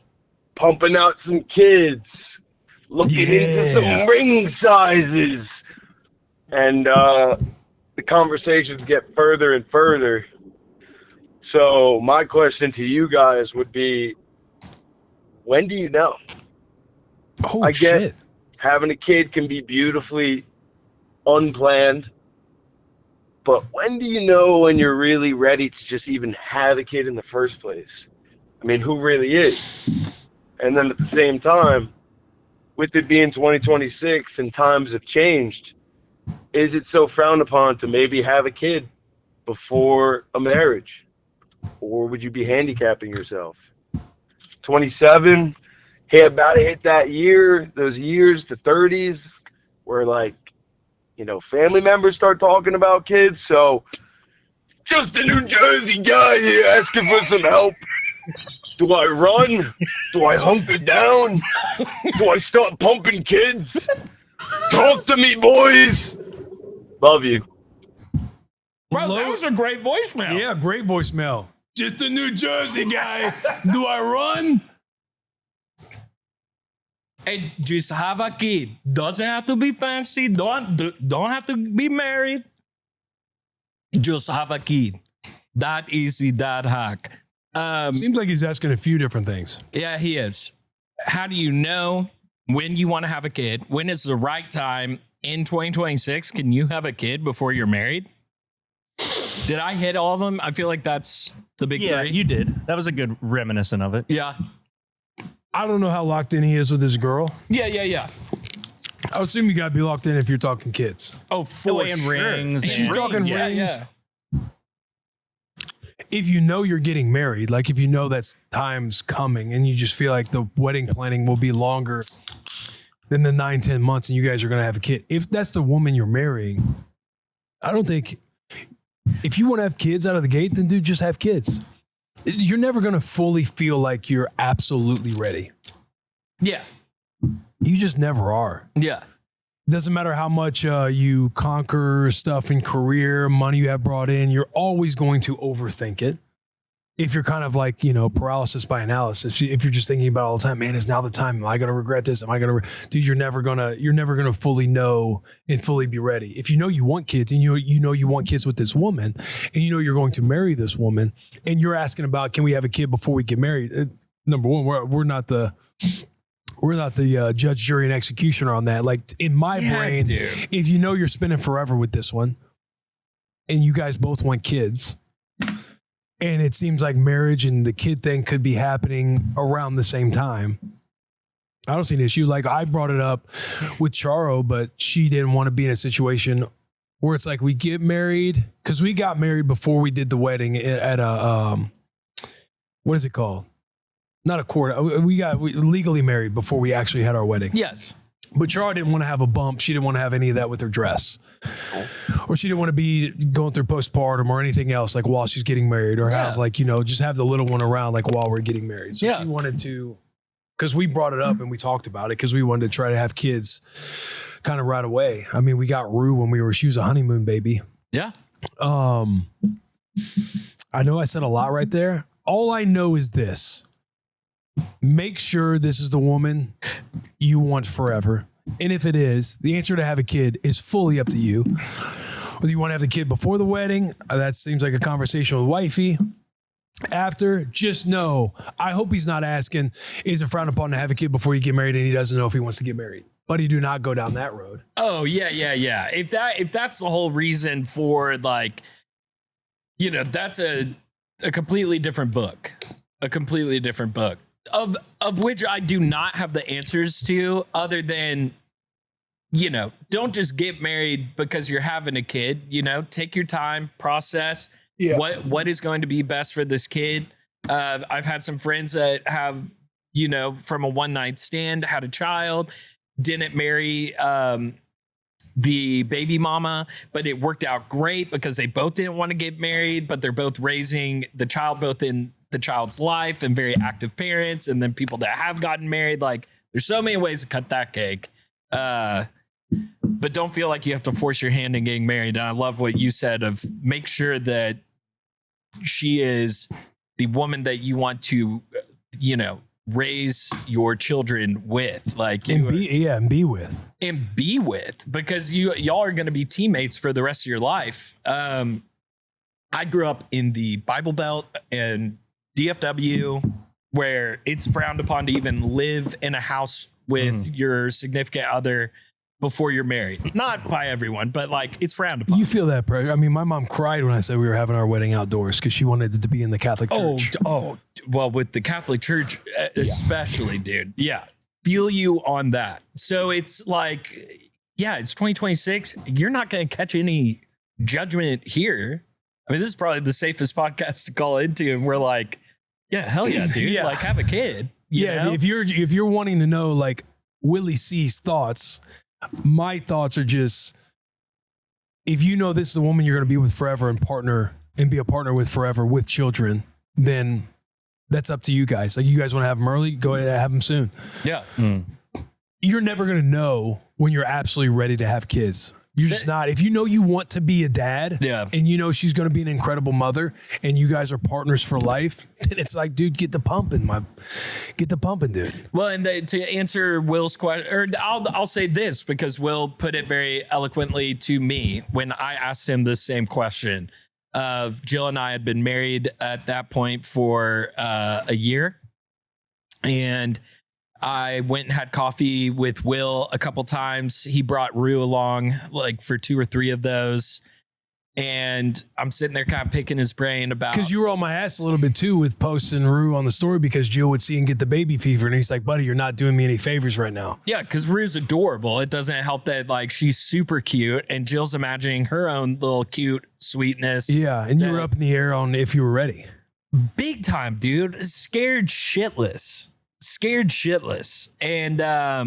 pumping out some kids, looking into some ring sizes. And the conversations get further and further. So my question to you guys would be, when do you know? Oh, I get shit. having a kid can be beautifully unplanned, but when do you know when you're really ready to just even have a kid in the first place? I mean, who really is? And then at the same time, with it being 2026 and times have changed, is it so frowned upon to maybe have a kid before a marriage? Or would you be handicapping yourself? 27, about to hit that year, those years, the 30s, where like, family members start talking about kids. So just a New Jersey guy here asking for some help. Do I run? Do I hunker down? Do I start pumping kids? Talk to me, boys. Love you. Bro, that was a great voicemail. Yeah, great voicemail. Just a New Jersey guy. Do I run? And just have a kid. Doesn't have to be fancy. Don't have to be married. Just have a kid. That easy, that hack. Seems like he's asking a few different things. Yeah, he is. How do you know when you want to have a kid? When is the right time in 2026? Can you have a kid before you're married? Did I hit all of them? I feel like that's the big Yeah, three. you did. That was a good reminiscent of it. Yeah. I don't know how locked in he is with his girl. Yeah. I would assume you got to be locked in if you're talking kids. Oh, for And sure. rings. She's and- talking rings. Yeah. If you know you're getting married, like if you know that time's coming and you just feel like the wedding planning will be longer than the 9-10 months and you guys are going to have a kid. If that's the woman you're marrying, I don't think, if you want to have kids out of the gate, then dude, just have kids. You're never going to fully feel like you're absolutely ready. Yeah. You just never are. Yeah. Doesn't matter how much you conquer stuff in career, money you have brought in, you're always going to overthink it. If you're kind of like, paralysis by analysis, if you're just thinking about it all the time, man, is now the time? Am I going to regret this? Am I going to, dude, you're never going to fully know and fully be ready. If you know you want kids and you know you want kids with this woman and you know you're going to marry this woman and you're asking about, can we have a kid before we get married? Number one, we're not the judge, jury, and executioner on that. Like in my brain, dude. if you know you're spending forever with this one and you guys both want kids and it seems like marriage and the kid thing could be happening around the same time, I don't see an issue. Like I brought it up with Charo, but she didn't want to be in a situation where it's like we get married because we got married before we did the wedding at a, what is it called? Not a court. We legally married before we actually had our wedding. Yes. But Chara didn't want to have a bump. She didn't want to have any of that with her dress. Or she didn't want to be going through postpartum or anything else like while she's getting married or have just have the little one around like while we're getting married. So she wanted to, because we brought it up and we talked about it because we wanted to try to have kids kind of right away. I mean, we got Rue when she was a honeymoon baby. Yeah. I know I said a lot right there. All I know is this. Make sure this is the woman you want forever. And if it is, the answer to have a kid is fully up to you. Whether you want to have the kid before the wedding, that seems like a conversation with wifey. After, just know, I hope he's not asking, is it frowned upon to have a kid before you get married and he doesn't know if he wants to get married? Buddy, do not go down that road. Oh, yeah. If that's the whole reason for that's a completely different book. A completely different book. Of which I do not have the answers to other than, don't just get married because you're having a kid, take your time, process what is going to be best for this kid. I've had some friends that have, from a one night stand, had a child, didn't marry, the baby mama, but it worked out great because they both didn't want to get married, but they're both raising the child both in the child's life and very active parents. And then people that have gotten married, like there's so many ways to cut that cake. But don't feel like you have to force your hand in getting married. And I love what you said of make sure that she is the woman that you want to, raise your children with, And be with, because y'all are going to be teammates for the rest of your life. I grew up in the Bible Belt and DFW, where it's frowned upon to even live in a house with your significant other before you're married. Not by everyone, but it's frowned upon. you feel that pressure. I mean, my mom cried when I said we were having our wedding outdoors because she wanted it to be in the Catholic Church. Well, with the Catholic Church, especially, dude. Yeah. Feel you on that. So it's it's 2026. You're not going to catch any judgment here. I mean, this is probably the safest podcast to call into. And we're like, yeah, hell yeah, dude. Yeah. Have a kid. You know? If you're wanting to know Willie C's thoughts, my thoughts are just, if you know this is the woman you're going to be with forever and be a partner with forever with children, then that's up to you guys. Like you guys want to have them early, go ahead and have them soon. Yeah. You're never going to know when you're absolutely ready to have kids. You're just not. If you know you want to be a dad, and you know she's going to be an incredible mother, and you guys are partners for life, then it's like, dude, get the pumping, dude. Well, and to answer Will's question, or I'll say this because Will put it very eloquently to me when I asked him the same question. Of Jill and I had been married at that point for a year, and I went and had coffee with Will a couple times. He brought Rue along like for 2 or 3 of those. And I'm sitting there kind of picking his brain about. Because you were on my ass a little bit too with posting Rue on the story because Jill would see and get the baby fever. And he's like, buddy, you're not doing me any favors right now. Yeah, because Rue's adorable. It doesn't help that like she's super cute and Jill's imagining her own little cute sweetness. Yeah, and you were up in the air on if you were ready. Big time, dude. Scared shitless. And I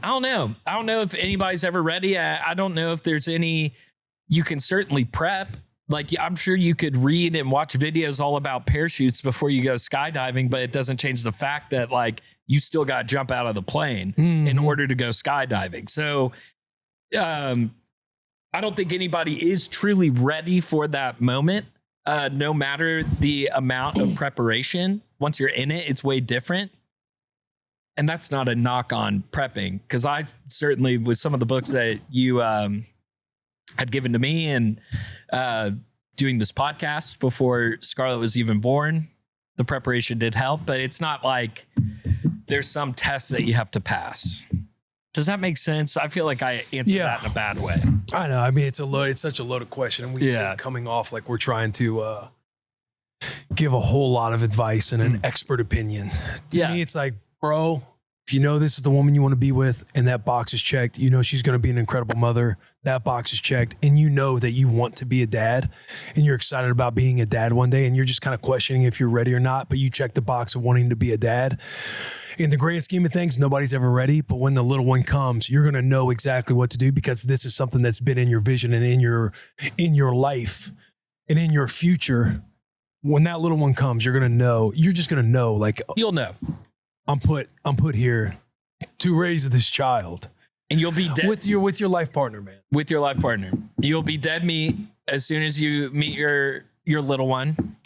don't know. I don't know if anybody's ever ready. I don't know if there's any. You can certainly prep. Like, I'm sure you could read and watch videos all about parachutes before you go skydiving, but it doesn't change the fact that, like, you still got to jump out of the plane in order to go skydiving. So I don't think anybody is truly ready for that moment, no matter the amount of preparation. Once you're in it, it's way different. And that's not a knock on prepping, because I certainly, with some of the books that you had given to me and doing this podcast before Scarlett was even born, the preparation did help, but it's not like there's some test that you have to pass. Does that make sense? I feel like I answered that in a bad way. I know. I mean, it's such a loaded question. And we're coming off like we're trying to give a whole lot of advice and an expert opinion. To me, it's like, bro, if you know this is the woman you want to be with and that box is checked, you know she's going to be an incredible mother, that box is checked, and you know that you want to be a dad and you're excited about being a dad one day and you're just kind of questioning if you're ready or not, but you check the box of wanting to be a dad. In the grand scheme of things, nobody's ever ready, but when the little one comes, you're going to know exactly what to do because this is something that's been in your vision and in your life and in your future. When that little one comes, you're just going to know, like, you'll know. I'm put here to raise this child, and you'll be dead with your life partner, man. With your life partner, you'll be dead meat as soon as you meet your little one.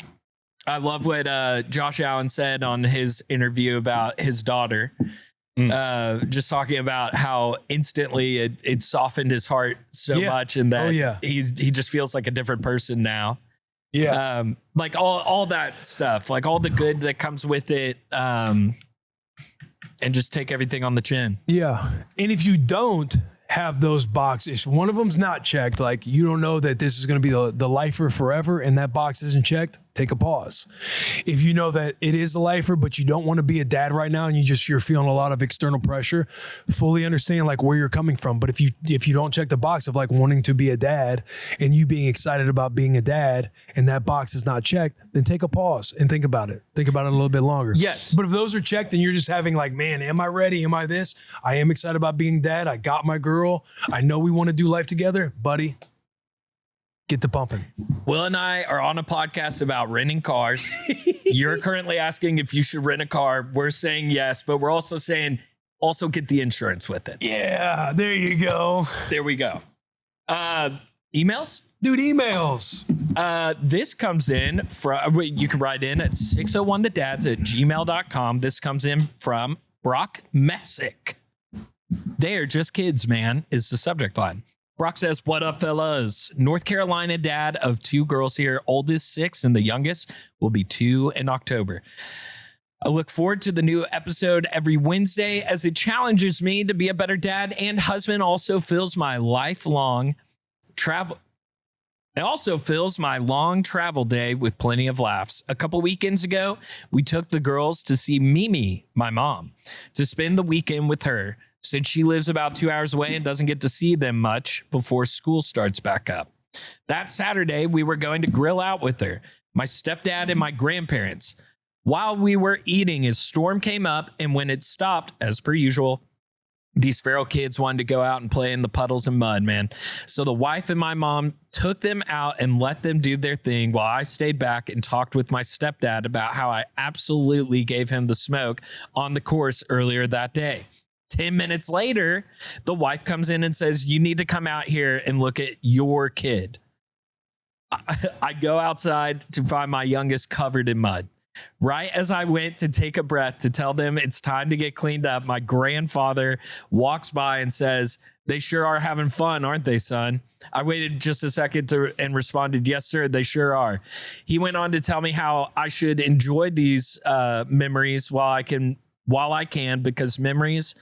I love what Josh Allen said on his interview about his daughter. Just talking about how instantly it softened his heart so much, and that he just feels like a different person now. Yeah, like all that stuff, like all the good that comes with it. And just take everything on the chin. Yeah. And if you don't have those boxes, one of them's not checked, like you don't know that this is going to be the lifer forever and that box isn't checked, take a pause. If you know that it is the lifer, but you don't want to be a dad right now and you're feeling a lot of external pressure, fully understand like where you're coming from. But if you don't check the box of like wanting to be a dad and you being excited about being a dad and that box is not checked, then take a pause and think about it. Think about it a little bit longer. Yes. But if those are checked and you're just having like, man, am I ready? Am I this? I am excited about being dad. I got my girl. I know we want to do life together, buddy. Get the pumping. Will and I are on a podcast about renting cars. You're currently asking if you should rent a car. We're saying yes, but we're also saying also get the insurance with it. Yeah, there you go. There we go. Emails? Dude, emails. This comes in from, you can write in at 601thedads@gmail.com. This comes in from Brock Messick. They're just kids, man, is the subject line. Brock says, what up, fellas? North Carolina dad of 2 girls here, oldest 6 and the youngest will be 2 in October. I look forward to the new episode every Wednesday as it challenges me to be a better dad and husband. Also fills my lifelong travel. It also fills my long travel day with plenty of laughs. A couple weekends ago, we took the girls to see Mimi, my mom, to spend the weekend with her, since she lives about 2 hours away and doesn't get to see them much before school starts back up. That Saturday, we were going to grill out with her, my stepdad and my grandparents. While we were eating, a storm came up, and when it stopped, as per usual, these feral kids wanted to go out and play in the puddles and mud, man. So the wife and my mom took them out and let them do their thing while I stayed back and talked with my stepdad about how I absolutely gave him the smoke on the course earlier that day. 10 minutes later, the wife comes in and says, you need to come out here and look at your kid. I go outside to find my youngest covered in mud. Right as I went to take a breath to tell them it's time to get cleaned up, my grandfather walks by and says, they sure are having fun, aren't they, son? I waited just a second and responded, yes, sir, they sure are. He went on to tell me how I should enjoy these memories while I can, because memories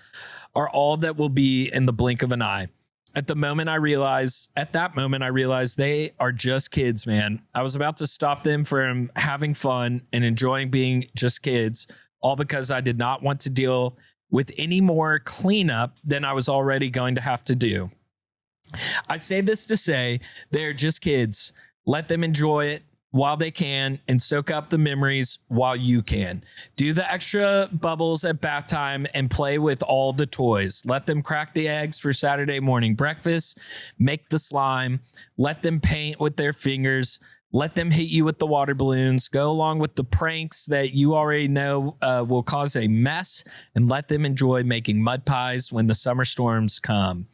are all that will be in the blink of an eye. At that moment, I realized they are just kids, man. I was about to stop them from having fun and enjoying being just kids, all because I did not want to deal with any more cleanup than I was already going to have to do. I say this to say they're just kids. Let them enjoy it while they can and soak up the memories while you can. Do the extra bubbles at bath time and play with all the toys. Let them crack the eggs for Saturday morning breakfast. Make the slime. Let them paint with their fingers. Let them hit you with the water balloons. Go along with the pranks that you already know will cause a mess, and let them enjoy making mud pies when the summer storms come.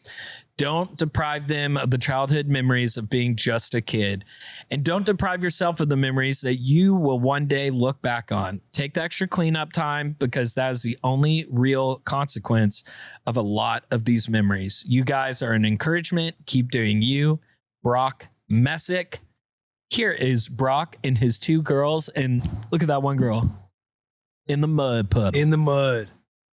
Don't deprive them of the childhood memories of being just a kid. And don't deprive yourself of the memories that you will one day look back on. Take the extra cleanup time, because that is the only real consequence of a lot of these memories. You guys are an encouragement. Keep doing you. Brock Messick. Here is Brock and his two girls. And look at that one girl in the mud pup. In the mud.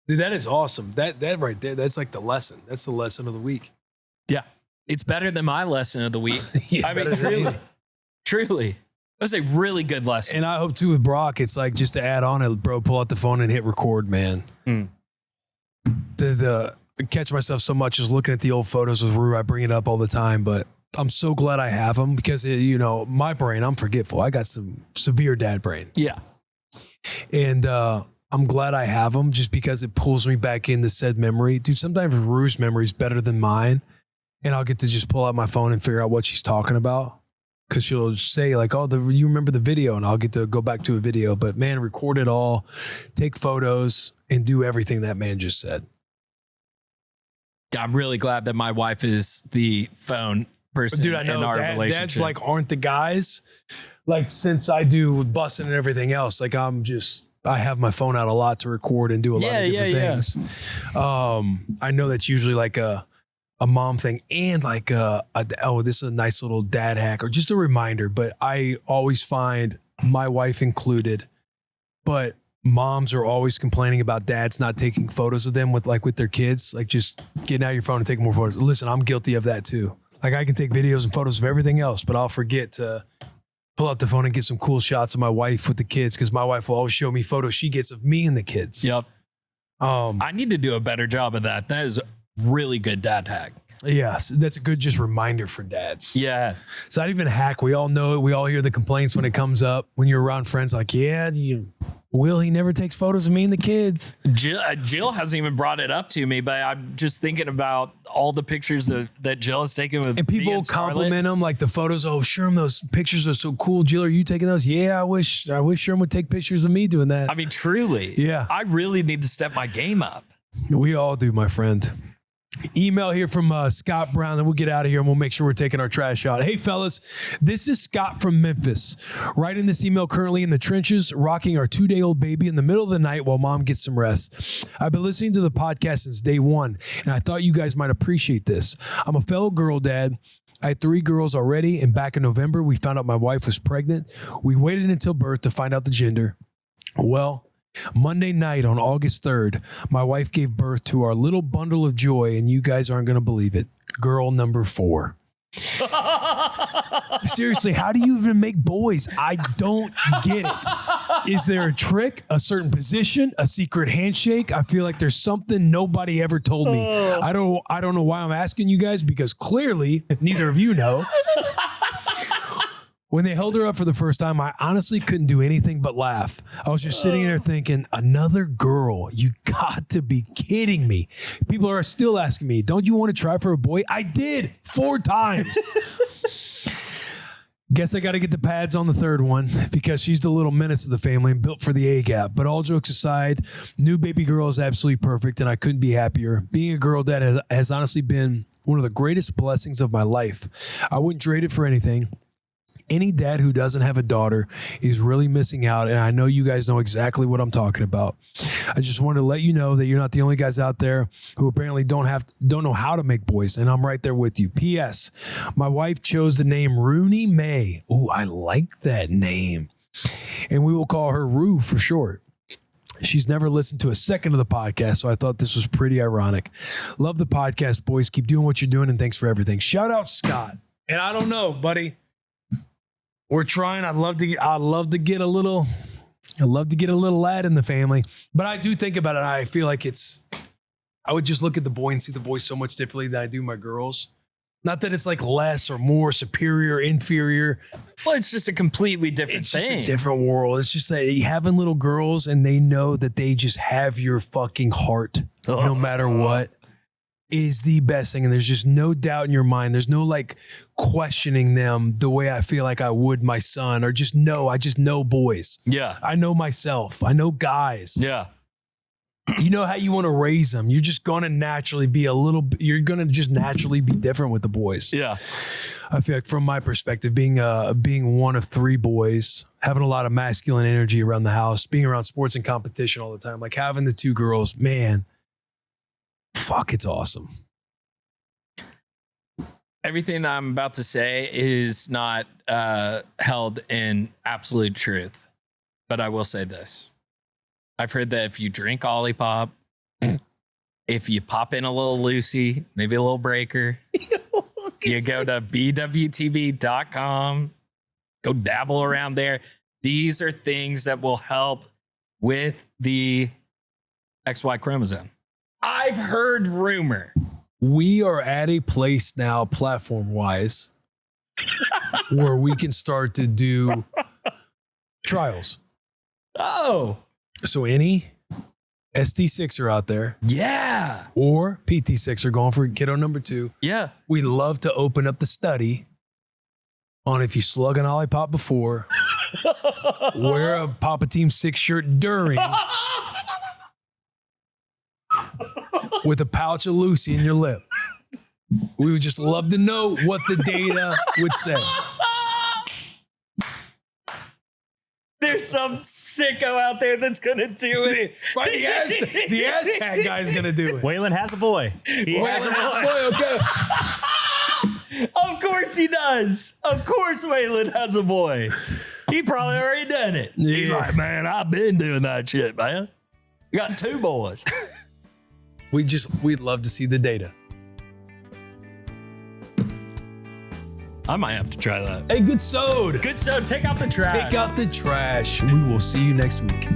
Dude, that is awesome. That right there, that's like the lesson. That's the lesson of the week. Yeah. It's better than my lesson of the week. Yeah, I mean, truly. That's a really good lesson. And I hope too with Brock, it's like, just to add on it, bro, pull out the phone and hit record, man. The catch myself so much is looking at the old photos with Rue. I bring it up all the time, but I'm so glad I have them, because my brain, I'm forgetful. I got some severe dad brain. Yeah. And I'm glad I have them, just because it pulls me back into said memory. Dude, sometimes Rue's memory is better than mine. And I'll get to just pull out my phone and figure out what she's talking about. Because she'll say like, oh, you remember the video, and I'll get to go back to a video. But man, record it all, take photos, and do everything that man just said. I'm really glad that my wife is the phone person. Dude, I know in our relationship. dads like aren't the guys. Like, since I do Bussin and everything else, like I have my phone out a lot to record and do a lot of different things. I know that's usually like a mom thing, and like this is a nice little dad hack, or just a reminder. But I always find, my wife included, but moms are always complaining about dads not taking photos of them with their kids, like just getting out your phone and taking more photos. Listen, I'm guilty of that too. Like, I can take videos and photos of everything else, but I'll forget to pull out the phone and get some cool shots of my wife with the kids, because my wife will always show me photos she gets of me and the kids. Yep. I need to do a better job of that. That is really good dad hack. Yes, that's a good just reminder for dads. Yeah. It's not even a hack. We all know it. We all hear the complaints when it comes up, when you're around friends, like, yeah, he never takes photos of me and the kids. Jill hasn't even brought it up to me, but I'm just thinking about all the pictures that Jill has taken with, and people compliment them, like the photos. Oh, Sherm, those pictures are so cool. Jill, are you taking those? Yeah, I wish Sherm would take pictures of me doing that. I mean, truly. Yeah. I really need to step my game up. We all do, my friend. Email here from Scott Brown, and we'll get out of here and we'll make sure we're taking our trash out. Hey, fellas, this is Scott from Memphis. Writing this email currently in the trenches, rocking our 2-day-old baby in the middle of the night while mom gets some rest. I've been listening to the podcast since day one, and I thought you guys might appreciate this. I'm a fellow girl dad. I had 3 girls already, and back in November, we found out my wife was pregnant. We waited until birth to find out the gender. Well, Monday night on August 3rd, my wife gave birth to our little bundle of joy, and you guys aren't going to believe it. Girl number 4. Seriously, how do you even make boys? I don't get it. Is there a trick, a certain position, a secret handshake? I feel like there's something nobody ever told me. I don't know why I'm asking you guys, because clearly neither of you know. When they held her up for the first time, I honestly couldn't do anything but laugh. I was just sitting there thinking, another girl? You got to be kidding me. People are still asking me, don't you want to try for a boy? I did 4 times. Guess I got to get the pads on the third one because she's the little menace of the family and built for the A gap. But all jokes aside, new baby girl is absolutely perfect and I couldn't be happier. Being a girl dad has honestly been one of the greatest blessings of my life. I wouldn't trade it for anything. Any dad who doesn't have a daughter is really missing out, and I know you guys know exactly what I'm talking about. I just wanted to let you know that you're not the only guys out there who apparently don't know how to make boys, and I'm right there with you. P.S. My wife chose the name Rooney May. Ooh, I like that name. And we will call her Rue for short. She's never listened to a second of the podcast, so I thought this was pretty ironic. Love the podcast, boys. Keep doing what you're doing, and thanks for everything. Shout out Scott. And I don't know, buddy. We're trying. I'd love to get a little lad in the family. But I do think about it. I feel like I would just look at the boy and see the boy so much differently than I do my girls. Not that it's like less or more, superior, inferior. Well, it's just a completely different thing. It's just a different world. It's just that having little girls and they know that they just have your fucking heart no matter what is the best thing. And there's just no doubt in your mind. There's no like questioning them the way I feel like I would my son, or I just know boys. Yeah. I know myself. I know guys. Yeah. You know how you want to raise them. You're just going to naturally be naturally be different with the boys. Yeah. I feel like from my perspective, being one of three boys, having a lot of masculine energy around the house, being around sports and competition all the time, like having the two girls, man, fuck, it's awesome. Everything that I'm about to say is not held in absolute truth, but I will say this. I've heard that if you drink Olipop, if you pop in a little Lucy, maybe a little breaker, you go to bwtb.com, go dabble around there. These are things that will help with the XY chromosome. I've heard rumor. We are at a place now, platform-wise, where we can start to do trials. Oh. So any ST6er out there, Yeah. or PT6er going for kiddo number 2, Yeah. we'd love to open up the study on if you slug an Olipop before, wear a Papa Team 6 shirt during, with a pouch of Lucy in your lip. We would just love to know what the data would say. There's some sicko out there that's going to do it. Right, the Aztec guy's going to do it. Waylon has a boy. He has a boy. Okay. Of course he does. Of course Waylon has a boy. He probably already done it. Yeah. He's like, man, I've been doing that shit, man. Got 2 boys. We'd love to see the data. I might have to try that. Hey, good sode. Good, so take out the trash. Take out the trash. We will see you next week.